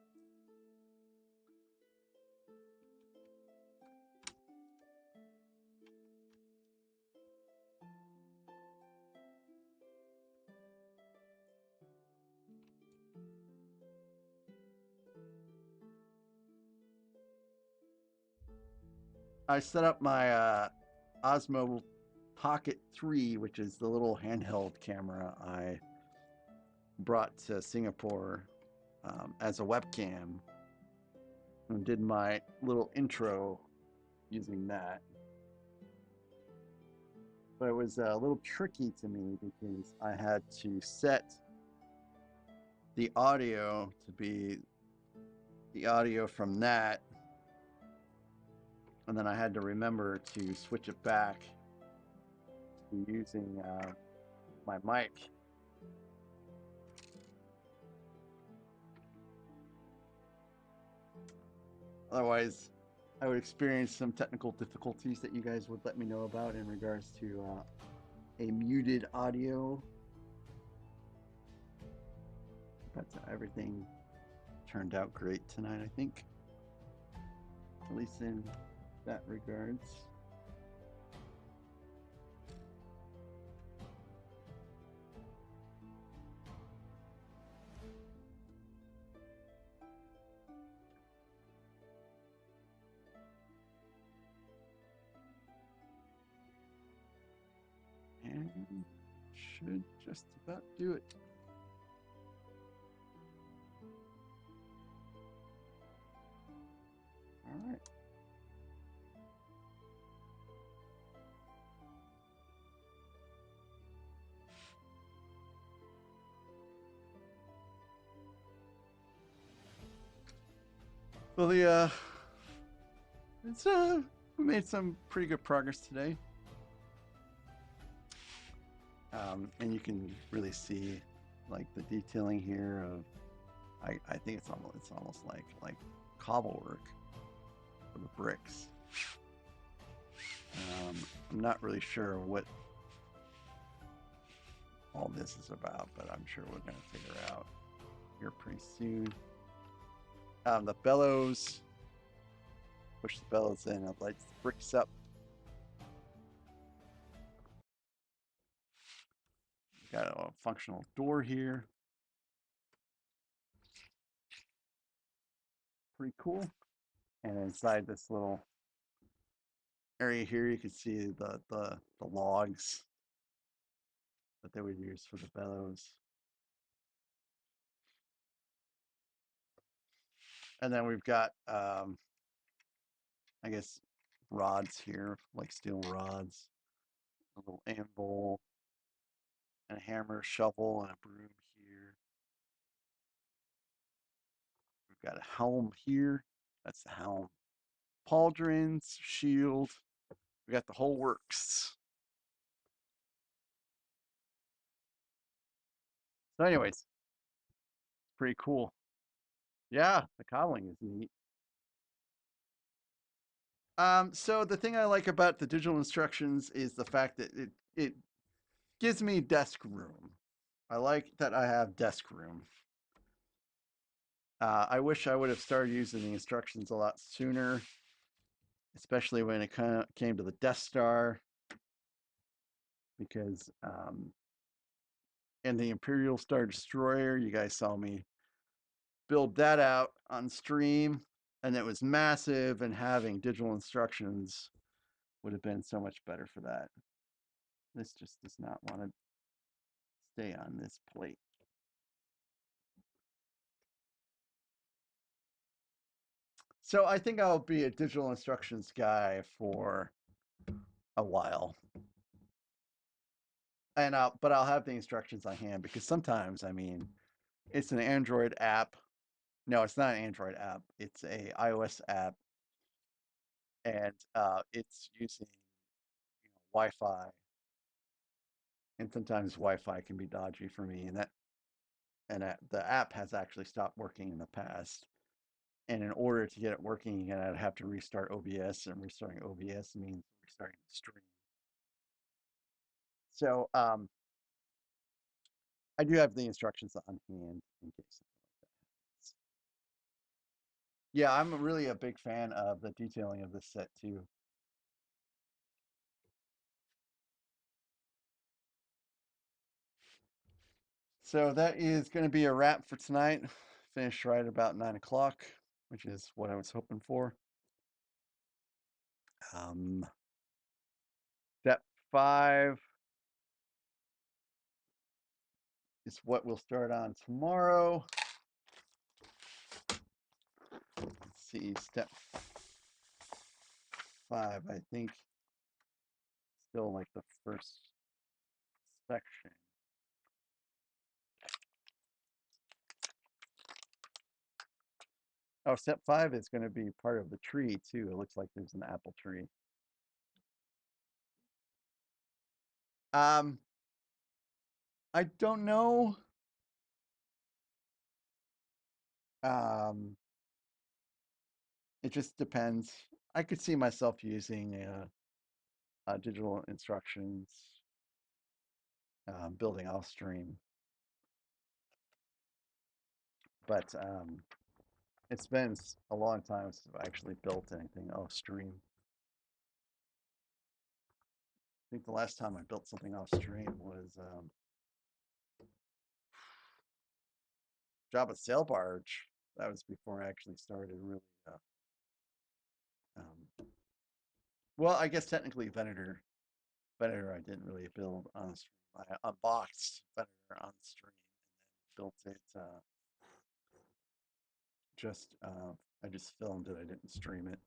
I set up my Osmo Pocket 3, which is the little handheld camera I brought to Singapore as a webcam, and did my little intro using that. But it was a little tricky to me because I had to set the audio to be the audio from that, and then I had to remember to switch it back to using my mic. Otherwise, I would experience some technical difficulties that you guys would let me know about in regards to a muted audio. But everything turned out great tonight, I think. At least in that regards. And should just about do it. All right. Well, we made some pretty good progress today. And you can really see like the detailing here of I think it's almost like cobble work for the bricks. I'm not really sure what all this is about, but I'm sure we're going to figure out here pretty soon. The bellows, push the bellows in, it lights the bricks up. Got a functional door here. Pretty cool. And inside this little area here, you can see the logs that they would use for the bellows. And then we've got, I guess, rods here, like steel rods, a little anvil, and a hammer, shovel, and a broom here. We've got a helm here. That's the helm. Pauldrons, shield. We got the whole works. So, anyways, it's pretty cool. Yeah, the cobbling is neat. So the thing I like about the digital instructions is the fact that it gives me desk room. I like that I have desk room. I wish I would have started using the instructions a lot sooner, especially when it came to the Death Star, because in the Imperial Star Destroyer, you guys saw me build that out on stream, and it was massive, and having digital instructions would have been so much better for that. This just does not want to stay on this plate. So I think I'll be a digital instructions guy for a while. And but I'll have the instructions on hand because sometimes, I mean, it's an Android app. No, it's not an Android app. It's a iOS app, and it's using Wi-Fi, and sometimes Wi-Fi can be dodgy for me, and the app has actually stopped working in the past. And in order to get it working again, I'd have to restart OBS, and restarting OBS means restarting the stream. So I do have the instructions on hand in case something like that happens. Yeah, I'm really a big fan of the detailing of this set too. So that is going to be a wrap for tonight. Finished right about 9 o'clock, which is what I was hoping for. Step 5 is what we'll start on tomorrow. Let's see, step 5, I think, still like the first section. Oh, step 5 is going to be part of the tree too. It looks like there's an apple tree. I don't know. It just depends. I could see myself using digital instructions, building off stream, but it's been a long time since I've actually built anything off stream. I think the last time I built something off stream was Jabba Sail Barge. That was before I actually started really. Well, I guess technically Venator. Venator I didn't really build on stream. I unboxed Venator on stream and then built it. I just filmed it. I didn't stream it.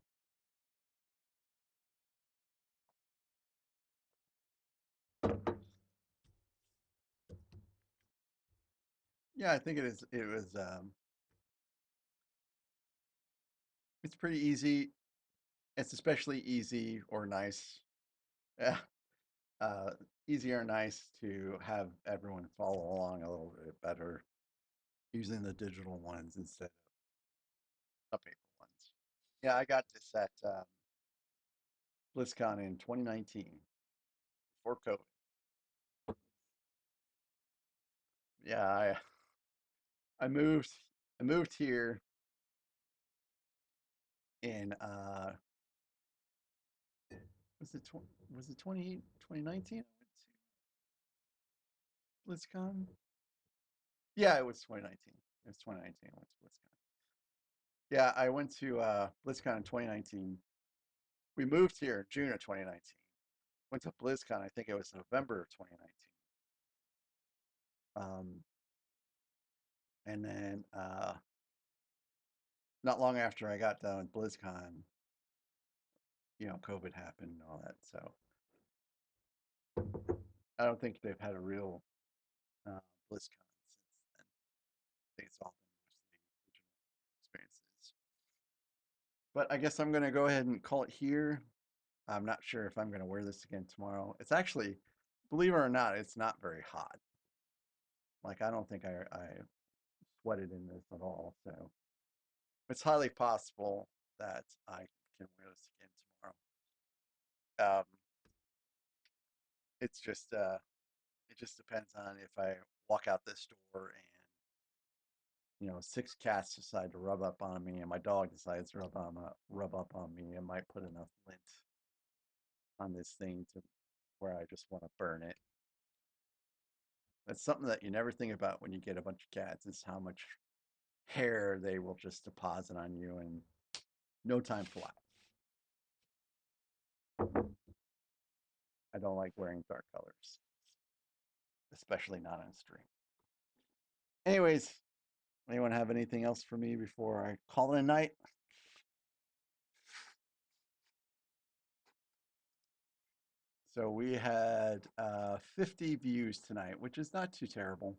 Yeah, I think it is. It was. It's pretty easy. It's especially easy or nice. Yeah, uh, easy or nice to have everyone follow along a little bit better using the digital ones instead of the paper ones. Yeah, I got this at BlizzCon in 2019 before COVID. Yeah, I moved. I moved here in was it 2019 I went to BlizzCon? Yeah, it was 2019. It was 2019 I went to BlizzCon. Yeah, I went to BlizzCon in 2019, we moved here in June of 2019. Went to BlizzCon. I think it was November of 2019. And then not long after I got done with BlizzCon, COVID happened and all that. So I don't think they've had a real BlizzCon since then. I think it's all been mostly digital experiences. But I guess I'm going to go ahead and call it here. I'm not sure if I'm going to wear this again tomorrow. It's actually, believe it or not, it's not very hot. Like, I don't think I sweated in this at all. So it's highly possible that I can wear this again tomorrow. It's just, it just depends on if I walk out this door and, 6 cats decide to rub up on me and my dog decides to rub up on me. I might put enough lint on this thing to where I just want to burn it. That's something that you never think about when you get a bunch of cats, is how much hair they will just deposit on you in no time flat. I don't like wearing dark colors, especially not on stream. Anyways, anyone have anything else for me before I call it a night? So we had 50 views tonight, which is not too terrible.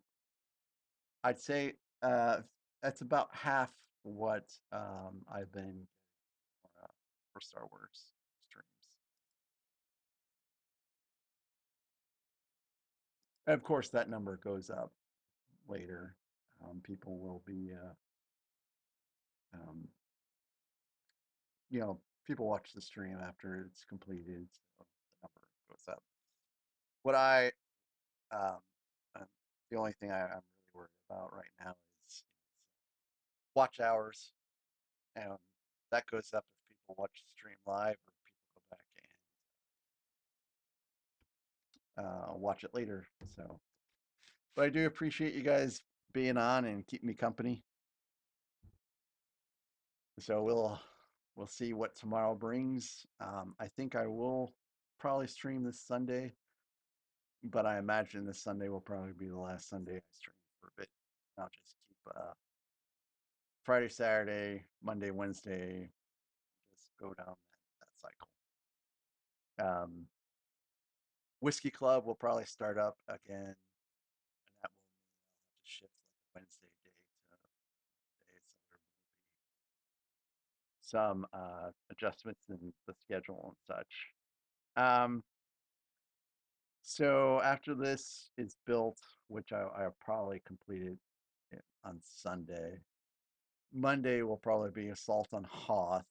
I'd say that's about half what I've been for Star Wars streams. And of course, that number goes up later. People will be, people watch the stream after it's completed, so the number goes up. What um, the only thing I'm really worried about right now is watch hours, and that goes up if people watch the stream live or people go back and watch it later. So, but I do appreciate you guys being on and keeping me company. So we'll see what tomorrow brings. I think I will probably stream this Sunday, but I imagine this Sunday will probably be the last Sunday I stream for a bit. I'll just keep Friday, Saturday, Monday, Wednesday, just go down that cycle. Whiskey Club will probably start up again, and that will mean I'll have to shift like a Wednesday day to day, so there will be some adjustments in the schedule and such. So after this is built, which I'll probably complete it on Sunday, Monday will probably be Assault on Hoth,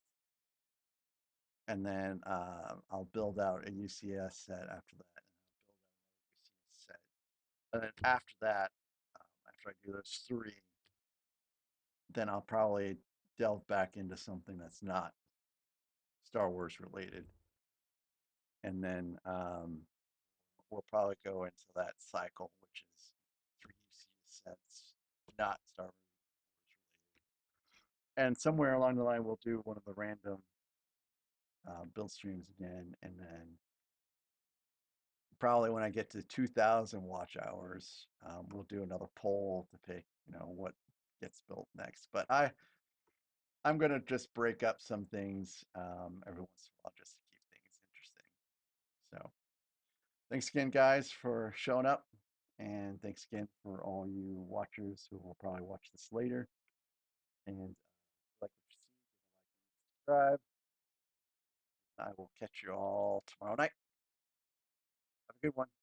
and then I'll build out a UCS set after that, and I'll build out another UCS set, and then after that, after I do those three, then I'll probably delve back into something that's not Star Wars related, and then we'll probably go into that cycle, which is 3 UCS sets, not Star Wars related. And somewhere along the line, we'll do one of the random build streams again, and then probably when I get to 2,000 watch hours, we'll do another poll to pick, what gets built next. But I'm gonna just break up some things every once in a while just to keep things interesting. So thanks again, guys, for showing up, and thanks again for all you watchers who will probably watch this later. And like what you see, give a like and subscribe. I will catch you all tomorrow night. Have a good one.